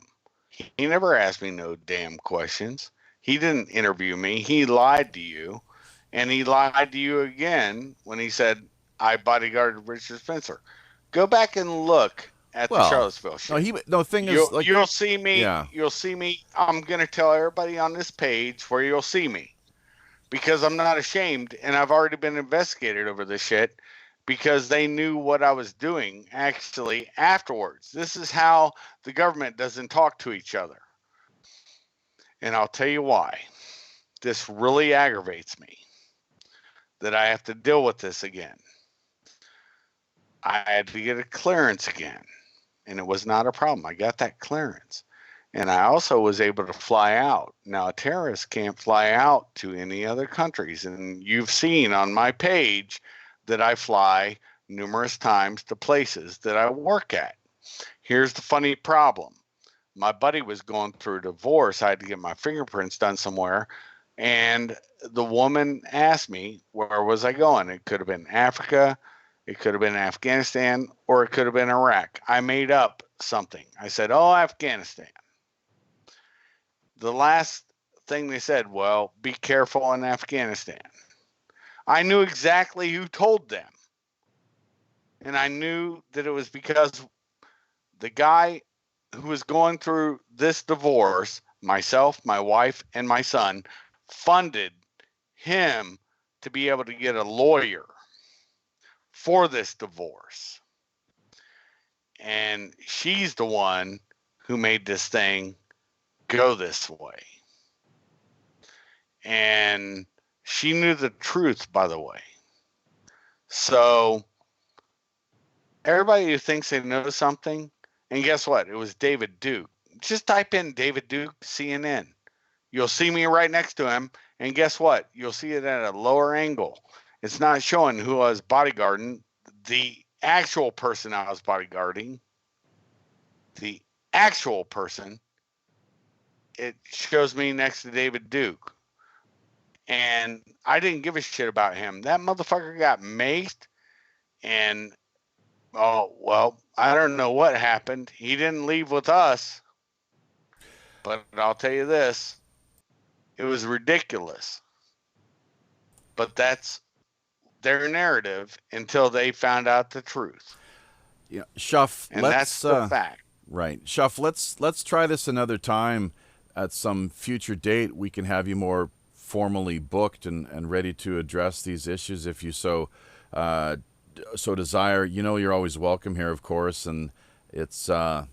He never asked me no damn questions. He didn't interview me. He lied to you. And he lied to you again when he said, I bodyguarded Richard Spencer. Go back and look at the Charlottesville show. You'll see me. Yeah. You'll see me. I'm going to tell everybody on this page where you'll see me. Because I'm not ashamed, and I've already been investigated over this shit, because they knew what I was doing actually afterwards. This is how the government doesn't talk to each other. And I'll tell you why. This really aggravates me that I have to deal with this again. I had to get a clearance again, and it was not a problem. I got that clearance. And I also was able to fly out. Now, a terrorist can't fly out to any other countries. And you've seen on my page that I fly numerous times to places that I work at. Here's the funny problem. My buddy was going through a divorce. I had to get my fingerprints done somewhere. And the woman asked me, where was I going? It could have been Africa, it could have been Afghanistan, or it could have been Iraq. I made up something. I said, oh, Afghanistan. The last thing they said, well, be careful in Afghanistan. I knew exactly who told them. And I knew that it was because the guy who was going through this divorce, myself, my wife, and my son, funded him to be able to get a lawyer for this divorce. And she's the one who made this thing go this way. And she knew the truth, by the way. So everybody who thinks they know something, and guess what? It was David Duke. Just type in David Duke, CNN. You'll see me right next to him. And guess what? You'll see it at a lower angle. It's not showing who I was bodyguarding. The actual person I was bodyguarding, the actual person, it shows me next to David Duke. And I didn't give a shit about him. That motherfucker got maced. And, oh, well, I don't know what happened. He didn't leave with us. But I'll tell you this. It was ridiculous. But that's their narrative until they found out the truth. Yeah, Shuff, and that's the fact. Right. Shuff, let's try this another time. At some future date, we can have you more formally booked and ready to address these issues if you so desire. You know, you're always welcome here, of course, and it's a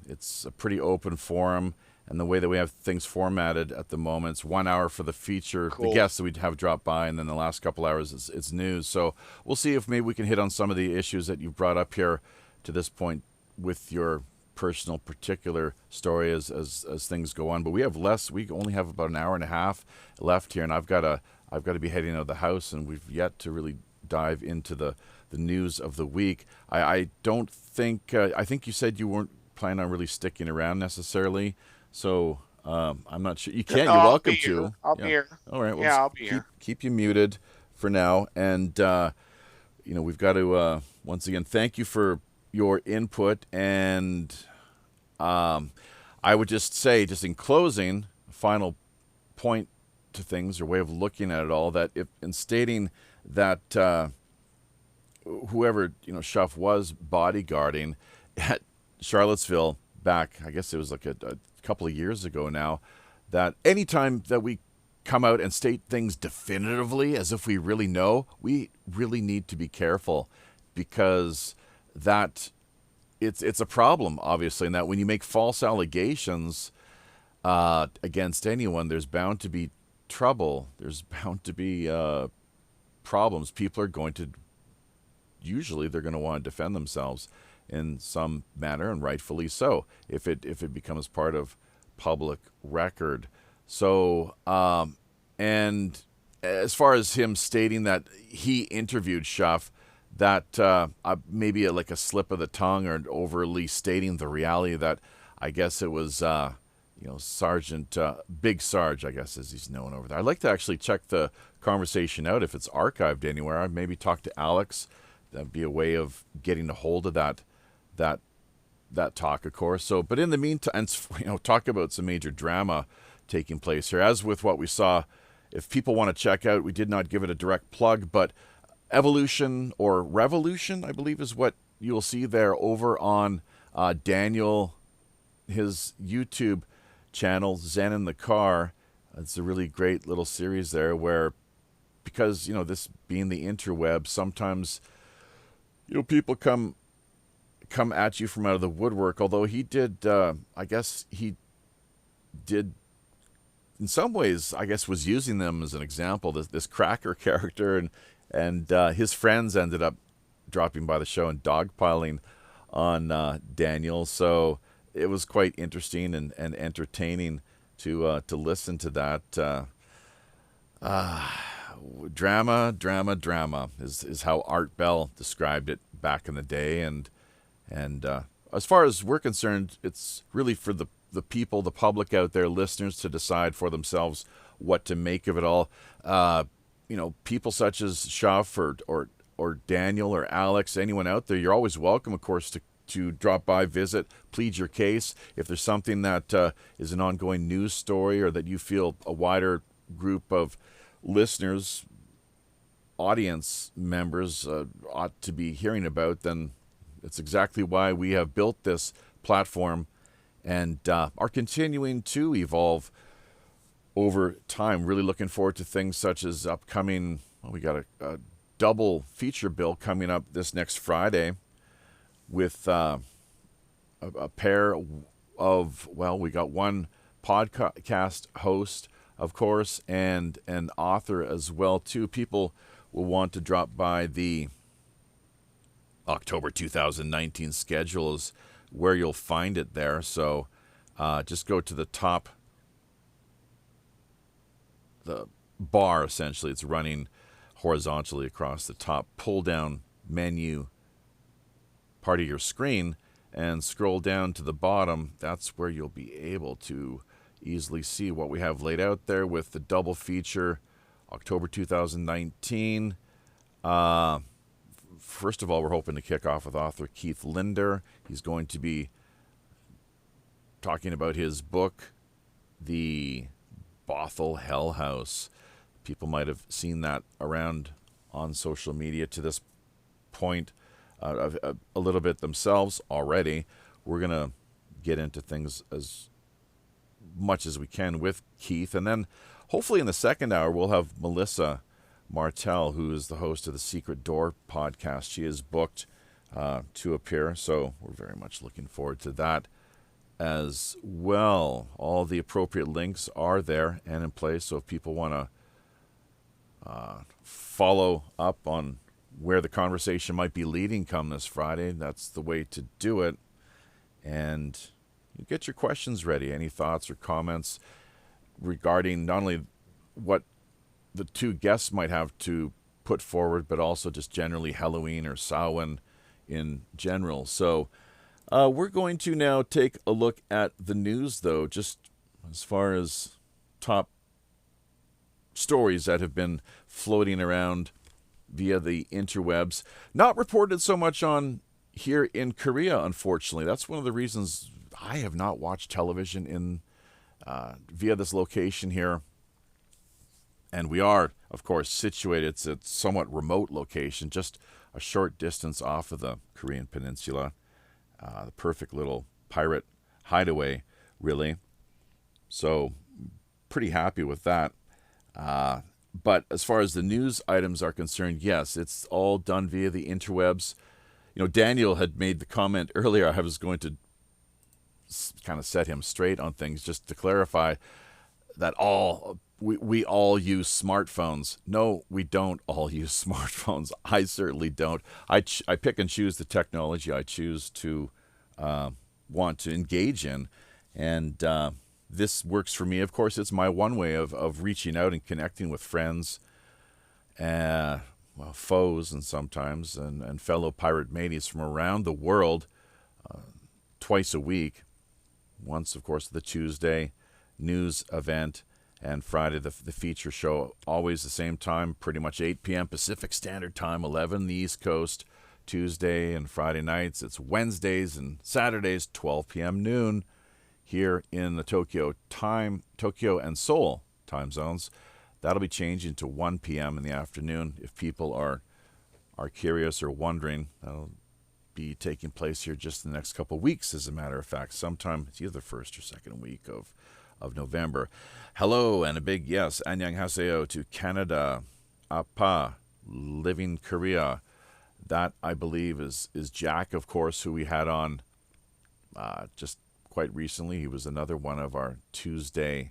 pretty open forum. And the way that we have things formatted at the moment, it's 1 hour for the feature, cool. The guests that we'd have drop by, and then the last couple hours it's news. So we'll see if maybe we can hit on some of the issues that you've brought up here to this point with your personal particular story as things go on. But we have less. We only have about an hour and a half left here, and I've got to be heading out of the house, and we've yet to really dive into the news of the week. I don't think I think you said you weren't planning on really sticking around necessarily. So I'm not sure. You can. You're welcome to. I'll be here. All right. Well, yeah, I'll be here. Keep you muted for now, and we've got to once again thank you for your input. And I would just say, just in closing, a final point to things or way of looking at it all, that if in stating that whoever Shuff was bodyguarding at Charlottesville back, I guess it was like a couple of years ago now, that anytime that we come out and state things definitively as if we really know, we really need to be careful, because that it's a problem, obviously, in that when you make false allegations against anyone, there's bound to be trouble. There's bound to be problems. People are going to, usually they're going to want to defend themselves in some manner, and rightfully so, if it becomes part of public record. So, and as far as him stating that he interviewed Shuff, that maybe like a slip of the tongue or overly stating the reality that I guess it was Sergeant Big Sarge, I guess as he's known over there. I'd like to actually check the conversation out if it's archived anywhere. I'd maybe talk to Alex. That'd be a way of getting a hold of that talk, of course. So, but in the meantime, talk about some major drama taking place here. As with what we saw, if people want to check out, we did not give it a direct plug, but Evolution or Revolution, I believe, is what you'll see there over on Daniel, his YouTube channel, Zen in the Car. It's a really great little series there where, because, this being the interweb, sometimes People come at you from out of the woodwork. Although he did, I guess he did, in some ways, I guess was using them as an example. This cracker character and his friends ended up dropping by the show and dogpiling on Daniel. So it was quite interesting and entertaining to listen to that. Drama is how Art Bell described it back in the day, and as far as we're concerned, it's really for the people, the public out there, listeners, to decide for themselves what to make of it all. People such as Shuff or Daniel or Alex, anyone out there, you're always welcome, of course, to drop by, visit, plead your case. If there's something that is an ongoing news story or that you feel a wider group of listeners, audience members ought to be hearing about, then it's exactly why we have built this platform and are continuing to evolve over time. Really looking forward to things such as upcoming, we got a double feature bill coming up this next Friday with a pair of, we got one podcast host, of course, and an author as well, too. People will want to drop by the October 2019 schedules where you'll find it there. So just go to the top, the bar, essentially. It's running horizontally across the top. Pull down menu part of your screen and scroll down to the bottom. That's where you'll be able to easily see what we have laid out there with the double feature October 2019. First of all, we're hoping to kick off with author Keith Linder. He's going to be talking about his book, The Bothell Hell House. People might have seen that around on social media to this point a little bit themselves already. We're going to get into things as much as we can with Keith. And then hopefully in the second hour, we'll have Melissa Martell, who is the host of the Secret Door podcast. She is booked to appear, so we're very much looking forward to that as well. All the appropriate links are there and in place, so if people want to follow up on where the conversation might be leading come this Friday, that's the way to do it. And you get your questions ready. Any thoughts or comments regarding not only what the two guests might have to put forward, but also just generally Halloween or Samhain in general. So we're going to now take a look at the news, though, just as far as top stories that have been floating around via the interwebs. Not reported so much on here in Korea, unfortunately. That's one of the reasons I have not watched television in via this location here. And we are, of course, situated. It's a somewhat remote location, just a short distance off of the Korean peninsula. The perfect little pirate hideaway, really. So, pretty happy with that. But as far as the news items are concerned, yes, it's all done via the interwebs. Daniel had made the comment earlier. I was going to kind of set him straight on things, just to clarify that we all use smartphones. No, we don't all use smartphones. I certainly don't. I pick and choose the technology I choose to want to engage in, and this works for me. Of course, it's my one way of reaching out and connecting with friends, foes, and sometimes and fellow pirate mateys from around the world, twice a week. Once, of course, the Tuesday news event, and Friday the feature show, always the same time, pretty much 8 p.m. Pacific Standard Time, 11 the East Coast. Tuesday and Friday nights, it's Wednesdays and Saturdays, 12 p.m. noon, here in the Tokyo and Seoul time zones. That'll be changing to 1 p.m. in the afternoon. If people are curious or wondering, that'll be taking place here just in the next couple of weeks, as a matter of fact. Sometime, it's either the first or second week of November. Hello, and a big yes, annyeonghaseyo to Canada, Appa, living Korea. That, I believe, is Jack, of course, who we had on just quite recently. He was another one of our Tuesday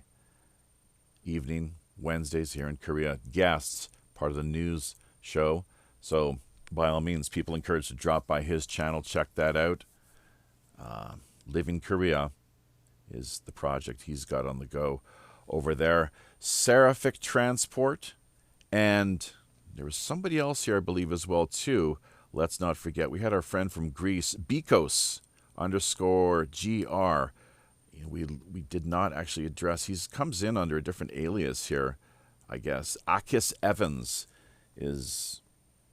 evening, Wednesdays here in Korea guests, part of the news show. So by all means, people encouraged to drop by his channel, check that out. Living Korea is the project he's got on the go over there. Seraphic Transport, and there was somebody else here, I believe, as well, too. Let's not forget, we had our friend from Greece, Bikos_GR. We did not actually address, he comes in under a different alias here, I guess. Akis Evans is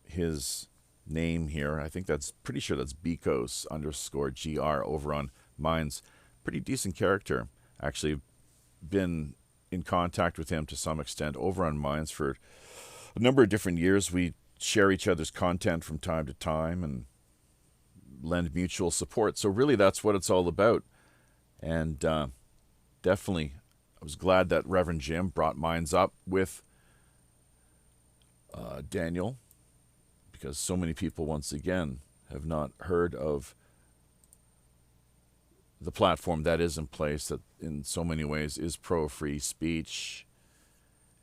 his name here. I think that's, pretty sure that's Bikos_GR over on Minds. Pretty decent character. Actually been in contact with him to some extent over on Minds for a number of different years. We share each other's content from time to time and lend mutual support. So really that's what it's all about. And definitely I was glad that Reverend Jim brought Minds up with Daniel, because so many people, once again, have not heard of the platform that is in place that in so many ways is pro-free speech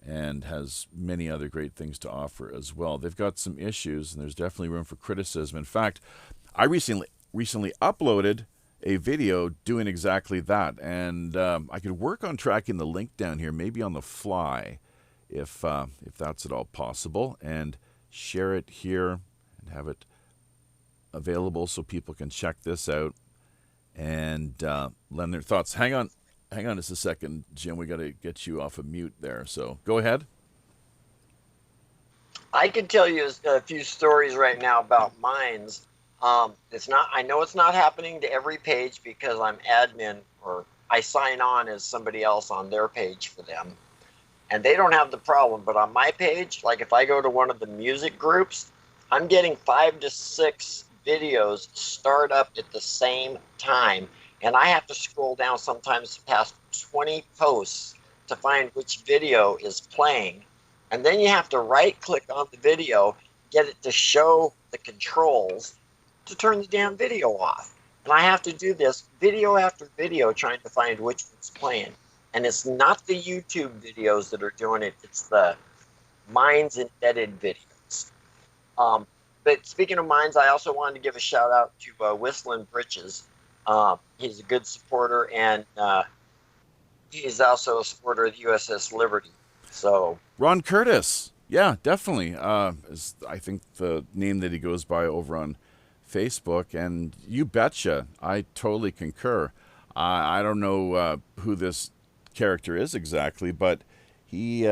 and has many other great things to offer as well. They've got some issues, and there's definitely room for criticism. In fact, I recently uploaded a video doing exactly that, and I could work on tracking the link down here, maybe on the fly, if that's at all possible, and share it here and have it available so people can check this out and lend their thoughts. Hang on just a second, Jim. We got to get you off of mute there. So go ahead. I can tell you a few stories right now about Minds. It's not. I know it's not happening to every page because I'm admin, or I sign on as somebody else on their page for them, and they don't have the problem. But on my page, like if I go to one of the music groups, I'm getting 5 to 6 videos start up at the same time, and I have to scroll down sometimes past 20 posts to find which video is playing, and then you have to right click on the video, get it to show the controls to turn the damn video off, and I have to do this video after video trying to find which one's playing. And it's not the YouTube videos that are doing it, it's the Minds embedded videos. But speaking of Minds, I also wanted to give a shout out to Whistling Britches. He's a good supporter, and he's also a supporter of the USS Liberty. So Ron Curtis, yeah, definitely. Is I think the name that he goes by over on Facebook, and you betcha, I totally concur. I don't know who this character is exactly, but he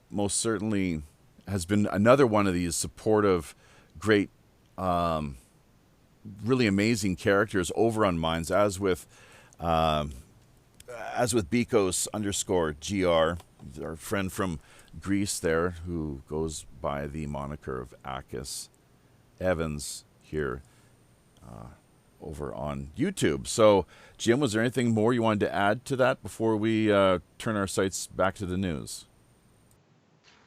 most certainly has been another one of these supportive, great, really amazing characters over on Minds, as with Bikos_GR, our friend from Greece there, who goes by the moniker of Akis Evans here over on YouTube. So, Jim, was there anything more you wanted to add to that before we turn our sights back to the news?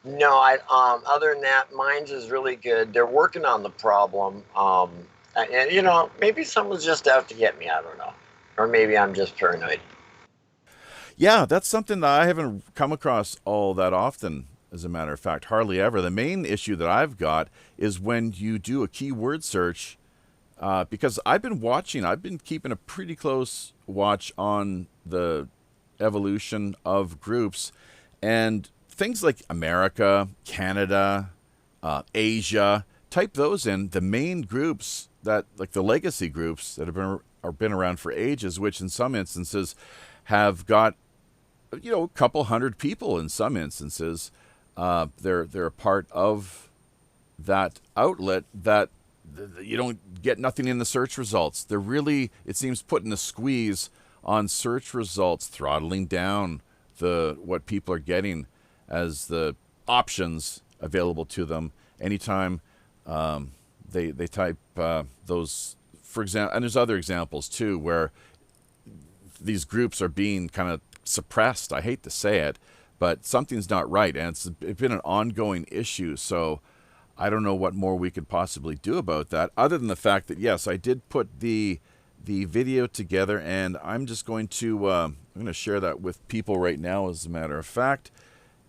no, other than that, Minds is really good. They're working on the problem, and maybe someone's just out to get me. I don't know, or maybe I'm just paranoid. Yeah, that's something that I haven't come across all that often, as a matter of fact, hardly ever. The main issue that I've got is when you do a keyword search, because I've been keeping a pretty close watch on the evolution of groups, and things like America, Canada, Asia, type those in. The main groups that, like the legacy groups that have been around for ages, which in some instances have got, a couple hundred people in some instances. They're a part of that outlet that you don't get nothing in the search results. They're really, it seems, putting a squeeze on search results, throttling down what people are getting as the options available to them anytime they type those, for example. And there's other examples too where these groups are being kind of suppressed. I hate to say it, but something's not right, and it's been an ongoing issue. So I don't know what more we could possibly do about that, other than the fact that, yes, I did put the video together, and I'm just going to I'm going to share that with people right now, as a matter of fact.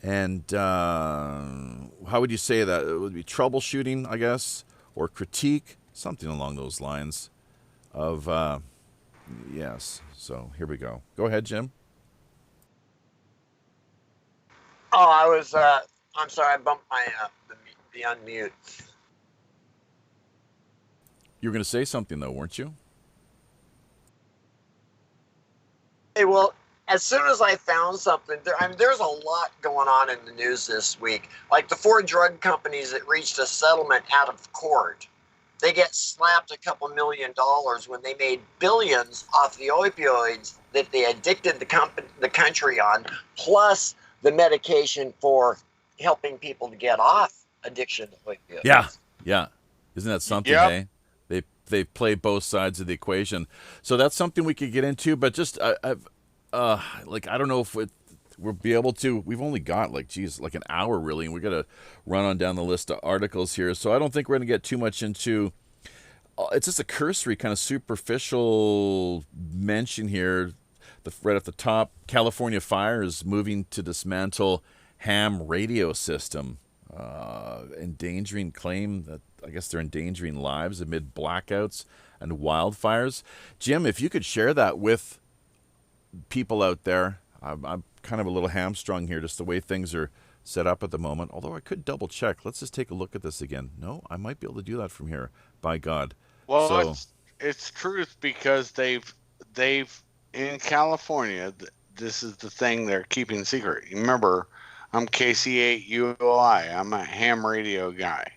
And how would you say that? It would be troubleshooting, I guess, or critique, something along those lines of, yes. So here we go. Go ahead, Jim. Oh, I'm sorry, I bumped my, the unmute. You were going to say something, though, weren't you? Hey, well, as soon as I found something, there's a lot going on in the news this week. Like the 4 drug companies that reached a settlement out of court. They get slapped a couple $1 million when they made billions off the opioids that they addicted the country on, plus the medication for helping people to get off addiction to opioids. Yeah. Isn't that something, Yep. hey? They play both sides of the equation. So that's something we could get into, but just, I don't know if we'll be able to. We've only got, like an hour, really, and we got to run on down the list of articles here. So I don't think we're going to get too much into, it's just a cursory, kind of superficial mention here. Right at the top, California Fire is moving to dismantle ham radio system, endangering claim that, I guess they're endangering lives amid blackouts and wildfires. Jim, if you could share that with people out there. I'm kind of a little hamstrung here, just the way things are set up at the moment, although I could double check. Let's just take a look at this again. No, I might be able to do that from here, by God. Well, So, it's truth, because they've in California, this is the thing they're keeping secret. Remember, I'm KC8UOI. I'm a ham radio guy.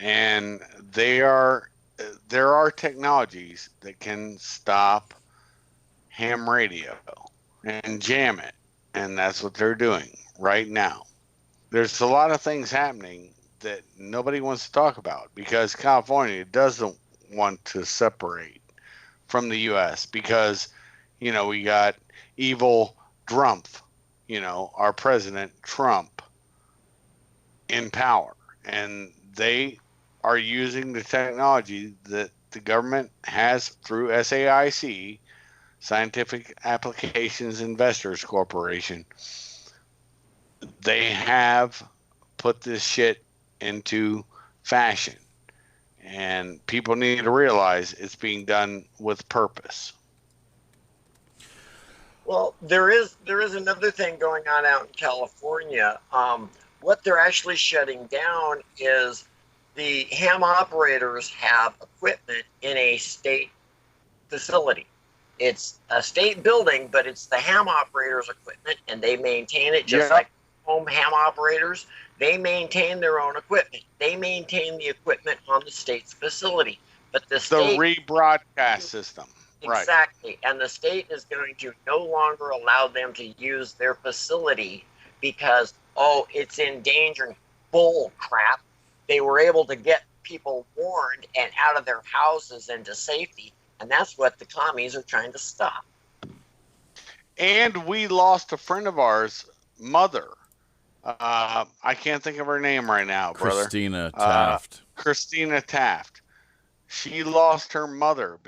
And there are technologies that can stop ham radio and jam it. And that's what they're doing right now. There's a lot of things happening that nobody wants to talk about, because California doesn't want to separate from the U.S. because, we got evil Trump, our president Trump, in power. And they are using the technology that the government has through SAIC, Scientific Applications Investors Corporation. They have put this shit into fashion, and people need to realize it's being done with purpose. Well, there is another thing going on out in California. What they're actually shutting down is the ham operators have equipment in a state facility. It's a state building, but it's the ham operators' equipment, and they maintain it just like home ham operators. They maintain their own equipment. They maintain the equipment on the state's facility. But the state, rebroadcast system. Exactly. Right. And the state is going to no longer allow them to use their facility because, it's endangering. Bull crap. They were able to get people warned and out of their houses and to safety. And that's what the commies are trying to stop. And we lost a friend of ours, mother. I can't think of her name right now, brother. Christina Taft. Christina Taft. She lost her mother.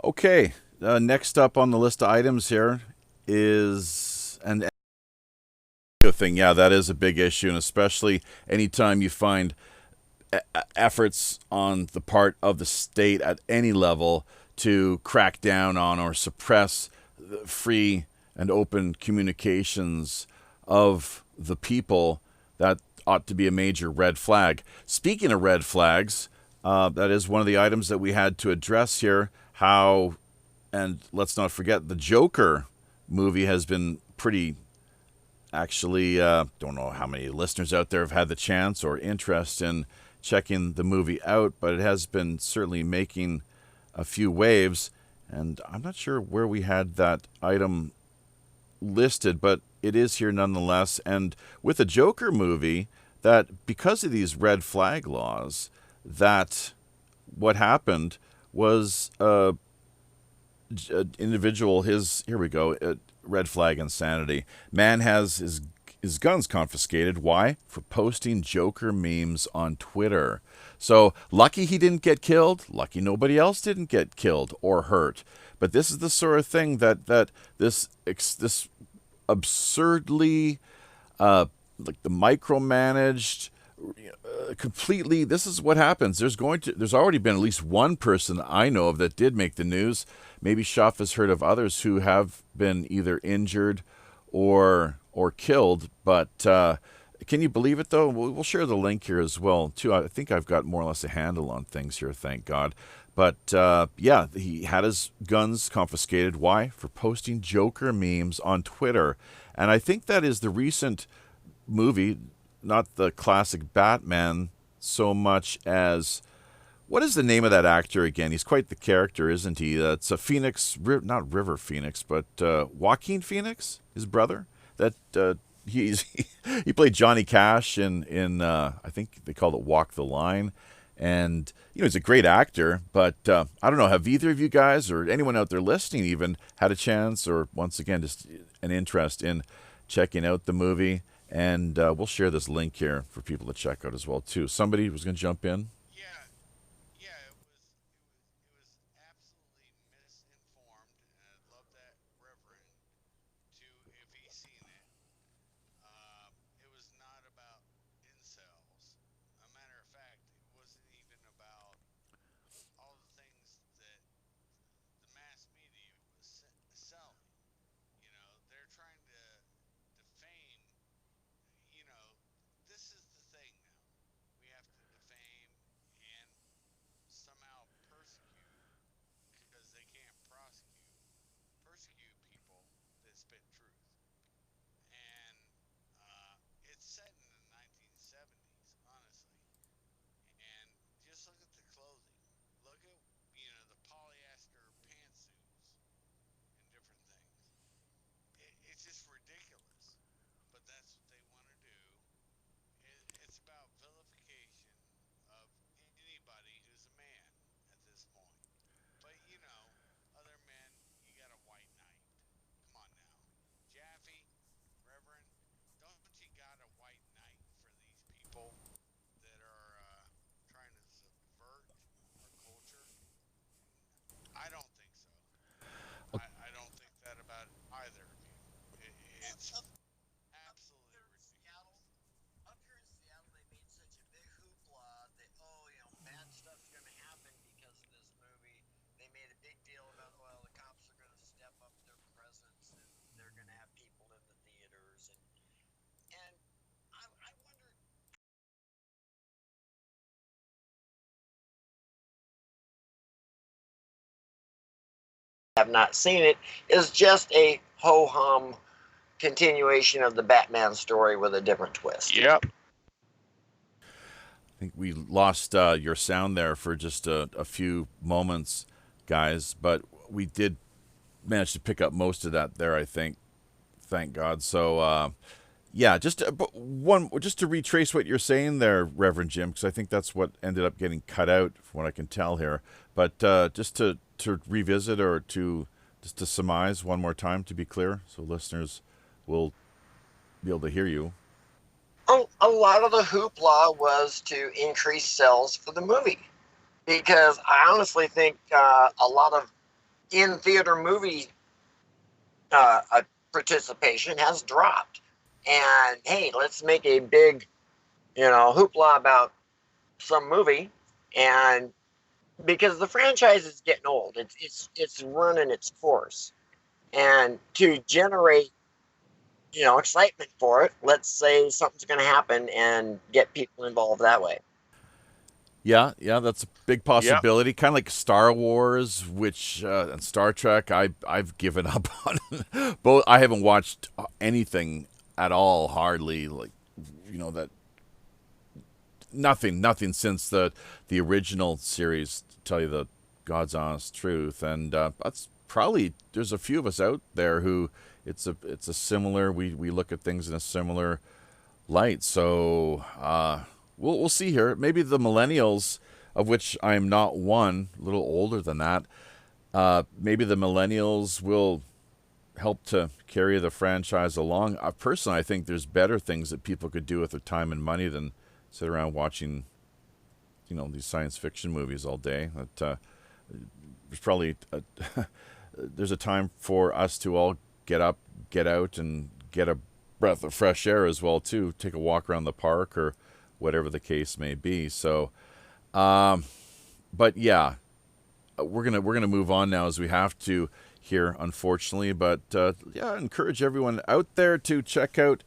Okay, next up on the list of items here is an thing. Yeah, that is a big issue, and especially anytime you find efforts on the part of the state at any level to crack down on or suppress free and open communications of the people, that ought to be a major red flag. Speaking of red flags, that is one of the items that we had to address here. How, and let's not forget, the Joker movie has been pretty actually, don't know how many listeners out there have had the chance or interest in checking the movie out, but it has been certainly making a few waves. And I'm not sure where we had that item listed, but it is here nonetheless. And with a Joker movie, that because of these red flag laws, that what happened was individual, here we go, red flag insanity. Man has his guns confiscated. Why? For posting Joker memes on Twitter. So lucky he didn't get killed. Lucky nobody else didn't get killed or hurt. But this is the sort of thing that this absurdly like the micromanaged completely. This is what happens. There's already been at least one person I know of that did make the news. Maybe Schaff has heard of others who have been either injured or killed. But can you believe it, though? We'll share the link here as well, too. I think I've got more or less a handle on things here, thank God. But, yeah, he had his guns confiscated. Why? For posting Joker memes on Twitter. And I think that is the recent movie, not the classic Batman so much as... What is the name of that actor again? He's quite the character, isn't he? It's a Phoenix, not River Phoenix, but Joaquin Phoenix, his brother. That he played Johnny Cash in I think they called it Walk the Line, and he's a great actor. But I don't know. Have either of you guys or anyone out there listening even had a chance, or once again just an interest in checking out the movie? And we'll share this link here for people to check out as well too. Somebody was going to jump in. Have not seen it, is just a ho-hum continuation of the Batman story with a different twist. Yep. I think we lost your sound there for just a few moments, guys, but we did manage to pick up most of that there, I think. Thank God. So, yeah, just to retrace what you're saying there, Reverend Jim, because I think that's what ended up getting cut out, from what I can tell here. But just to revisit or just to surmise one more time, to be clear, so listeners will be able to hear you. A lot of the hoopla was to increase sales for the movie, because I honestly think a lot of in-theater movie participation has dropped. And hey, let's make a big, hoopla about some movie, and because the franchise is getting old, it's running its course, and to generate excitement for it, let's say something's going to happen and get people involved that way. Yeah, that's a big possibility. Yep. Kind of like Star Wars, which and Star Trek, I've given up on both. I haven't watched anything at all, hardly, like, that nothing since the original series, to tell you the God's honest truth. And that's probably, there's a few of us out there who it's a similar, we look at things in a similar light. So we'll see here. Maybe the millennials, of which I am not one, a little older than that, maybe the millennials will help to carry the franchise along. Personally, I think there's better things that people could do with their time and money than sit around watching, these science fiction movies all day. That there's probably there's a time for us to all get up, get out, and get a breath of fresh air as well too. Take a walk around the park or whatever the case may be. So, but yeah, we're gonna move on now, as we have to here, unfortunately. But yeah, I encourage everyone out there to check out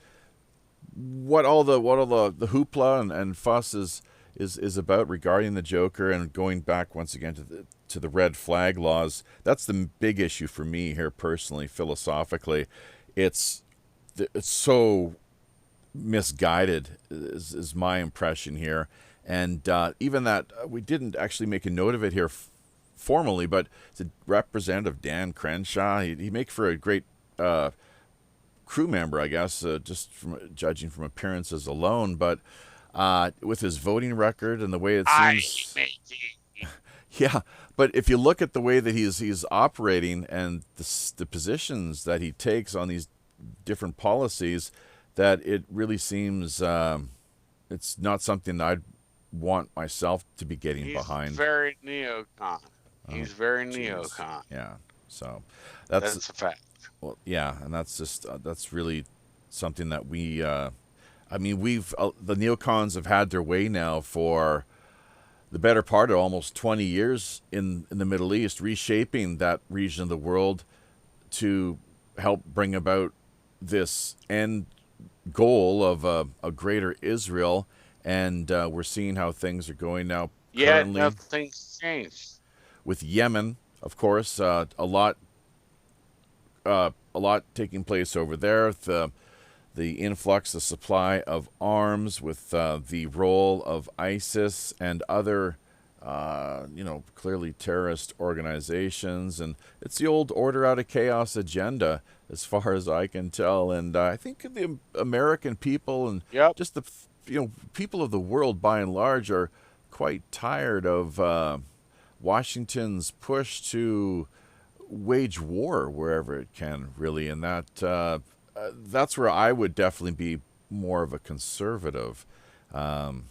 what all the hoopla and fuss is about regarding the Joker, and going back once again to the red flag laws. That's the big issue for me here personally, philosophically. It's so misguided is my impression here. And even that, we didn't actually make a note of it here formally, but it's Representative Dan Crenshaw. He make for a great crew member, I guess, just from judging from appearances alone. But with his voting record and the way it seems, yeah. But if you look at the way that he's operating and the positions that he takes on these different policies, that it really seems it's not something I'd want myself to be getting behind. Very neocon. He's very neocon. Yeah. So that's a fact. Well, yeah, and that's just that's really something that we. We've the neocons have had their way now for the better part of almost 20 years in the Middle East, reshaping that region of the world to help bring about this end goal of a greater Israel. And we're seeing how things are going now. Yeah, nothing's changed. With Yemen, of course, a lot taking place over there. The influx, the supply of arms, with the role of ISIS and other, clearly terrorist organizations. And it's the old order out of chaos agenda, as far as I can tell. And I think the American people and just the people of the world by and large are quite tired of Washington's push to wage war wherever it can, really. And that's where I would definitely be more of a conservative. It's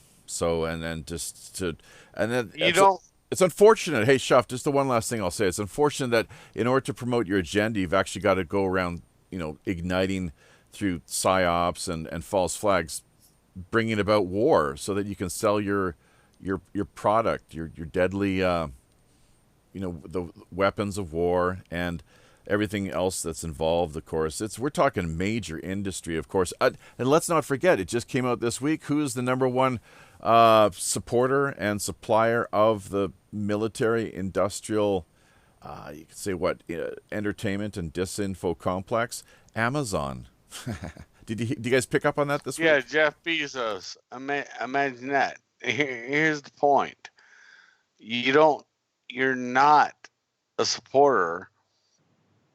unfortunate. Hey, Shuff, just the one last thing I'll say. It's unfortunate that in order to promote your agenda, you've actually got to go around, igniting through psyops and false flags, bringing about war so that you can sell your product, your deadly, the weapons of war and everything else that's involved. Of course, we're talking major industry, of course. And let's not forget, it just came out this week. Who's the number one supporter and supplier of the military industrial, you could say entertainment and disinfo complex? Amazon. Did you guys pick up on that this week? Yeah, Jeff Bezos. Imagine that. Here's the point. You're not a supporter,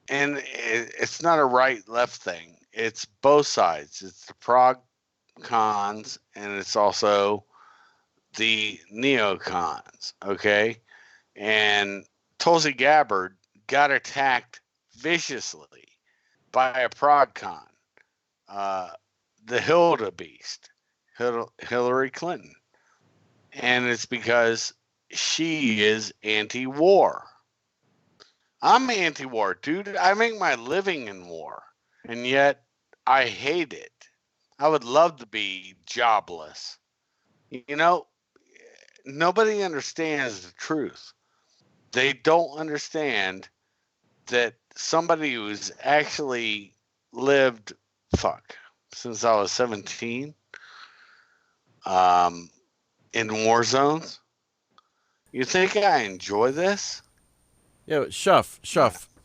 and it's not a right-left thing. It's both sides. It's the prog-cons, and it's also the neocons, okay? And Tulsi Gabbard got attacked viciously by a prog-con, the Hilda Beast, Hillary Clinton. And it's because she is anti-war. I'm anti-war, dude. I make my living in war, and yet I hate it. I would love to be jobless. Nobody understands the truth. They don't understand that somebody who's actually lived, since I was 17, in war zones. You think I enjoy this? Yeah, Shuff.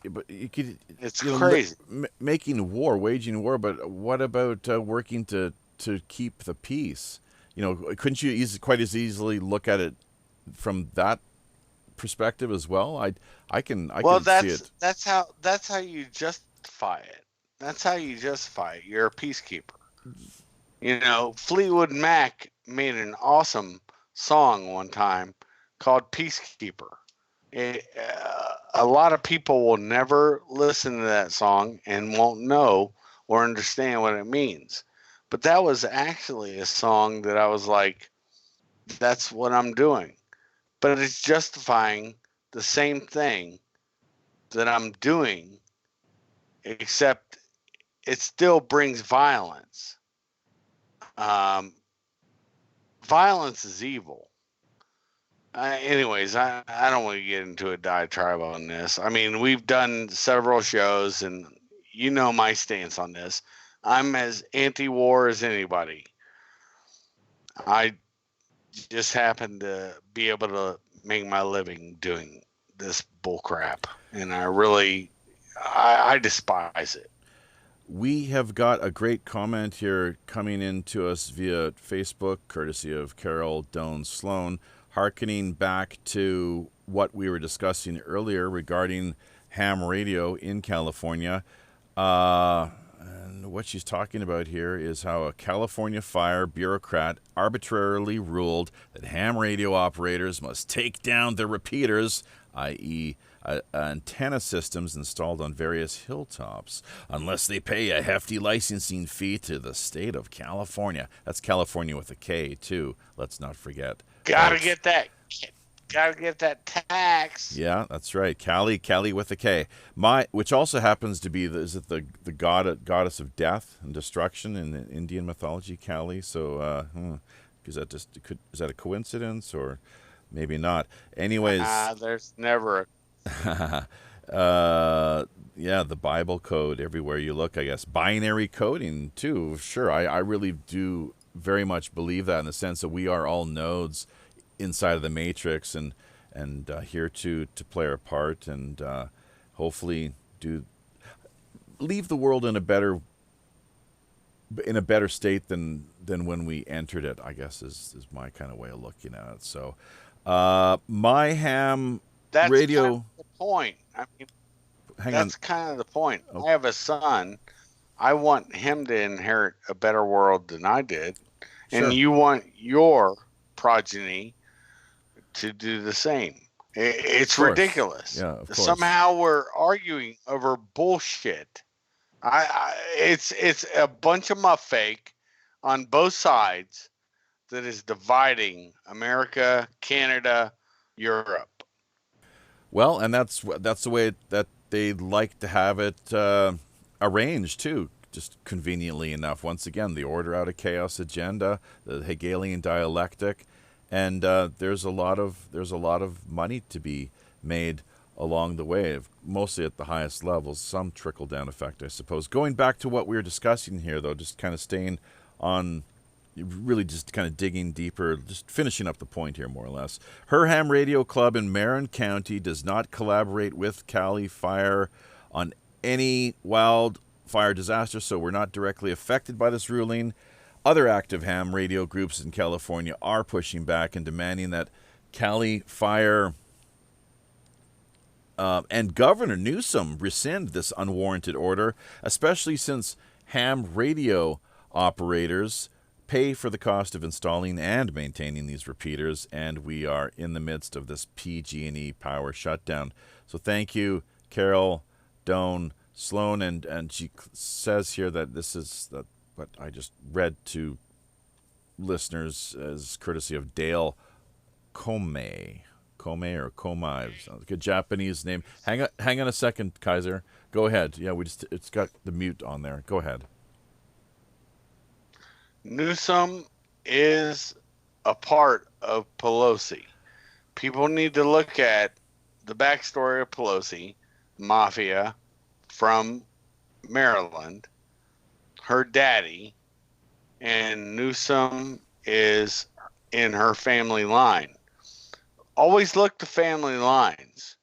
but you could. It's You know, crazy. waging war. But what about working to keep the peace? You know, couldn't you quite as easily look at it from that perspective as well? I can see it. that's how you justify it. That's how you justify it. You're a peacekeeper. You know, Fleetwood Mac made an awesome song one time called Peacekeeper. A lot of people will never listen to that song and won't know or understand what it means. But that was actually a song that I was like, that's what I'm doing. But it's justifying the same thing that I'm doing, except it still brings violence. Violence is evil. Anyways, I don't want to get into a diatribe on this. I mean, we've done several shows, and you know my stance on this. I'm as anti-war as anybody. I just happen to be able to make my living doing this bullcrap, and I despise it. We have got a great comment here coming in to us via Facebook, courtesy of Carol Doan Sloan, hearkening back to what we were discussing earlier regarding ham radio in California. And what she's talking about here is how a California fire bureaucrat arbitrarily ruled that ham radio operators must take down their repeaters, i.e., antenna systems installed on various hilltops, unless they pay a hefty licensing fee to the state of California. That's California with a K, too. Let's not forget. Gotta get that tax. Yeah, that's right. Cali with a K. Which also happens to be the goddess of death and destruction in the Indian mythology, Kali. So is that a coincidence or maybe not? Anyways, there's never a yeah, the Bible code everywhere you look, I guess. Binary coding too. Sure, I really do very much believe that, in the sense that we are all nodes inside of the matrix, and here to play our part, and hopefully leave the world in a better state than when we entered it, I guess is my kind of way of looking at it. So my ham That's radio. kind of the point. I mean, that's kind of the point. Okay. I have a son. I want him to inherit a better world than I did. Sure. And you want your progeny to do the same. It's ridiculous. Yeah, of course. Somehow we're arguing over bullshit. It's a bunch of muff fake on both sides that is dividing America, Canada, Europe. Well, and that's the way that they like to have it arranged too, just conveniently enough. Once again, the order out of chaos agenda, the Hegelian dialectic, and there's a lot of money to be made along the way, mostly at the highest levels. Some trickle down effect, I suppose. Going back to what we were discussing here, though, just kind of staying on. Really just kind of digging deeper, just finishing up the point here more or less. Her Ham Radio Club in Marin County does not collaborate with Cali Fire on any wildfire disaster, so we're not directly affected by this ruling. Other active ham radio groups in California are pushing back and demanding that Cali Fire and Governor Newsom rescind this unwarranted order, especially since ham radio operators pay for the cost of installing and maintaining these repeaters, and we are in the midst of this PG&E power shutdown. So thank you, Carol Doan Sloan, and she says here that this is what I just read to listeners as courtesy of Dale Komei or Komai, sounds like a Japanese name. Hang on a second, Kaiser. Go ahead. Yeah, it's got the mute on there. Go ahead. Newsom is a part of Pelosi. People need to look at the backstory of Pelosi, mafia from Maryland, her daddy, and Newsom is in her family line. Always look to family lines.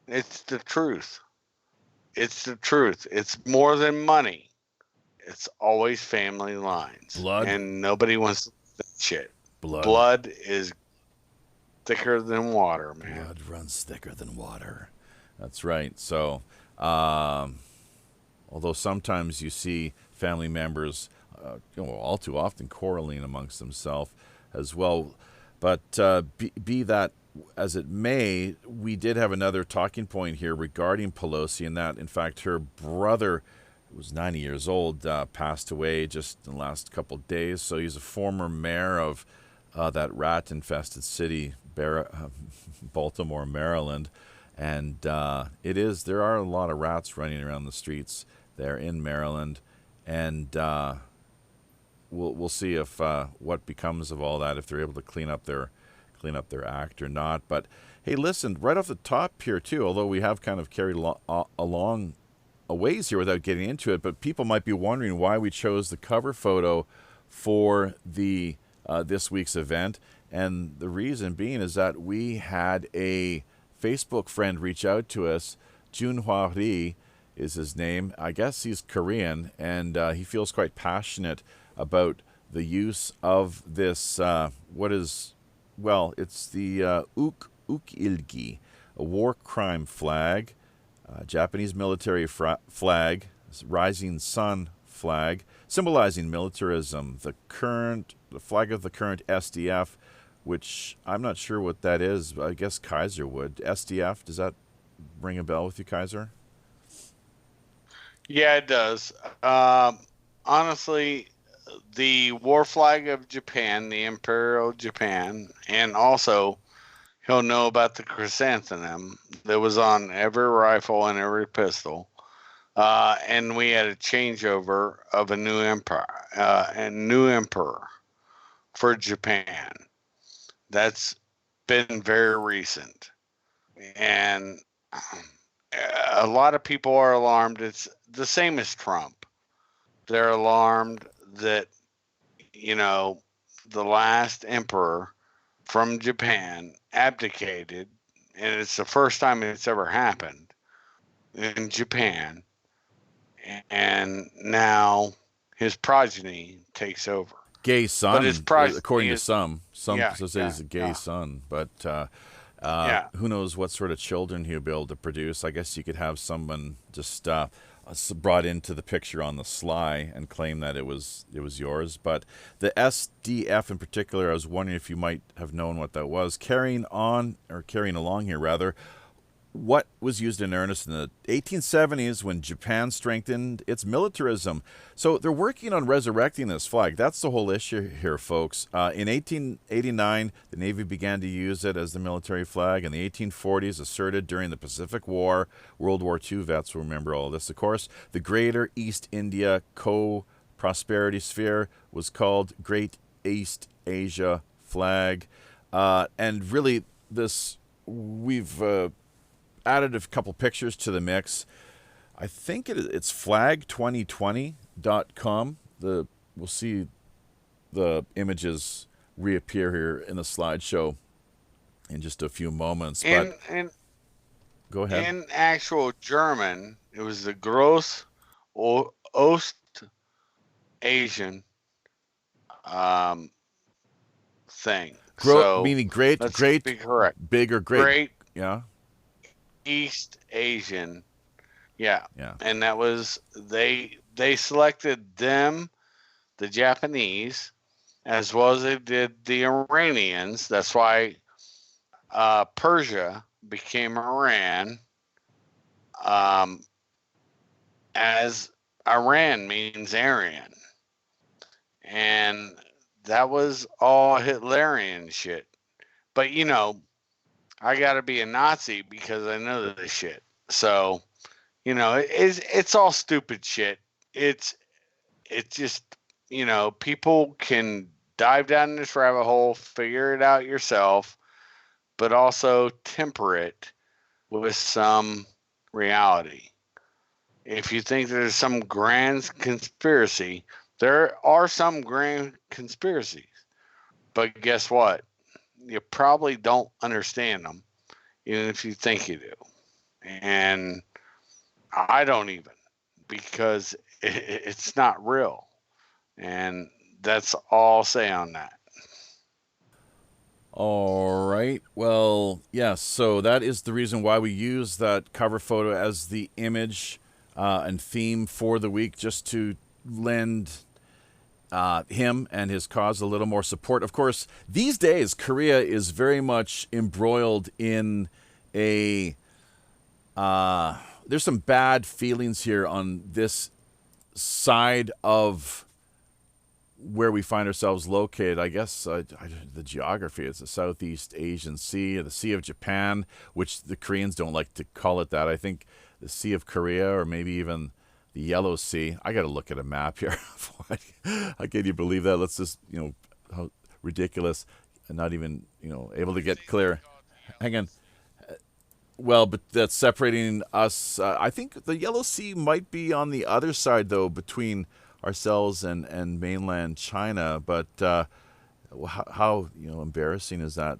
It's the truth. It's the truth. It's more than money. It's always family lines. Blood. And nobody wants to that shit. Blood. Blood is thicker than water, man. Blood runs thicker than water. That's right. So, although sometimes you see family members, all too often quarreling amongst themselves as well. But be that as it may, we did have another talking point here regarding Pelosi, and that, in fact, her brother, who was 90 years old, passed away just in the last couple of days. So he's a former mayor of that rat-infested city, Baltimore, Maryland. And there are a lot of rats running around the streets there in Maryland. And we'll see if what becomes of all that, if they're able to clean up their act or not. But hey, listen, right off the top here too, although we have kind of carried along a ways here without getting into it, but people might be wondering why we chose the cover photo for the this week's event. And the reason being is that we had a Facebook friend reach out to us. Junhwa Ri is his name. I guess he's Korean, and he feels quite passionate about the use of this, it's the Uk-Ilgi, a war crime flag, Japanese military flag, rising sun flag, symbolizing militarism. The flag of the current SDF, which I'm not sure what that is. I guess Kaiser would. SDF, does that ring a bell with you, Kaiser? Yeah, it does. Honestly, the war flag of Japan, the Imperial Japan, and also he'll know about the chrysanthemum that was on every rifle and every pistol. And we had a changeover of a new emperor for Japan. That's been very recent. And a lot of people are alarmed. It's the same as Trump. They're alarmed that, the last emperor from Japan abdicated, and it's the first time it's ever happened in Japan, and now his progeny takes over. Gay son, but his according to some say he's a gay son, but who knows what sort of children he'll be able to produce. I guess you could have someone just brought into the picture on the sly and claim that it was yours. But the SDF in particular, I was wondering if you might have known what that was. Carrying along here rather, what was used in earnest in the 1870s when Japan strengthened its militarism. So they're working on resurrecting this flag. That's the whole issue here, folks. In 1889, the Navy began to use it as the military flag. In the 1840s, asserted during the Pacific War. World War II vets will remember all this, of course. The Greater East India Co-Prosperity Sphere was called Great East Asia Flag. And really, we've added a couple pictures to the mix. I think it's flag2020.com. We'll see the images reappear here in the slideshow in just a few moments. But go ahead. In actual German, it was the Groß Ost Asian thing. Meaning great, be correct. Big or great. Great. Yeah. East Asian. Yeah. Yeah. And that was they selected them, the Japanese, as well as they did the Iranians. That's why Persia became Iran, as Iran means Aryan. And that was all Hitlerian shit. But I got to be a Nazi because I know this shit. So, it's all stupid shit. It's just, people can dive down this rabbit hole, figure it out yourself, but also temper it with some reality. If you think there's some grand conspiracy, there are some grand conspiracies. But guess what? You probably don't understand them, even if you think you do. And I don't even, because it's not real. And that's all I'll say on that. All right. Well, yes. So that is the reason why we use that cover photo as the image and theme for the week, just to lend him and his cause a little more support. Of course, these days, Korea is very much embroiled in a... there's some bad feelings here on this side of where we find ourselves located. I guess the geography is the Southeast Asian Sea, the Sea of Japan, which the Koreans don't like to call it that. I think the Sea of Korea, or maybe even the Yellow Sea. I got to look at a map here. How can you believe that? Let's just, how ridiculous, and not even, able to get clear. Hang on. Well, but that's separating us. I think the Yellow Sea might be on the other side, though, between ourselves and mainland China. But how embarrassing is that?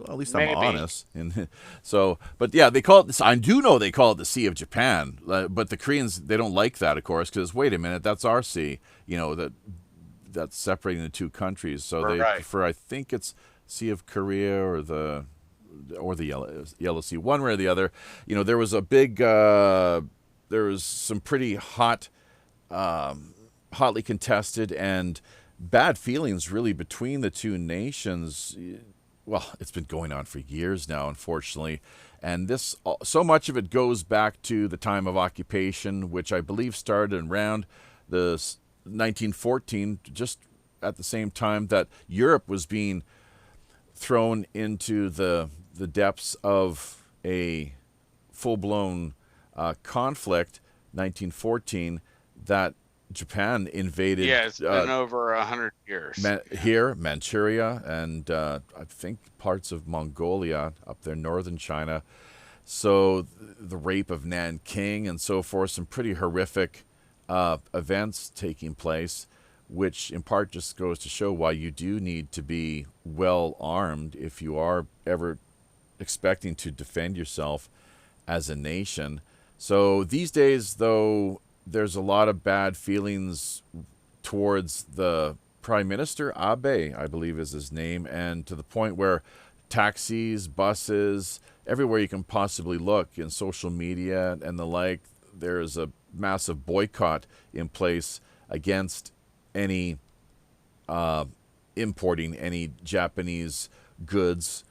At least I'm honest. And so, but yeah, they call it this. I do know they call it the Sea of Japan, but the Koreans, they don't like that, of course, because wait a minute, that's our sea. That's separating the two countries. So they prefer. I think it's Sea of Korea or the Yellow Sea, one way or the other. There was a big, there was some pretty hotly contested and bad feelings really between the two nations. Well, it's been going on for years now, unfortunately. And this, so much of it goes back to the time of occupation, which I believe started around the 1914, just at the same time that Europe was being thrown into the depths of a full-blown conflict, 1914, that Japan invaded. Yeah, it's been over 100 years. Manchuria, and I think parts of Mongolia up there, northern China. So the rape of Nanking and so forth, some pretty horrific events taking place, which in part just goes to show why you do need to be well armed if you are ever expecting to defend yourself as a nation. So these days, though, there's a lot of bad feelings towards the Prime Minister, Abe, I believe is his name, and to the point where taxis, buses, everywhere you can possibly look in social media and the like, there's a massive boycott in place against any importing any Japanese goods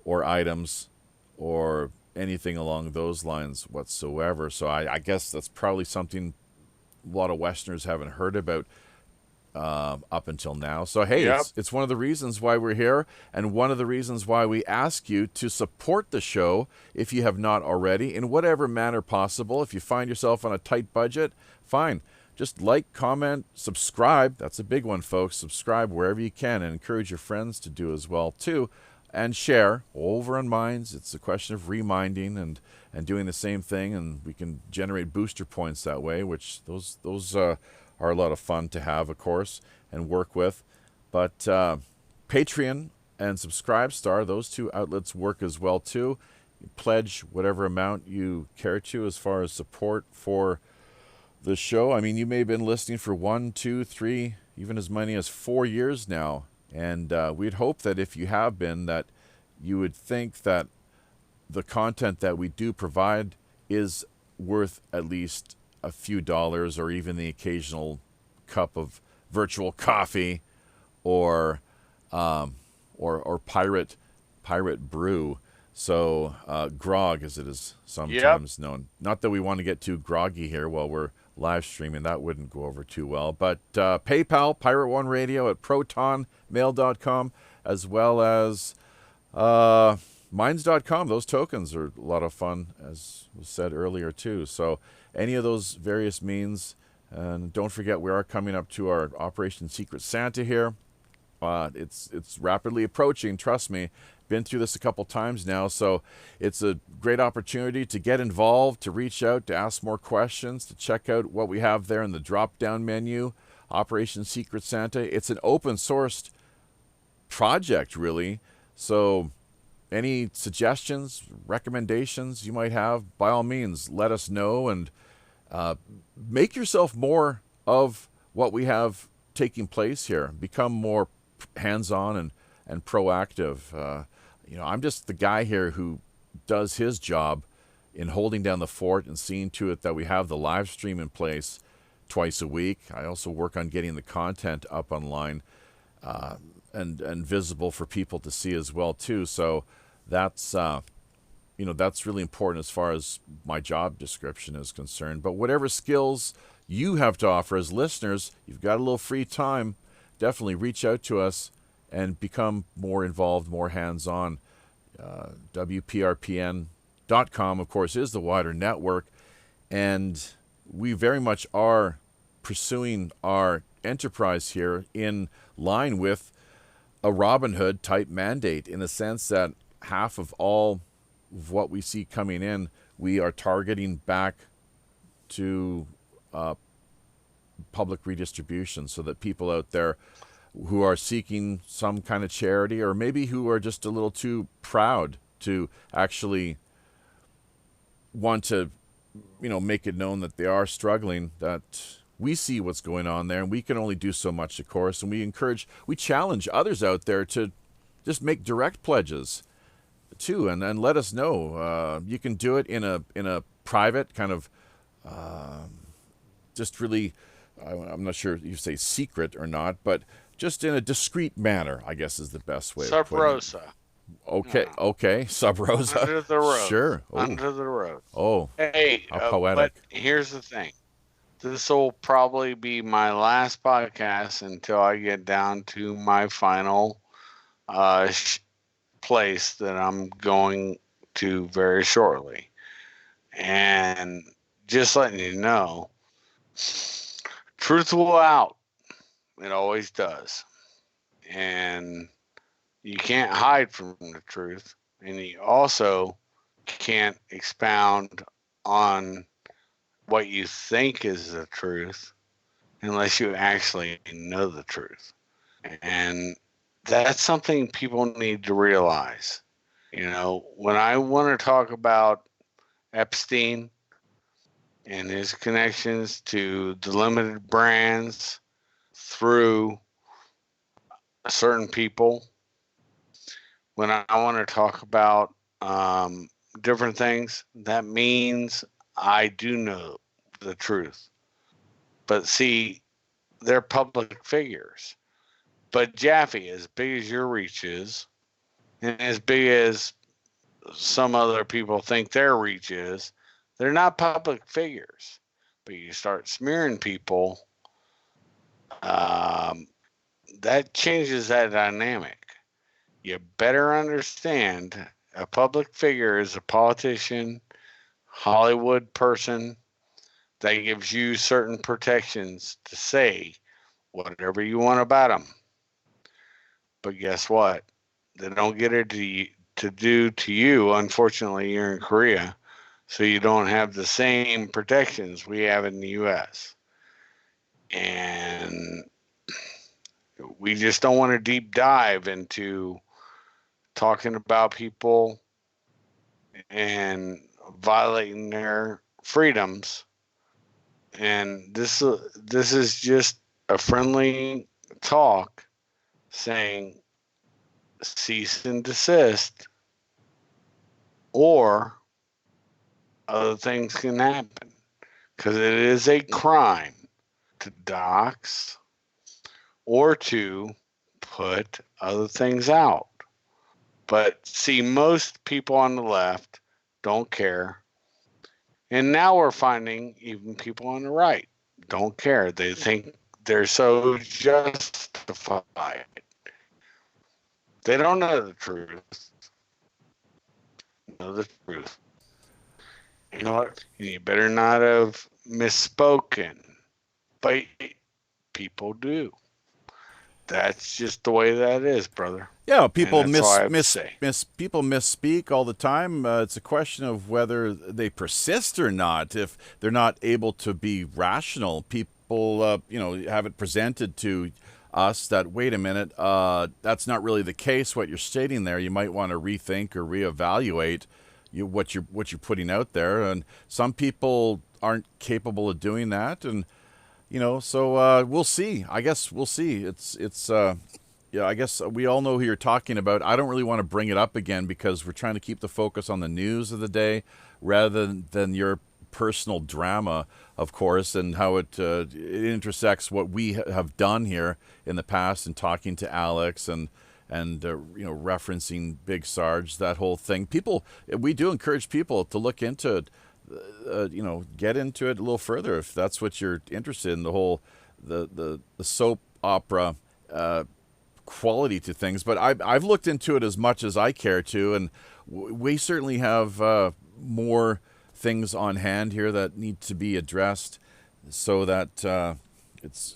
or items or anything along those lines whatsoever. So I guess that's probably something a lot of Westerners haven't heard about up until now. So hey, Yep. it's one of the reasons why we're here, and one of the reasons why we ask you to support the show if you have not already, in whatever manner possible. If you find yourself on a tight budget, fine. Just like, comment, subscribe. That's a big one, folks. Subscribe wherever you can, and encourage your friends to do as well, too. And share. Over on Minds, it's a question of reminding and doing the same thing, and we can generate booster points that way, which those are a lot of fun to have, of course, and work with. But Patreon and Subscribestar, those two outlets work as well, too. You pledge whatever amount you care to as far as support for the show. I mean, you may have been listening for 1, 2, 3, even as many as 4 years now. And we'd hope that if you have been, that you would think that the content that we do provide is worth at least a few dollars, or even the occasional cup of virtual coffee or pirate brew. So grog, as it is sometimes known. Not that we want to get too groggy here while we're live streaming. That wouldn't go over too well. But PayPal, Pirate One Radio at protonmail.com, as well as minds.com. Those tokens are a lot of fun, as was said earlier, too. So any of those various means. And don't forget, we are coming up to our Operation Secret Santa here. It's rapidly approaching, trust me. Been through this a couple times now, so it's a great opportunity to get involved, to reach out, to ask more questions, to check out what we have there in the drop-down menu, Operation Secret Santa. It's an open-sourced project, really, so any suggestions, recommendations you might have, by all means, let us know, and make yourself more of what we have taking place here. Become more hands-on and proactive. I'm just the guy here who does his job in holding down the fort and seeing to it that we have the live stream in place twice a week. I also work on getting the content up online and visible for people to see as well too. So that's that's really important as far as my job description is concerned. But whatever skills you have to offer as listeners, you've got a little free time, definitely reach out to us and become more involved, more hands-on. WPRPN.com, of course, is the wider network, and we very much are pursuing our enterprise here in line with a Robin Hood type mandate, in the sense that half of all of what we see coming in, we are targeting back to public redistribution, so that people out there who are seeking some kind of charity, or maybe who are just a little too proud to actually want to, make it known that they are struggling, that we see what's going on there, and we can only do so much, of course, and we challenge others out there to just make direct pledges too, and let us know. You can do it in a private kind of, just really, I'm not sure if you say secret or not, but just in a discreet manner, I guess, is the best way. Sub rosa. Okay, sub rosa. Under the rose. Sure. Ooh. Under the rose. Oh, hey, how poetic. But here's the thing. This will probably be my last podcast until I get down to my final place that I'm going to very shortly. And just letting you know, truth will out. It always does. And you can't hide from the truth. And you also can't expound on what you think is the truth unless you actually know the truth. And that's something people need to realize. When I want to talk about Epstein and his connections to the limited brands through certain people, when I want to talk about different things, that means I do know the truth. But see, they're public figures. But Jaffe, as big as your reach is, and as big as some other people think their reach is, they're not public figures. But you start smearing people, that changes that dynamic. You better understand a public figure is a politician, Hollywood person that gives you certain protections to say whatever you want about them. But guess what? They don't get it to do to you. Unfortunately, you're in Korea, so you don't have the same protections we have in the U.S. And we just don't want to deep dive into talking about people and violating their freedoms. And this is just a friendly talk saying cease and desist, or other things can happen, because it is a crime to dox or to put other things out. But see, most people on the left don't care. And now we're finding even people on the right don't care. They think they're so justified. They don't know the truth. Know the truth. You know what? You better not have misspoken. But people do. That's just the way that is, brother. Yeah, people people misspeak all the time. It's a question of whether they persist or not. If they're not able to be rational, people, have it presented to us that, wait a minute, that's not really the case, what you're stating there. You might want to rethink or reevaluate what you're putting out there. And some people aren't capable of doing that. And, so we'll see. I guess we'll see. Yeah, I guess we all know who you're talking about. I don't really want to bring it up again because we're trying to keep the focus on the news of the day rather than your personal drama, of course, and how it intersects what we have done here in the past and talking to Alex and referencing Big Sarge, that whole thing. We do encourage people to look into it, get into it a little further if that's what you're interested in, the whole the soap opera quality to things. But I've looked into it as much as I care to, and we certainly have more things on hand here that need to be addressed, so that it's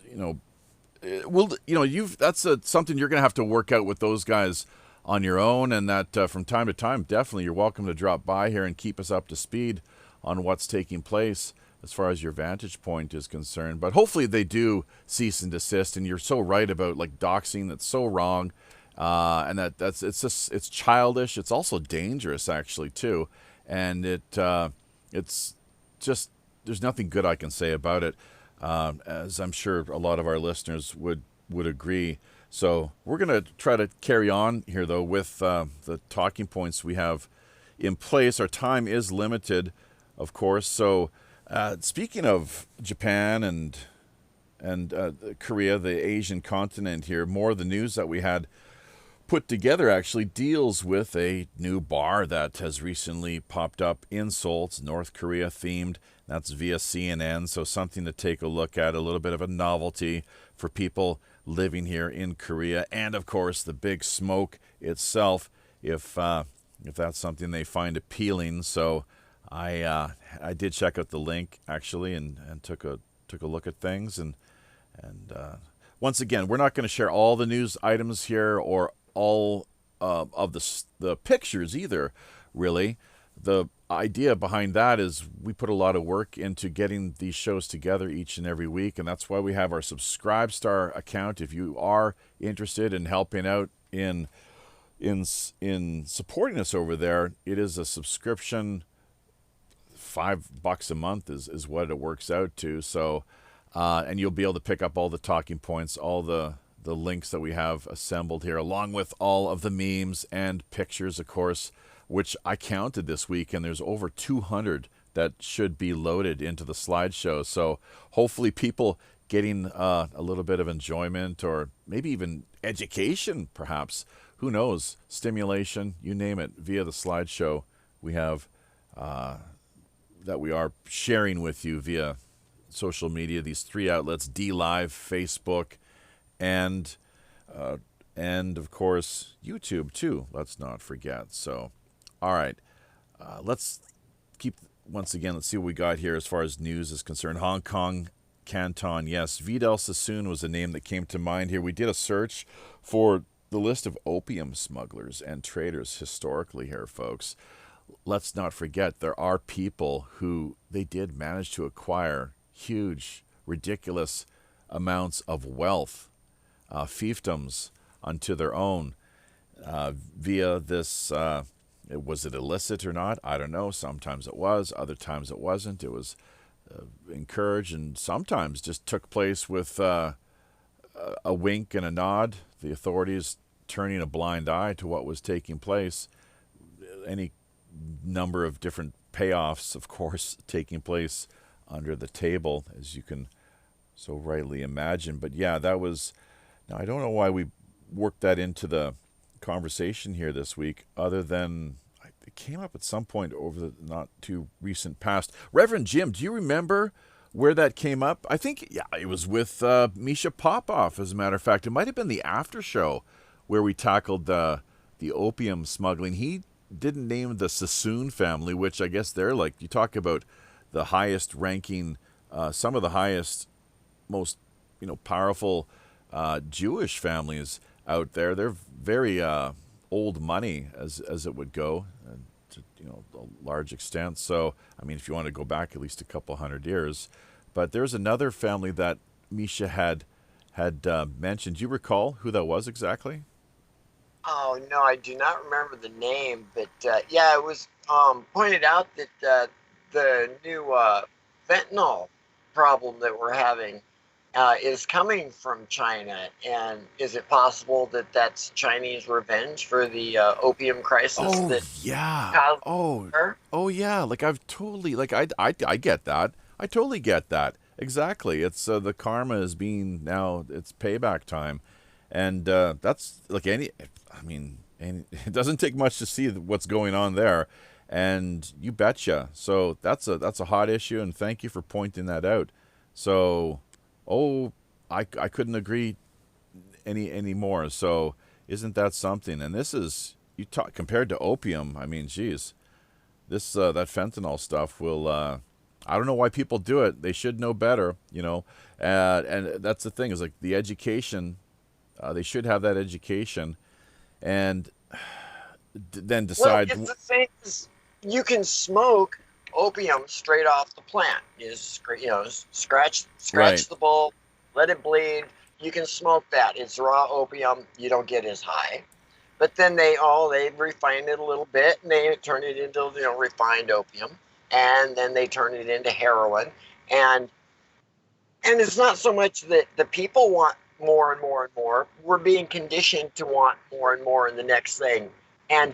that's something you're going to have to work out with those guys on your own, and that from time to time, definitely you're welcome to drop by here and keep us up to speed on what's taking place as far as your vantage point is concerned. But hopefully they do cease and desist. And you're so right about like doxing. That's so wrong. And it's childish. It's also dangerous actually too. And it's just, there's nothing good I can say about it. As I'm sure a lot of our listeners would agree. So we're going to try to carry on here though with the talking points we have in place. Our time is limited, of course. So speaking of Japan and Korea, the Asian continent here, more of the news that we had put together actually deals with a new bar that has recently popped up in Seoul. It's North Korea themed. That's via CNN, so something to take a look at, a little bit of a novelty for people living here in Korea, and of course the Big Smoke itself, if that's something they find appealing. So I did check out the link actually and took a look at things, and once again, we're not going to share all the news items here or all of the pictures either, really. The idea behind that is we put a lot of work into getting these shows together each and every week, and that's why we have our Subscribestar account. If you are interested in helping out in supporting us over there, it is a subscription. $5 a month is what it works out to. So and you'll be able to pick up all the talking points, all the links that we have assembled here, along with all of the memes and pictures, of course, which I counted this week, and there's over 200 that should be loaded into the slideshow. So hopefully people getting a little bit of enjoyment, or maybe even education, perhaps, who knows, stimulation, you name it, via the slideshow we have that we are sharing with you via social media, these three outlets: DLIVE, Facebook, and of course YouTube too, let's not forget. So all right, let's keep, once again, let's see what we got here as far as news is concerned. Hong Kong, Canton, yes, Vidal Sassoon was a name that came to mind here. We did a search for the list of opium smugglers and traders historically here, folks. Let's not forget there are people who they did manage to acquire huge, ridiculous amounts of wealth, fiefdoms unto their own via this. Was it illicit or not? I don't know. Sometimes it was. Other times it wasn't. It was encouraged, and sometimes just took place with a wink and a nod. The authorities turning a blind eye to what was taking place. Any number of different payoffs, of course, taking place under the table, as you can so rightly imagine. But yeah, that was... Now, I don't know why we worked that into the conversation here this week, other than it came up at some point over the not too recent past. Reverend Jim, do you remember where that came up? I think, yeah, it was with Misha Popoff, as a matter of fact. It might have been the after show where we tackled the opium smuggling. He didn't name the Sassoon family, which I guess they're like, you talk about the highest ranking, some of the highest, most powerful Jewish families out there. They're very old money, as it would go, to a large extent. So, I mean, if you want to go back at least a couple hundred years. But there's another family that Misha had had mentioned. Do you recall who that was exactly? Oh no, I do not remember the name, but yeah, it was pointed out that the new fentanyl problem that we're having is coming from China, and is it possible that that's Chinese revenge for the opium crisis Oh that yeah. caused Oh, her? oh yeah. Like I've totally like I get that. I totally get that. Exactly. It's the karma is being now. It's payback time, and that's like any. I mean, and it doesn't take much to see what's going on there, and you betcha. So that's a hot issue, and thank you for pointing that out. So, oh, I couldn't agree any more. So isn't that something? And this is you talk compared to opium. I mean, geez, this that fentanyl stuff will. I don't know why people do it. They should know better, you know. And that's the thing is like the education. They should have that education, and then Well, decide. it's the same as you can smoke opium straight off the plant. You just, scratch Right. the bulb, let it bleed. You can smoke that. It's raw opium. You don't get as high. But then they refine it a little bit and they turn it into refined opium, and then they turn it into heroin. And it's not so much that the people want more and more and more. We're being conditioned to want more and more in the next thing. And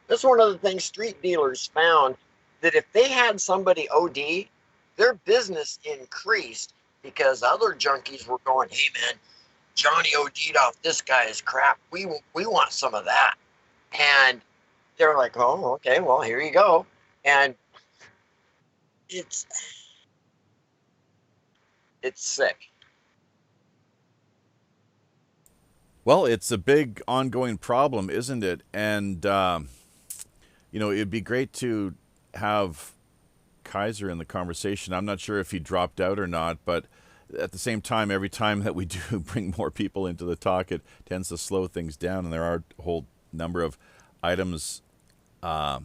that's one of the things street dealers found, that if they had somebody OD, their business increased because other junkies were going, hey man, Johnny OD'd off this guy's crap. We want some of that. And they're like, oh, okay, well, here you go. And it's sick. Well, it's a big ongoing problem, isn't it? And it'd be great to have Kaiser in the conversation. I'm not sure if he dropped out or not, but at the same time, every time that we do bring more people into the talk, it tends to slow things down. And there are a whole number of items that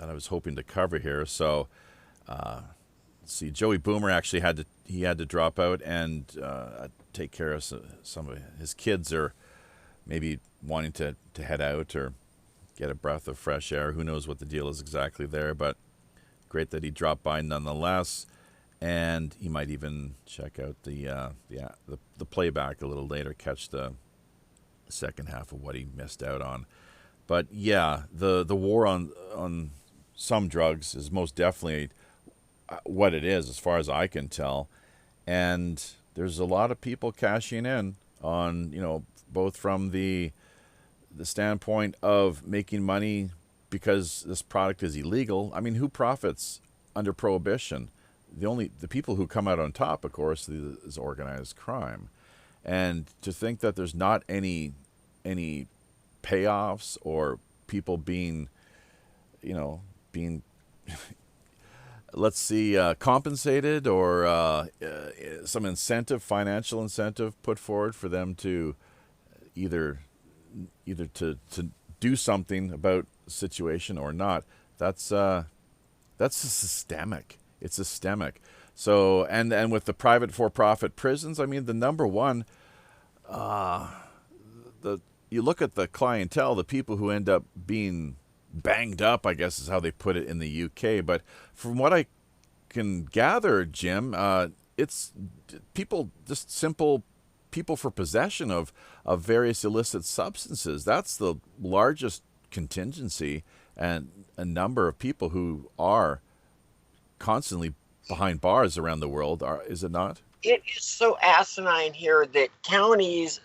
I was hoping to cover here. So, let's see, Joey Boomer actually had to drop out and take care of some of his kids, or maybe wanting to head out or get a breath of fresh air. Who knows what the deal is exactly there, but great that he dropped by nonetheless. And he might even check out the playback a little later, catch the second half of what he missed out on. But yeah, the war on some drugs is most definitely what it is, as far as I can tell. And there's a lot of people cashing in on, both from the standpoint of making money because this product is illegal. I mean, who profits under prohibition? The people who come out on top, of course, is organized crime. And to think that there's not any payoffs or people being let's see, compensated or some incentive, financial incentive put forward for them to either to do something about the situation or not. That's systemic. It's systemic. So and with the private for-profit prisons, I mean, the number one, you look at the clientele, the people who end up being banged up, I guess is how they put it in the UK. But from what I can gather, Jim, it's people, just simple people for possession of various illicit substances. That's the largest contingency and a number of people who are constantly behind bars around the world, is it not? It is so asinine here that counties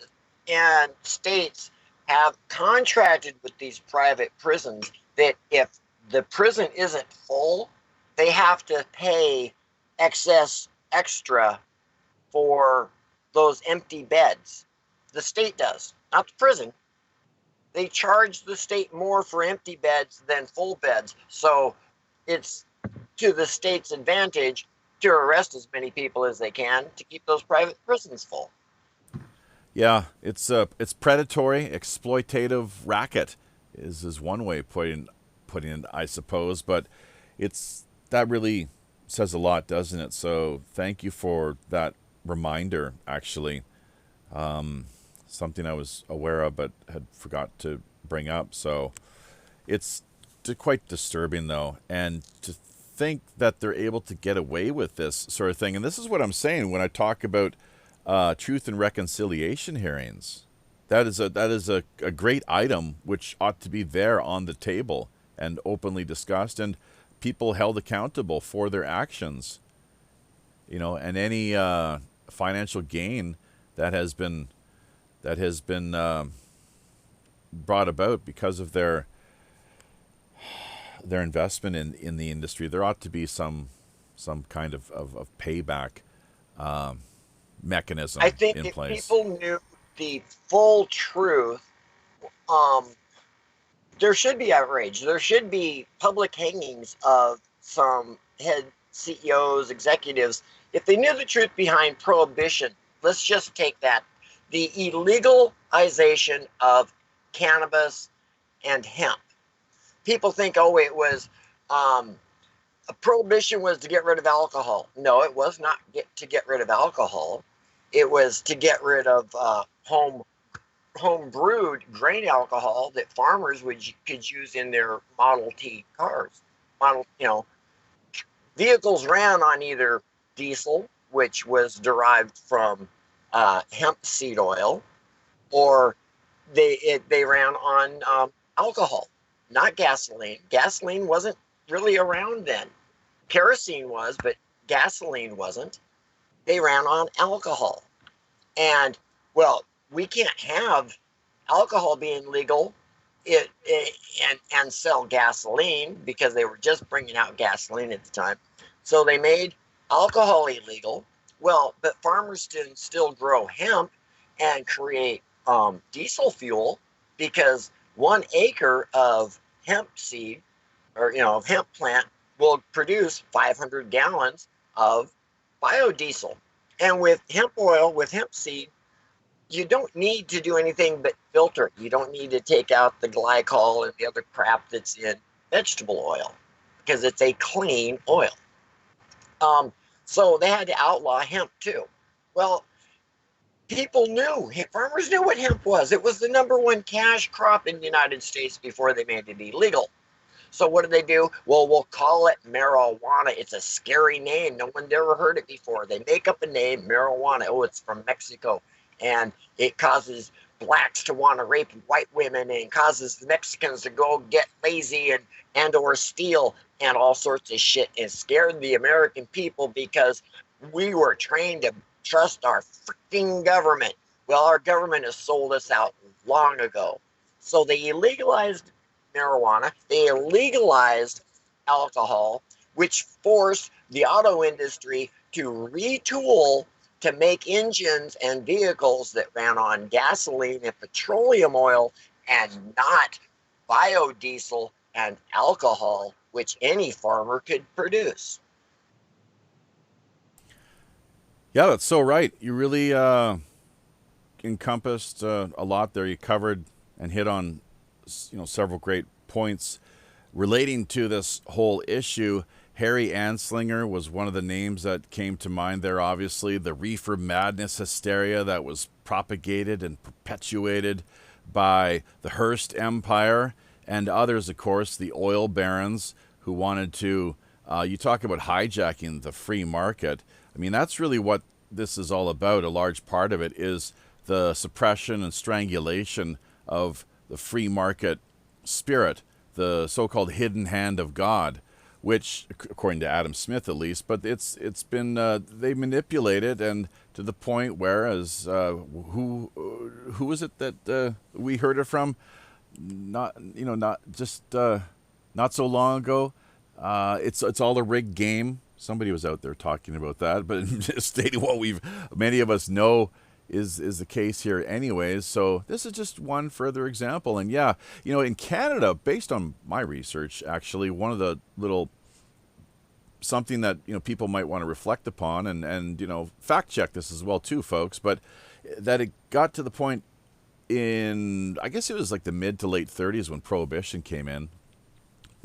and states have contracted with these private prisons that if the prison isn't full, they have to pay extra for those empty beds. The state does, not the prison. They charge the state more for empty beds than full beds. So it's to the state's advantage to arrest as many people as they can to keep those private prisons full. Yeah, it's predatory, exploitative racket is one way of putting it, I suppose. But that really says a lot, doesn't it? So thank you for that reminder, actually. Something I was aware of but had forgot to bring up. So it's quite disturbing, though, and to think that they're able to get away with this sort of thing. And this is what I'm saying when I talk about truth and reconciliation hearings. That is a great item which ought to be there on the table and openly discussed, and people held accountable for their actions. And any financial gain that has been brought about because of their investment in the industry, there ought to be some kind of payback mechanism I think in if place. people knew the full truth, there should be outrage. There should be public hangings of some head CEOs, executives. If they knew the truth behind prohibition, let's just take that. The illegalization of cannabis and hemp. People think, oh, it was a prohibition was to get rid of alcohol. No, it was not to get rid of alcohol. It was to get rid of home brewed grain alcohol that farmers could use in their Model T cars. Vehicles ran on either diesel, which was derived from hemp seed oil, or they ran on alcohol, not gasoline. Gasoline wasn't really around then. Kerosene was, but gasoline wasn't. They ran on alcohol. And, well, we can't have alcohol being legal and sell gasoline because they were just bringing out gasoline at the time. So they made alcohol illegal. Well, but farmers can still grow hemp and create diesel fuel, because 1 acre of hemp seed or of hemp plant will produce 500 gallons of biodiesel. And with hemp oil, with hemp seed, you don't need to do anything but filter. You don't need to take out the glycol and the other crap that's in vegetable oil, because it's a clean oil. So they had to outlaw hemp too. Well, people knew, farmers knew what hemp was. It was the #1 cash crop in the United States before they made it illegal. So what did they do? Well, we'll call it marijuana. It's a scary name. No one's ever heard it before. They make up a name, marijuana. Oh, it's from Mexico. And it causes blacks to want to rape white women, and causes the Mexicans to go get lazy and or steal and all sorts of shit. It scared the American people because we were trained to trust our freaking government. Well, our government has sold us out long ago. So they illegalized marijuana. They illegalized alcohol, which forced the auto industry to retool to make engines and vehicles that ran on gasoline and petroleum oil and not biodiesel and alcohol, which any farmer could produce. Yeah, that's so right. You really encompassed a lot there. You covered and hit on several great points relating to this whole issue. Harry Anslinger was one of the names that came to mind there, obviously. The reefer madness hysteria that was propagated and perpetuated by the Hearst Empire and others, of course, the oil barons who wanted to, you talk about hijacking the free market. I mean, that's really what this is all about. A large part of it is the suppression and strangulation of the free market spirit, the so-called hidden hand of God, which, according to Adam Smith at least, but it's been they manipulate it, and to the point where, as who is it that we heard it from? Not so long ago. It's all a rigged game. Somebody was out there talking about that, but just stating what many of us know is the case here anyways. So this is just one further example. And yeah, in Canada, based on my research, actually, one of the little something that people might want to reflect upon and fact check this as well too, folks, but that it got to the point in, I guess it was like the mid to late 30s when prohibition came in,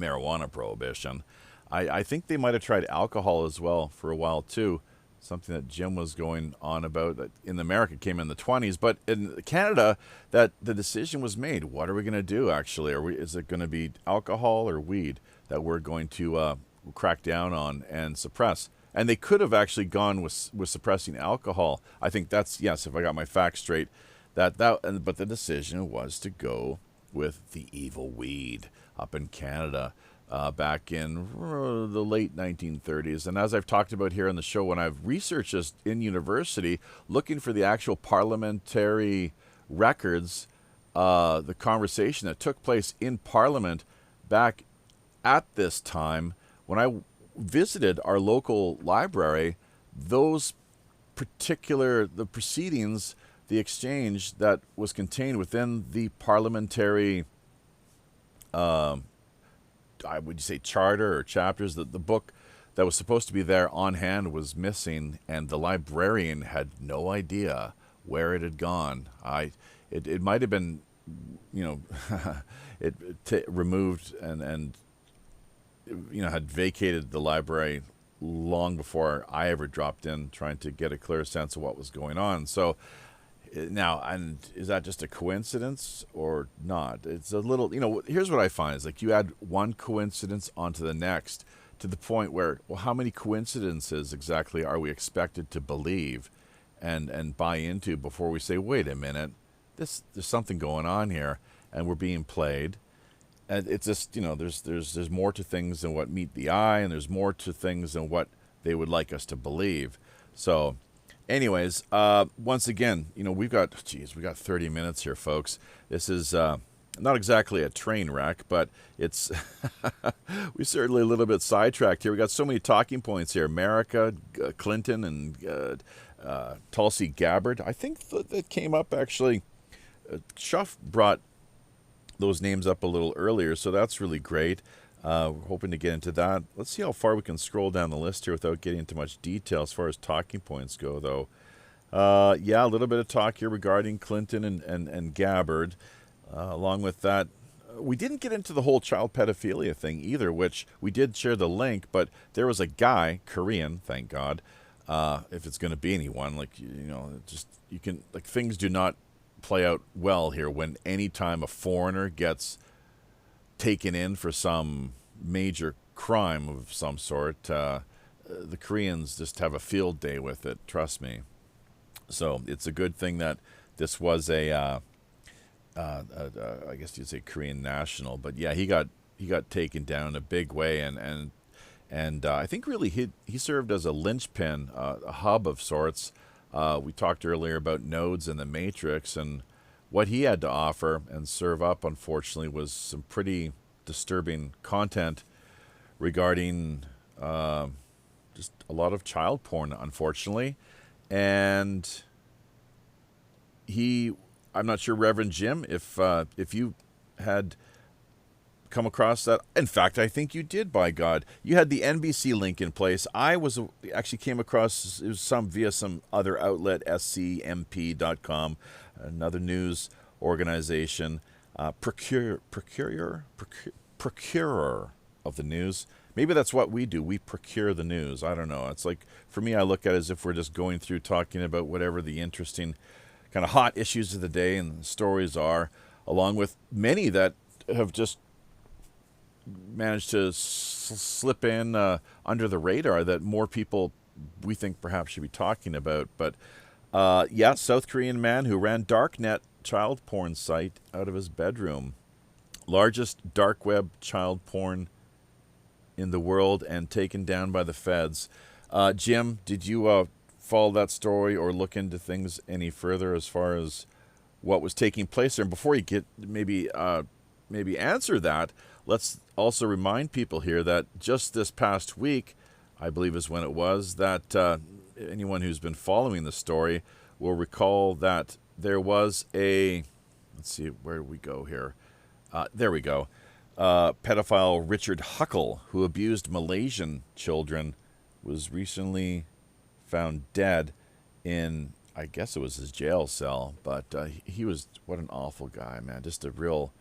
marijuana prohibition. I think they might have tried alcohol as well for a while too, something that Jim was going on about that in America came in the 20s, but in Canada, that the decision was made. What are we going to do, actually? Is it going to be alcohol or weed that we're going to crack down on and suppress? And they could have actually gone with suppressing alcohol. I think that's, yes, if I got my facts straight, but the decision was to go with the evil weed up in Canada. Back in the late 1930s. And as I've talked about here on the show, when I've researched this in university, looking for the actual parliamentary records, the conversation that took place in Parliament back at this time, when I visited our local library, the proceedings, the exchange that was contained within the parliamentary would you say charter or chapters, that the book that was supposed to be there on hand was missing, and the librarian had no idea where it had gone. It might have been, removed and had vacated the library long before I ever dropped in, trying to get a clear sense of what was going on. So now, and is that just a coincidence or not? It's a little, here's what I find is like you add one coincidence onto the next to the point where, well, how many coincidences exactly are we expected to believe and buy into before we say, wait a minute, there's something going on here and we're being played. And it's just, there's more to things than what meet the eye, and there's more to things than what they would like us to believe. So anyways, once again, we got 30 minutes here, folks. This is not exactly a train wreck, but it's we're certainly a little bit sidetracked here. We got so many talking points here. America, Clinton, and Tulsi Gabbard. I think that came up, actually. Schuff brought those names up a little earlier, so that's really great. We're hoping to get into that. Let's see how far we can scroll down the list here without getting into much detail as far as talking points go, though. A little bit of talk here regarding Clinton and Gabbard. Along with that, we didn't get into the whole child pedophilia thing either, which we did share the link, but there was a guy, Korean, thank God, if it's going to be anyone, things do not play out well here when any time a foreigner gets taken in for some major crime of some sort, the Koreans just have a field day with it, trust me. So it's a good thing that this was I guess you'd say Korean national, but yeah, he got taken down in a big way, and I think really he served as a linchpin, a hub of sorts. We talked earlier about nodes in the Matrix, and what he had to offer and serve up, unfortunately, was some pretty disturbing content regarding just a lot of child porn, unfortunately. And I'm not sure, Reverend Jim, if you had come across that. In fact, I think you did, by God. You had the NBC link in place. I actually came across it was via some other outlet, scmp.com, another news organization, procurer of the news. Maybe that's what we do. We procure the news. I don't know. It's like, for me, I look at it as if we're just going through talking about whatever the interesting kind of hot issues of the day and stories are, along with many that have just managed to slip in under the radar that more people we think perhaps should be talking about. But South Korean man who ran darknet child porn site out of his bedroom. Largest dark web child porn in the world and taken down by the feds. Jim, did you follow that story or look into things any further as far as what was taking place there? And before you get maybe answer that, let's also remind people here that just this past week, I believe is when it was, that anyone who's been following the story will recall that there was let's see, where do we go here? There we go. Pedophile Richard Huckle, who abused Malaysian children, was recently found dead in, I guess it was his jail cell, but he was, what an awful guy, man. Just a real,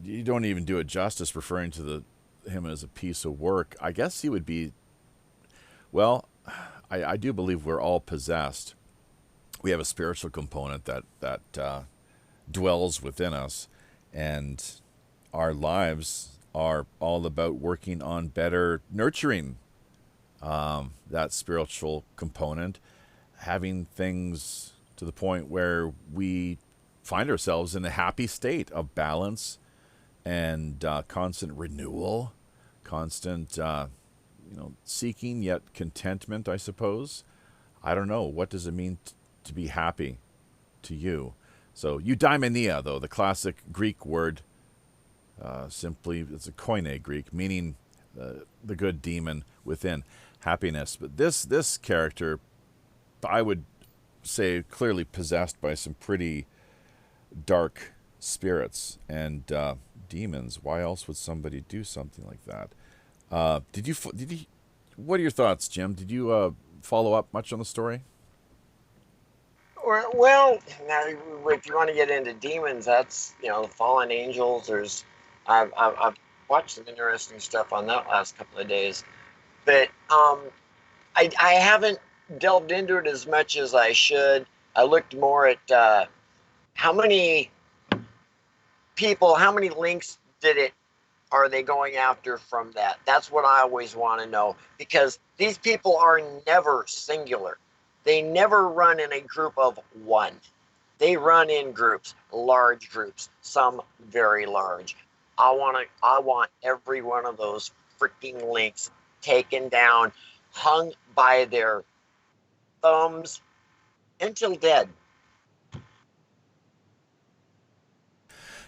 you don't even do it justice referring to him as a piece of work. I guess he would be, well, I do believe we're all possessed. We have a spiritual component that dwells within us, and our lives are all about working on better nurturing that spiritual component, having things to the point where we find ourselves in a happy state of balance and constant renewal, constant seeking yet contentment, I suppose. I don't know. What does it mean to be happy to you? So eudaimonia, though, the classic Greek word, simply, it's a koine Greek, meaning the good demon within, happiness. But this character, I would say, clearly possessed by some pretty dark spirits and demons. Why else would somebody do something like that? Did you? What are your thoughts, Jim? Did you follow up much on the story? Well, now if you want to get into demons, that's the fallen angels. I've watched some interesting stuff on that last couple of days, but I haven't delved into it as much as I should. I looked more at how many people, how many links are they going after from that? That's what I always want to know, because these people are never singular. They never run in a group of one. They run in groups, large groups, some very large. I want every one of those freaking links taken down, hung by their thumbs until dead.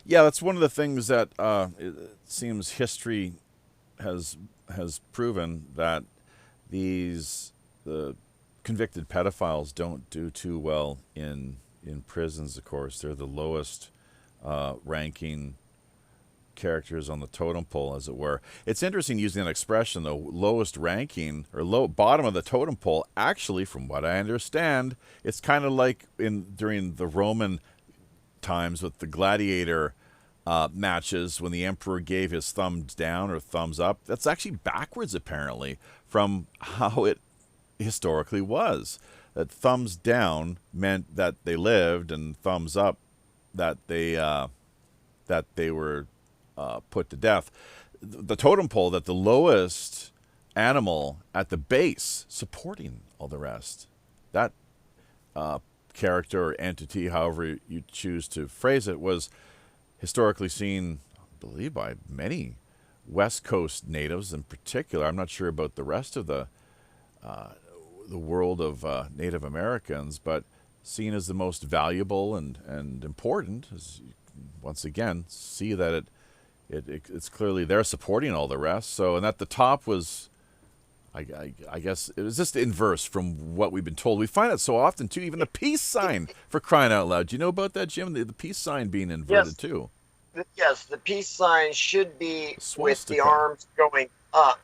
Yeah, that's one of the things that it seems history has proven, that the convicted pedophiles don't do too well in prisons. Of course, they're the lowest ranking characters on the totem pole, as it were. It's interesting using that expression, though, lowest ranking or bottom of the totem pole. Actually, from what I understand, it's kind of like during the Roman times with the gladiator matches, when the emperor gave his thumbs down or thumbs up. That's actually backwards, apparently, from how it historically was. That thumbs down meant that they lived, and thumbs up that they were put to death. The totem pole, that the lowest animal at the base, supporting all the rest. That character or entity, however you choose to phrase it, was historically seen, I believe, by many West Coast natives in particular. I'm not sure about the rest of the world of Native Americans, but seen as the most valuable and important. As you, once again, see that it's clearly they're supporting all the rest. So, and at the top was, I guess it was just inverse from what we've been told. We find it so often too. Even the peace sign, for crying out loud. Do you know about that, Jim? The peace sign being inverted too. Yes, the peace sign should be with the arms going up,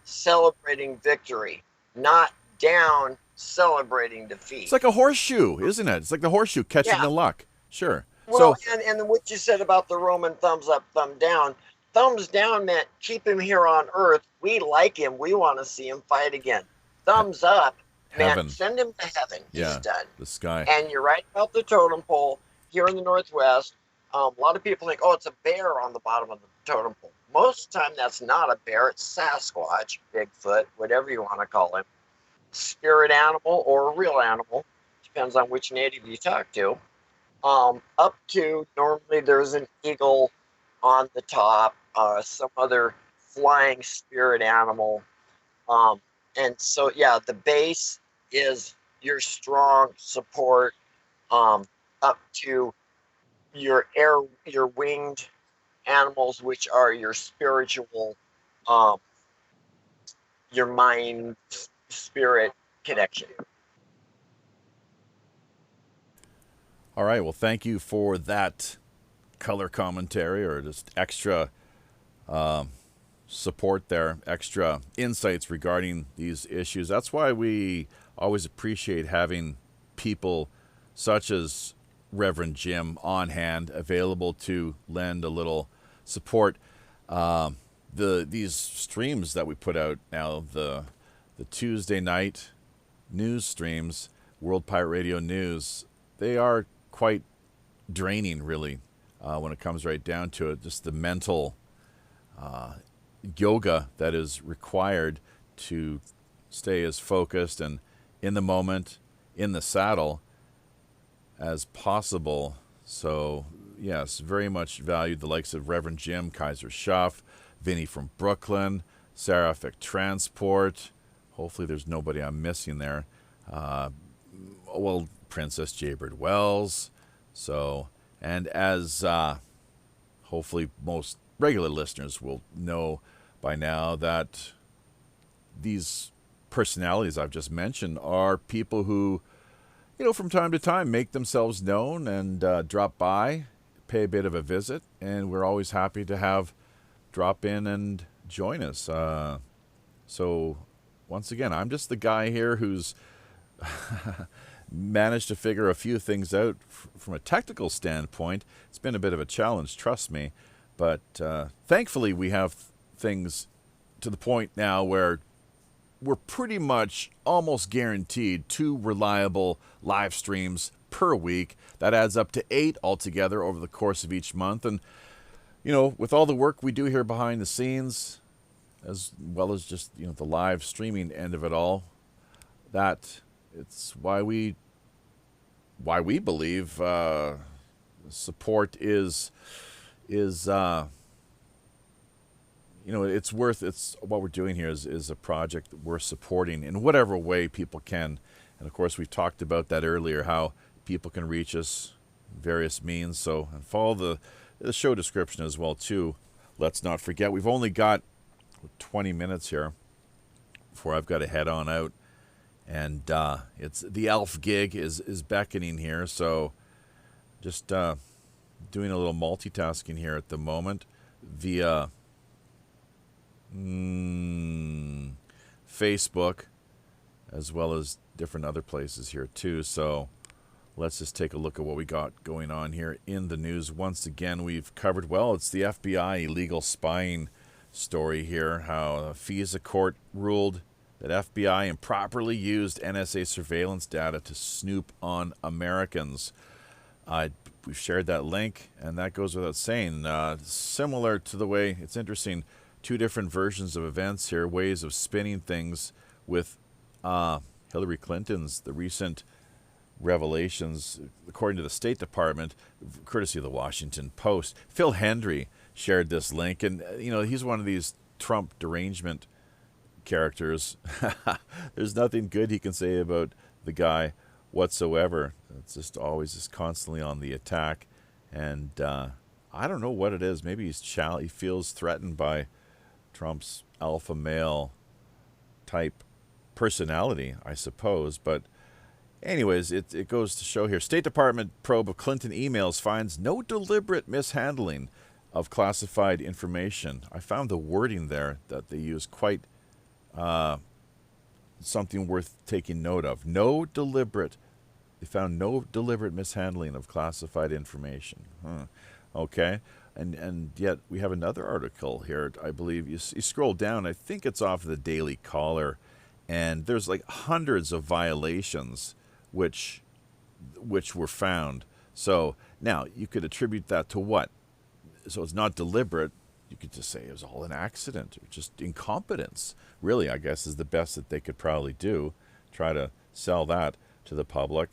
celebrating victory, not down, celebrating defeat. It's like a horseshoe, isn't it? It's like the horseshoe catching the luck. Sure. Well, and what you said about the Roman thumbs up, thumb down. Thumbs down meant keep him here on Earth. We like him. We want to see him fight again. Thumbs up meant send him to heaven. He's done. The sky. And you're right about the totem pole here in the Northwest. A lot of people think, it's a bear on the bottom of the totem pole. Most of the time, that's not a bear. It's Sasquatch, Bigfoot, whatever you want to call him. Spirit animal or a real animal. Depends on which native you talk to. Up to, normally there's an eagle on the top, some other flying spirit animal. And so, the base is your strong support, up to your winged animals, which are your spiritual, your mind spirit connection. All right. Well, thank you for that color commentary, or just extra support there, extra insights regarding these issues. That's why we always appreciate having people such as Reverend Jim on hand, available to lend a little support. These streams that we put out now, the Tuesday night news streams, World Pirate Radio News, they are quite draining, really, when it comes right down to it. Just the mental yoga that is required to stay as focused and in the moment, in the saddle, as possible. So, yes, very much valued the likes of Reverend Jim Kaiser Schuff, Vinny from Brooklyn, Seraphic Transport. Hopefully there's nobody I'm missing there. Well, Princess Jaybird Wells. So, and as hopefully most regular listeners will know by now, that these personalities I've just mentioned are people who, from time to time make themselves known and drop by, pay a bit of a visit, and we're always happy to have drop in and join us. So once again, I'm just the guy here who's managed to figure a few things out from a technical standpoint. It's been a bit of a challenge, trust me, but thankfully we have things to the point now where we're pretty much almost guaranteed 2 reliable live streams per week. That adds up to 8 altogether over the course of each month. And, with all the work we do here behind the scenes, as well as just, the live streaming end of it all, that it's why we believe support is it's what we're doing here is a project that we're supporting in whatever way people can. And of course, we've talked about that earlier, how people can reach us various means. So, and follow the show description as well too. Let's not forget, we've only got 20 minutes here before I've got to head on out. And it's the elf gig is beckoning here. So just doing a little multitasking here at the moment via Facebook, as well as different other places here too. So let's just take a look at what we got going on here in the news. Once again, we've covered, it's the FBI illegal spying story here, how a FISA court ruled that FBI improperly used NSA surveillance data to snoop on Americans. We've shared that link, and that goes without saying. Similar to the way, it's interesting, 2 different versions of events here, ways of spinning things with Hillary Clinton's, the recent revelations, according to the State Department, courtesy of the Washington Post. Phil Hendry shared this link, and, he's one of these Trump derangement characters. There's nothing good he can say about the guy whatsoever. It's just always just constantly on the attack, and I don't know what it is. Maybe he feels threatened by Trump's alpha male type personality, I suppose. But anyways, it goes to show here, State Department probe of Clinton emails finds no deliberate mishandling of classified information. I found the wording there that they use quite something worth taking note of. They found no deliberate mishandling of classified information. Okay. And yet we have another article here, I believe. You scroll down, I think it's off the Daily Caller, and there's like hundreds of violations which were found. So now you could attribute that to what? So it's not deliberate. You could just say it was all an accident or just incompetence. Really, I guess, is the best that they could probably do. Try to sell that to the public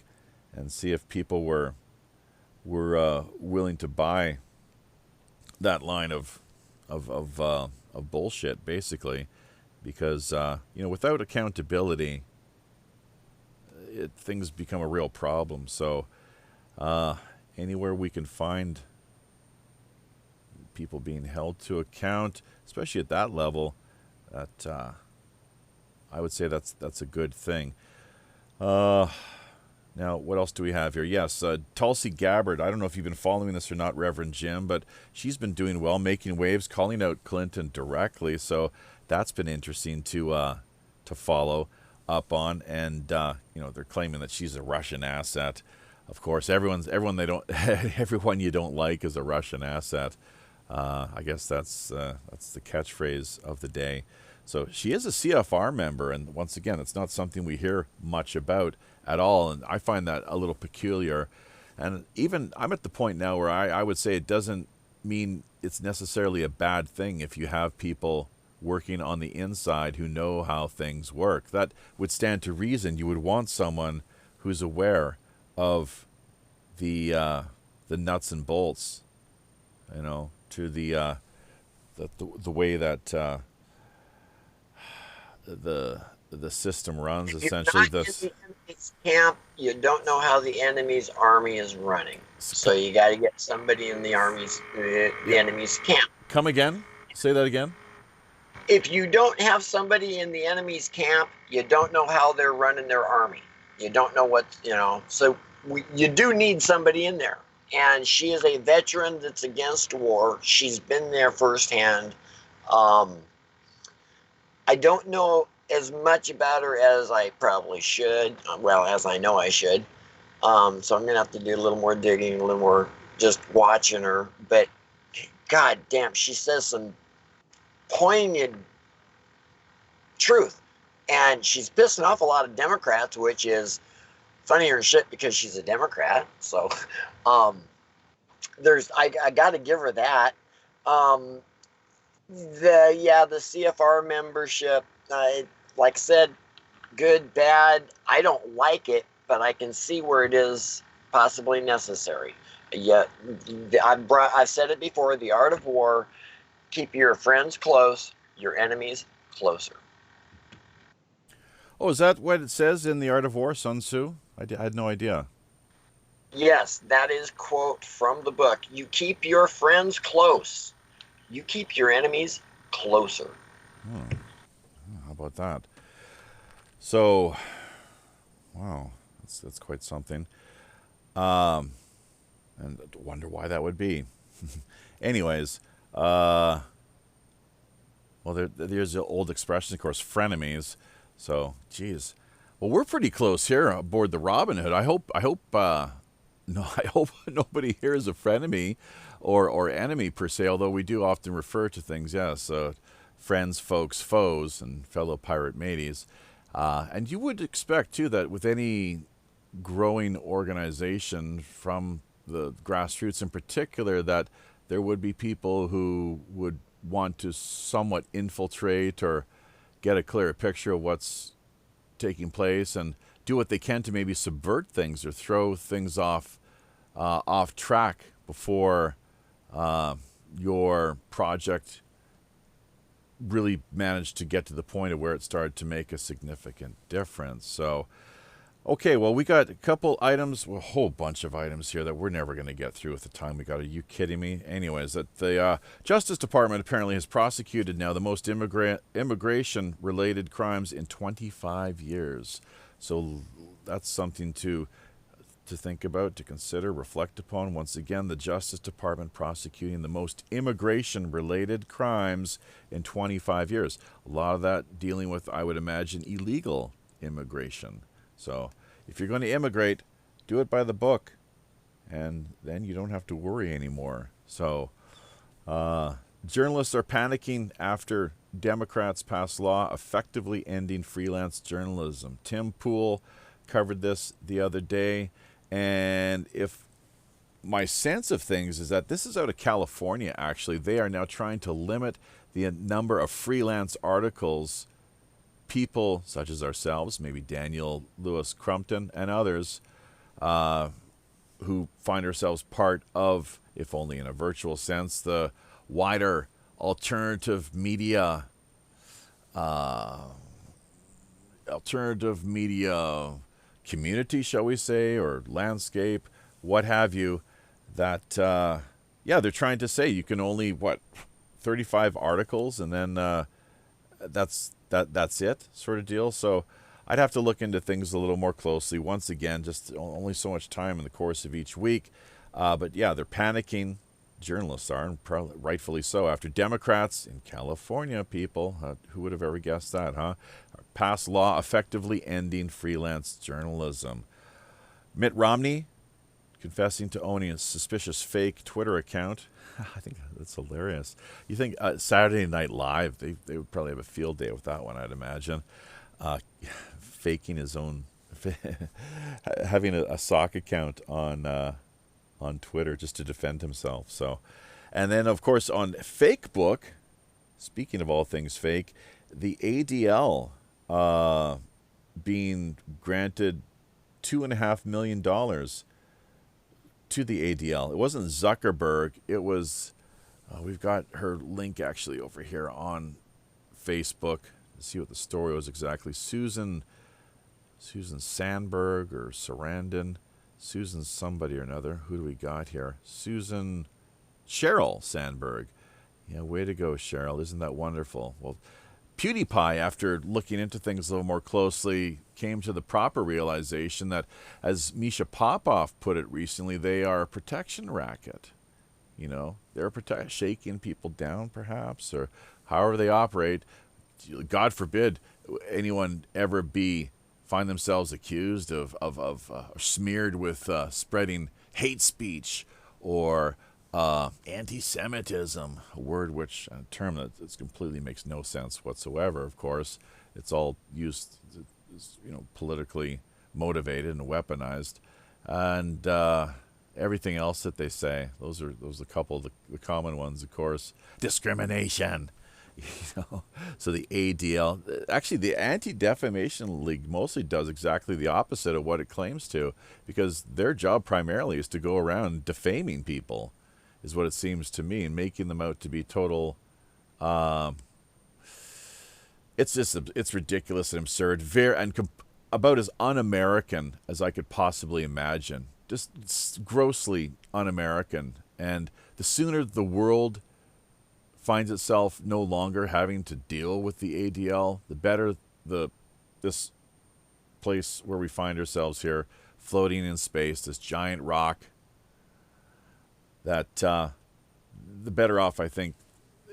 and see if people were willing to buy that line of bullshit, basically, because without accountability, things become a real problem. So anywhere we can find people being held to account, especially at that level, that I would say that's a good thing. Now, what else do we have here? Yes, Tulsi Gabbard. I don't know if you've been following this or not, Reverend Jim, but she's been doing well, making waves, calling out Clinton directly. So that's been interesting to follow up on. And they're claiming that she's a Russian asset. Of course, everyone you don't like is a Russian asset. I guess that's the catchphrase of the day. So she is a CFR member, and once again, it's not something we hear much about at all, and I find that a little peculiar. And even I'm at the point now where I would say it doesn't mean it's necessarily a bad thing if you have people working on the inside who know how things work. That would stand to reason. You would want someone who's aware of the nuts and bolts, you know, to the way that the system runs. If essentially, you're not in the enemy's camp, you don't know how the enemy's army is running. So you got to get somebody in the enemy's camp. Come again? Say that again. If you don't have somebody in the enemy's camp, you don't know how they're running their army. You don't know what, you know. So you do need somebody in there. And she is a veteran that's against war. She's been there firsthand. I don't know as much about her as I probably should. Well, as I know I should. So I'm going to have to do a little more digging, a little more just watching her. But God damn, she says some poignant truth. And she's pissing off a lot of Democrats, which is funnier than shit because she's a Democrat. So I got to give her that. The CFR membership, like I said, good, bad. I don't like it, but I can see where it is possibly necessary. Yeah, I've said it before, the art of war, keep your friends close, your enemies closer. Oh, is that what it says in The Art of War, Sun Tzu? I had no idea. Yes, that is quote from the book. You keep your friends close. You keep your enemies closer. How about that? So, wow, that's quite something. And I wonder why that would be. Anyways, well, there's the old expression, of course, frenemies. So, geez. Well, we're pretty close here aboard the Robin Hood. I hope nobody here is a frenemy or enemy per se, although we do often refer to things, yes, friends, folks, foes, and fellow pirate mateys. And you would expect, too, that with any growing organization from the grassroots in particular, that there would be people who would want to somewhat infiltrate or get a clearer picture of what's taking place and do what they can to maybe subvert things or throw things off track before your project really managed to get to the point of where it started to make a significant difference. So, okay, well, we got a couple items, a whole bunch of items here that we're never going to get through with the time we got. Are you kidding me? Anyways, that the Justice Department apparently has prosecuted now the most immigration-related crimes in 25 years. So that's something to think about, to consider, reflect upon. Once again, the Justice Department prosecuting the most immigration-related crimes in 25 years. A lot of that dealing with, I would imagine, illegal immigration. So if you're going to immigrate, do it by the book, and then you don't have to worry anymore. So journalists are panicking after Democrats pass law effectively ending freelance journalism. Tim Pool covered this the other day, and if my sense of things is that this is out of California, actually. They are now trying to limit the number of freelance articles people such as ourselves, maybe Daniel Lewis Crumpton and others, who find ourselves part of, if only in a virtual sense, the wider alternative media community, shall we say, or landscape, what have you, that, they're trying to say you can only, 35 articles, and then that's it, sort of deal. So I'd have to look into things a little more closely. Once again, just only so much time in the course of each week. But yeah, they're panicking. Journalists are, and rightfully so, after Democrats in California, people, who would have ever guessed that, huh? Passed law effectively ending freelance journalism. Mitt Romney confessing to owning a suspicious fake Twitter account. I think that's hilarious. You think Saturday Night Live, they would probably have a field day with that one, I'd imagine. Faking his own, having a sock account on Twitter just to defend himself. So, and then of course on Fakebook, speaking of all things fake, the ADL being granted $2.5 million to the ADL. It wasn't Zuckerberg. It was, we've got her link actually over here on Facebook. Let's see what the story was exactly. Susan Sandberg or Sarandon. Susan somebody or another. Who do we got here? Cheryl Sandberg. Yeah, way to go, Cheryl. Isn't that wonderful? Well, PewDiePie, after looking into things a little more closely, came to the proper realization that, as Misha Popoff put it recently, they are a protection racket. You know, they're shaking people down, perhaps, or however they operate. God forbid anyone ever find themselves accused of smeared with spreading hate speech or anti-Semitism, a term that completely makes no sense whatsoever. Of course, it's all used, politically motivated and weaponized, and everything else that they say. Those are a couple of the common ones, of course. Discrimination. So the ADL, actually the Anti-Defamation League mostly does exactly the opposite of what it claims to, because their job primarily is to go around defaming people, is what it seems to me, and making them out to be total, it's ridiculous and absurd, about as un-American as I could possibly imagine, just grossly un-American. And the sooner the world finds itself no longer having to deal with the ADL, the better this place where we find ourselves here, floating in space, this giant rock, that the better off I think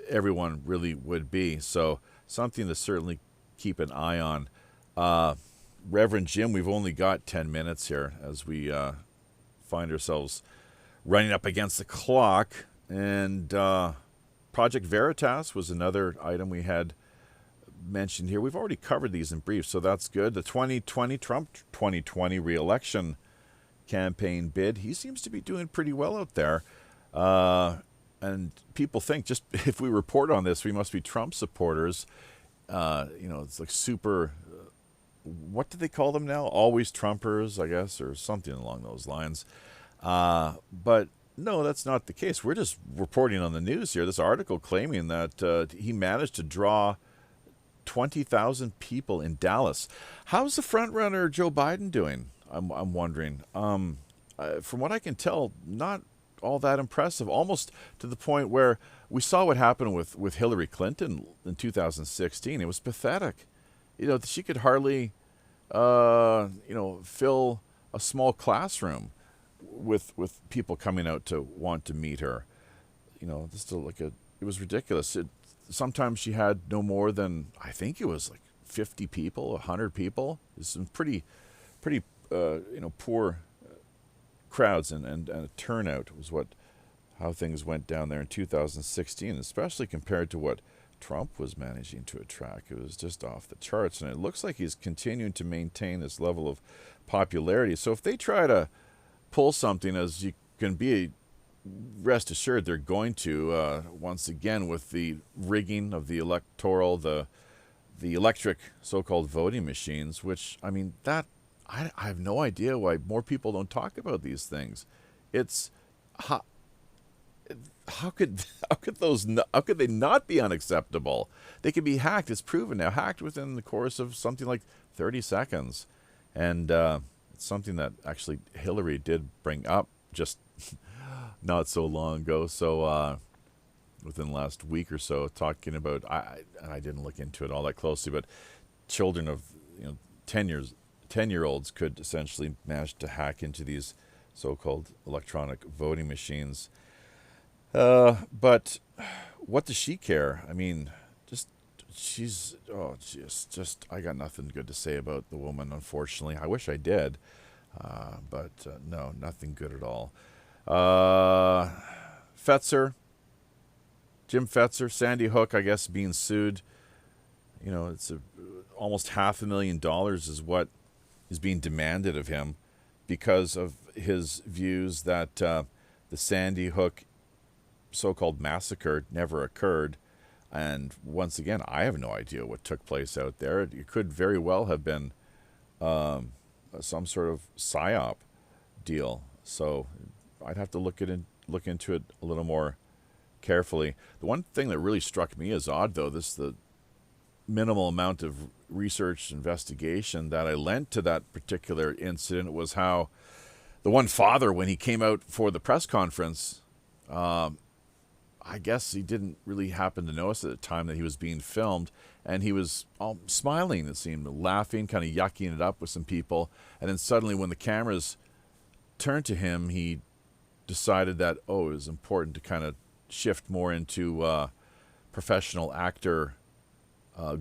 everyone really would be. So something to certainly keep an eye on. Reverend Jim, we've only got 10 minutes here as we find ourselves running up against the clock, and Project Veritas was another item we had mentioned here. We've already covered these in brief, so that's good. The Trump 2020 re-election campaign bid, he seems to be doing pretty well out there. And people think, just if we report on this, we must be Trump supporters. It's like super, what do they call them now? Always Trumpers, I guess, or something along those lines. But no, that's not the case. We're just reporting on the news here. This article claiming that he managed to draw 20,000 people in Dallas. How's the frontrunner Joe Biden doing? I'm wondering. From what I can tell, not all that impressive. Almost to the point where we saw what happened with Hillary Clinton in 2016. It was pathetic. She could hardly, fill a small classroom with people coming out to want to meet her. It was ridiculous. Sometimes she had no more than, I think it was like 50 people, 100 people. It's some pretty poor crowds, and a turnout was how things went down there in 2016, especially compared to what Trump was managing to attract. It was just off the charts, and it looks like he's continuing to maintain this level of popularity. So if they try to pull something, as you can be rest assured they're going to, once again, with the rigging of the electoral, the electric so-called voting machines, which, I mean, that I have no idea why more people don't talk about these things. It's how could they not be unacceptable? They can be hacked. It's proven now, hacked within the course of something like 30 seconds, and it's something that actually Hillary did bring up just not so long ago. So within the last week or so, talking about, I didn't look into it all that closely, but children of 10-year-olds could essentially manage to hack into these so-called electronic voting machines. But what does she care? I mean, I got nothing good to say about the woman, unfortunately. I wish I did. But no, nothing good at all. Fetzer, Jim Fetzer, Sandy Hook, I guess, being sued. You know, it's almost $500,000 is what is being demanded of him because of his views that the Sandy Hook so-called massacre never occurred. And once again, I have no idea what took place out there. It could very well have been some sort of psyop deal. So I'd have to look into it a little more carefully. The one thing that really struck me as odd, though, the minimal amount of research investigation that I lent to that particular incident, was how the one father, when he came out for the press conference, I guess he didn't really happen to notice at the time that he was being filmed, and he was all smiling, it seemed, laughing, kind of yucking it up with some people. And then suddenly when the cameras turned to him, he decided that, it was important to kind of shift more into professional actor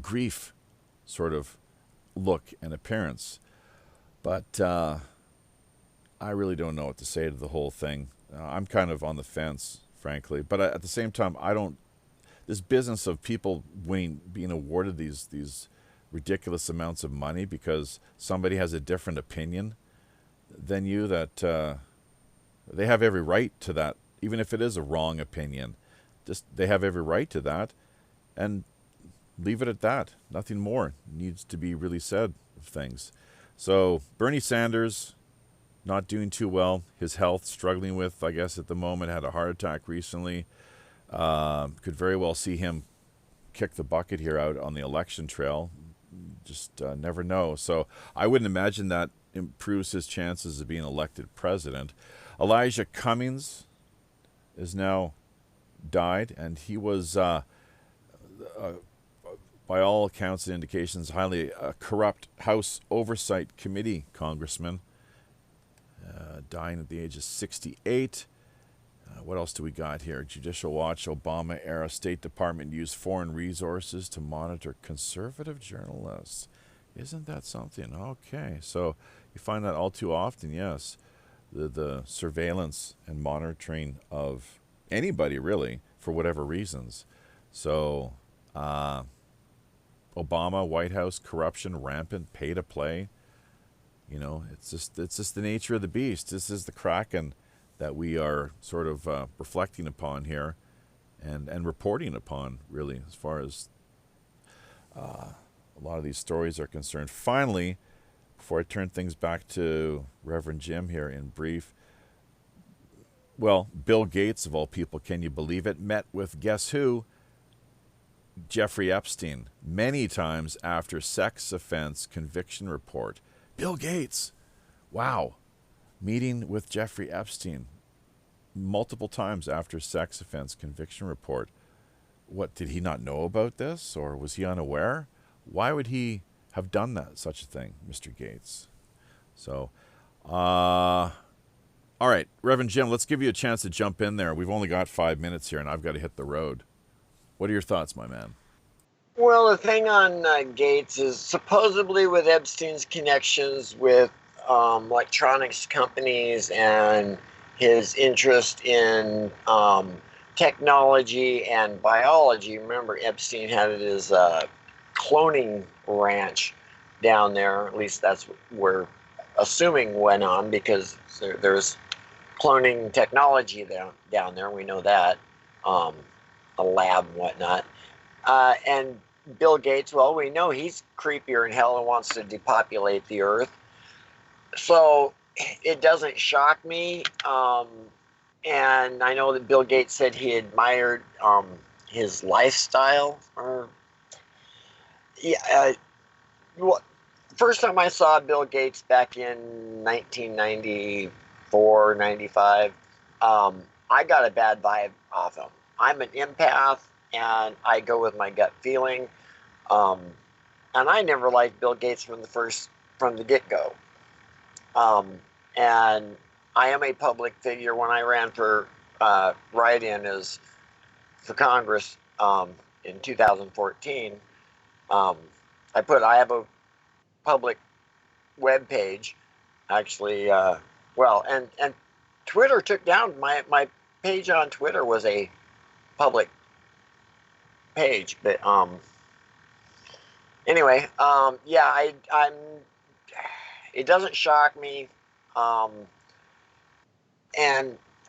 grief sort of look and appearance. But I really don't know what to say to the whole thing. I'm kind of on the fence, frankly. But at the same time, this business of people being awarded these ridiculous amounts of money because somebody has a different opinion than you, that they have every right to that, even if it is a wrong opinion. Just they have every right to that, and leave it at that. Nothing more needs to be really said of things. So Bernie Sanders, not doing too well. His health struggling with, I guess at the moment, had a heart attack recently. Could very well see him kick the bucket here out on the election trail. Just never know. So I wouldn't imagine that improves his chances of being elected president. Elijah Cummings is now died, and he was, by all accounts and indications, highly corrupt House Oversight Committee congressman. Dying at the age of 68. What else do we got here? Judicial Watch, Obama-era State Department used foreign resources to monitor conservative journalists. Isn't that something? Okay, so you find that all too often, yes. The surveillance and monitoring of anybody, really, for whatever reasons. So, Obama, White House, corruption, rampant, pay to play. You know, it's just the nature of the beast. This is the Kraken that we are sort of reflecting upon here and reporting upon, really, as far as a lot of these stories are concerned. Finally, before I turn things back to Reverend Jim here in brief, well, Bill Gates, of all people, can you believe it, met with, guess who? Jeffrey Epstein, many times after sex offense conviction report. Bill Gates, wow, meeting with Jeffrey Epstein multiple times after sex offense conviction report. What, did he not know about this, or was he unaware? Why would he have done that, such a thing, Mr. Gates? So, all right, Reverend Jim, let's give you a chance to jump in there. We've only got 5 minutes here, and I've got to hit the road. What are your thoughts, my man? Well, the thing on Gates is supposedly with Epstein's connections with electronics companies and his interest in technology and biology. Remember, Epstein had his cloning ranch down there. At least that's what we're assuming went on, because there's cloning technology down there. We know that. A lab and whatnot. And Bill Gates, well, we know he's creepier than hell and wants to depopulate the earth. So it doesn't shock me. And I know that Bill Gates said he admired his lifestyle. First time I saw Bill Gates back in 1994, 95, I got a bad vibe off him. I'm an empath, and I go with my gut feeling. And I never liked Bill Gates from the get-go. And I am a public figure. When I ran for write-in for Congress in 2014, I have a public web page actually, well, and Twitter took down my page on Twitter was a public page, but anyway, yeah, I'm. It doesn't shock me, and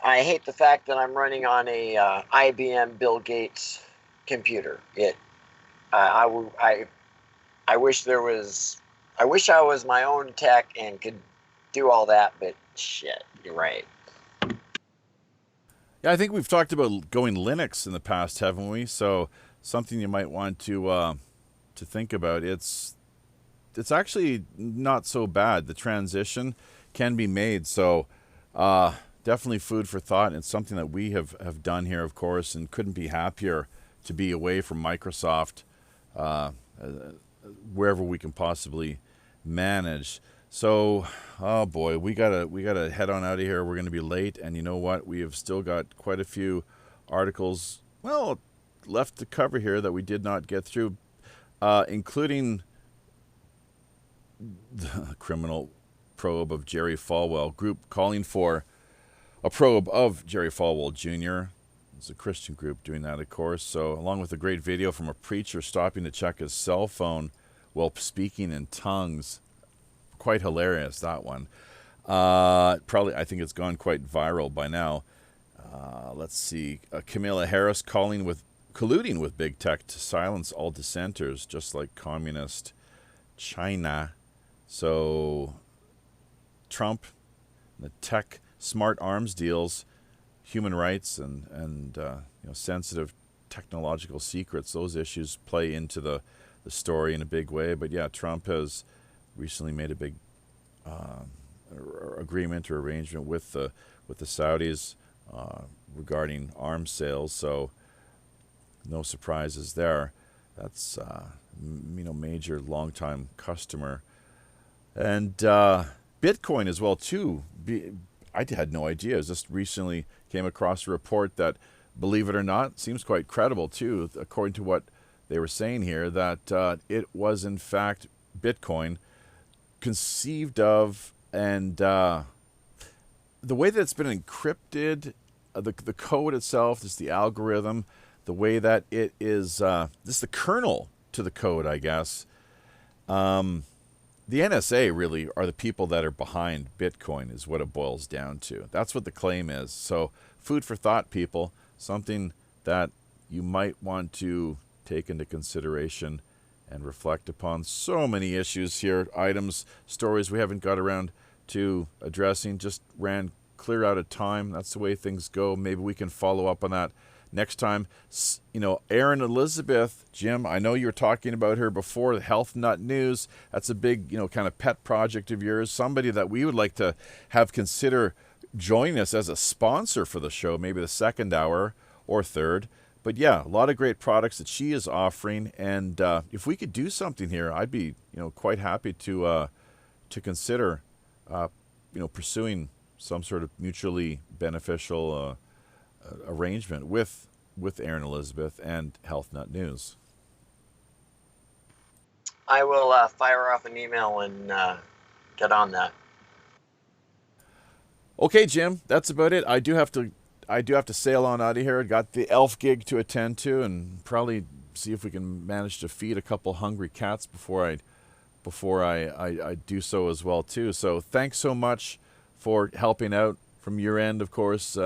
I hate the fact that I'm running on a IBM Bill Gates computer. I wish there was. I wish I was my own tech and could do all that, but shit, you're right. Yeah, I think we've talked about going Linux in the past, haven't we? So something you might want to think about. It's actually not so bad. The transition can be made. So definitely food for thought. It's something that we have done here, of course, and couldn't be happier to be away from Microsoft wherever we can possibly manage. So, oh boy, we gotta head on out of here. We're gonna be late, and you know what? We have still got quite a few articles, well, left to cover here that we did not get through, including the criminal probe of Jerry Falwell, group calling for a probe of Jerry Falwell Jr. It's a Christian group doing that, of course. So, along with a great video from a preacher stopping to check his cell phone while speaking in tongues. Quite hilarious, that one. Probably, I think it's gone quite viral by now. Let's see. Kamala Harris colluding with big tech to silence all dissenters, just like communist China. So, Trump, the tech smart arms deals, human rights, and sensitive technological secrets. Those issues play into the story in a big way. But yeah, Trump has recently made a big agreement or arrangement with the Saudis regarding arms sales. So no surprises there. That's major long-time customer, and Bitcoin as well too. I had no idea. I just recently came across a report that, believe it or not, seems quite credible too, according to what they were saying here, that it was in fact Bitcoin conceived of, and the way that it's been encrypted, the code itself, just the algorithm, the way that it is, just the kernel to the code, I guess. The NSA really are the people that are behind Bitcoin, is what it boils down to. That's what the claim is. So food for thought, people, something that you might want to take into consideration and reflect upon. So many issues here, items, stories we haven't got around to addressing, just ran clear out of time. That's the way things go. Maybe we can follow up on that next time. Erin Elizabeth, Jim, I know you were talking about her before, the Health Nut News. That's a big, kind of pet project of yours. Somebody that we would like to have consider joining us as a sponsor for the show, maybe the second hour or third. But yeah, a lot of great products that she is offering, and if we could do something here, I'd be, quite happy to consider, pursuing some sort of mutually beneficial arrangement with Erin Elizabeth and Health Nut News. I will fire off an email and get on that. Okay, Jim, that's about it. I do have to sail on out of here. I got the elf gig to attend to, and probably see if we can manage to feed a couple hungry cats before I do so as well too. So thanks so much for helping out from your end, of course,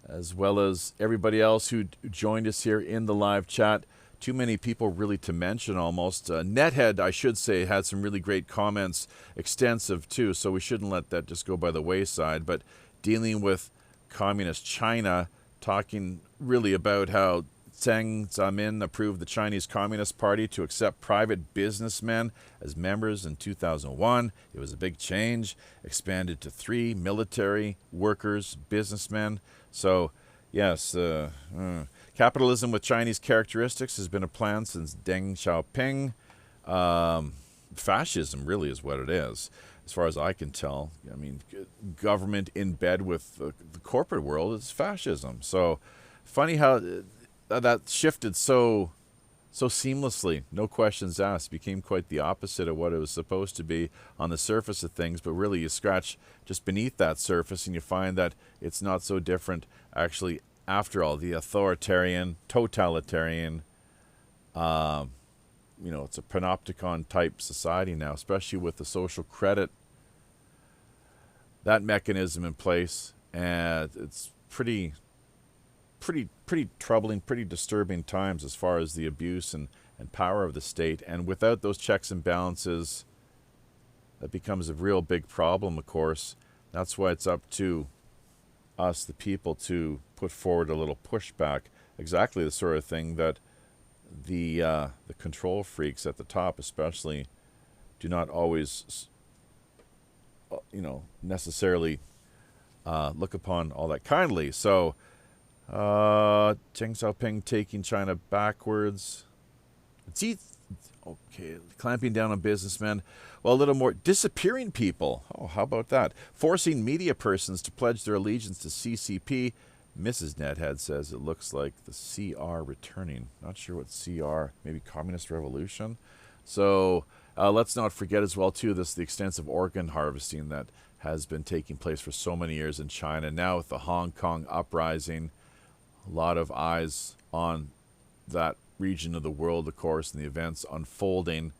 as well as everybody else who joined us here in the live chat. Too many people really to mention almost. Nethead, I should say, had some really great comments, extensive too, so we shouldn't let that just go by the wayside. But dealing with communist China, talking really about how Zhang Zemin approved the Chinese Communist Party to accept private businessmen as members in 2001. It was a big change, expanded to 3 military, workers, businessmen. So, yes, capitalism with Chinese characteristics has been a plan since Deng Xiaoping. Fascism really is what it is, as far as I can tell. I mean, government in bed with the corporate world is fascism. So, funny how that shifted so so seamlessly, no questions asked. Became quite the opposite of what it was supposed to be on the surface of things, but really you scratch just beneath that surface and you find that it's not so different actually after all. The authoritarian, totalitarian, it's a panopticon type society now, especially with the social credit, that mechanism in place, and it's pretty troubling, pretty disturbing times as far as the abuse and power of the state. And without those checks and balances, that becomes a real big problem, of course. That's why it's up to us, the people, to put forward a little pushback. Exactly the sort of thing that the control freaks at the top especially do not always, necessarily look upon all that kindly. So, Deng Xiaoping taking China backwards. Okay, clamping down on businessmen. Well, a little more. Disappearing people. Oh, how about that? Forcing media persons to pledge their allegiance to CCP. Mrs. Nethead says it looks like the CR returning. Not sure what CR. Maybe Communist Revolution. So let's not forget as well, too, the extensive organ harvesting that has been taking place for so many years in China. Now with the Hong Kong uprising, a lot of eyes on that region of the world, of course, and the events unfolding.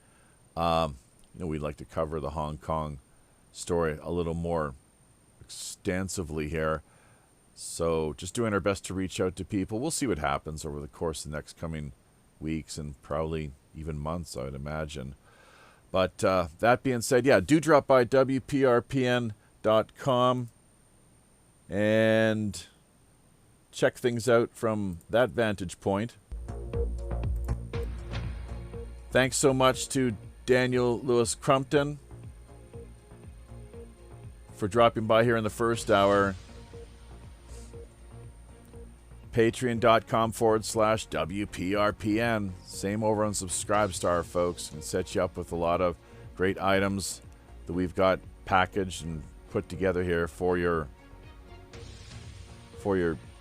We'd like to cover the Hong Kong story a little more extensively here. So just doing our best to reach out to people. We'll see what happens over the course of the next coming weeks and probably even months, I would imagine. But that being said, do drop by WPRPN.com and check things out from that vantage point. Thanks so much to Daniel Lewis Crumpton for dropping by here in the first hour. Patreon.com/WPRPN. Same over on Subscribestar, folks. Can set you up with a lot of great items that we've got packaged and put together here for your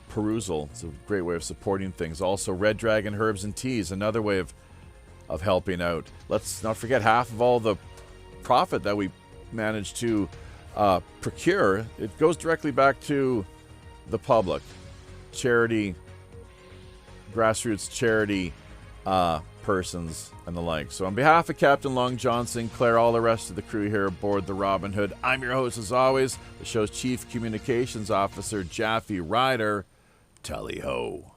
perusal. It's a great way of supporting things. Also, Red Dragon Herbs and Teas, another way of helping out. Let's not forget, half of all the profit that we managed to procure, it goes directly back to the public. Charity, grassroots charity persons and the like. So on behalf of Captain Long John Sinclair, all the rest of the crew here aboard the Robin Hood, I'm your host as always, the show's Chief Communications Officer, Jaffe Ryder. Tally ho.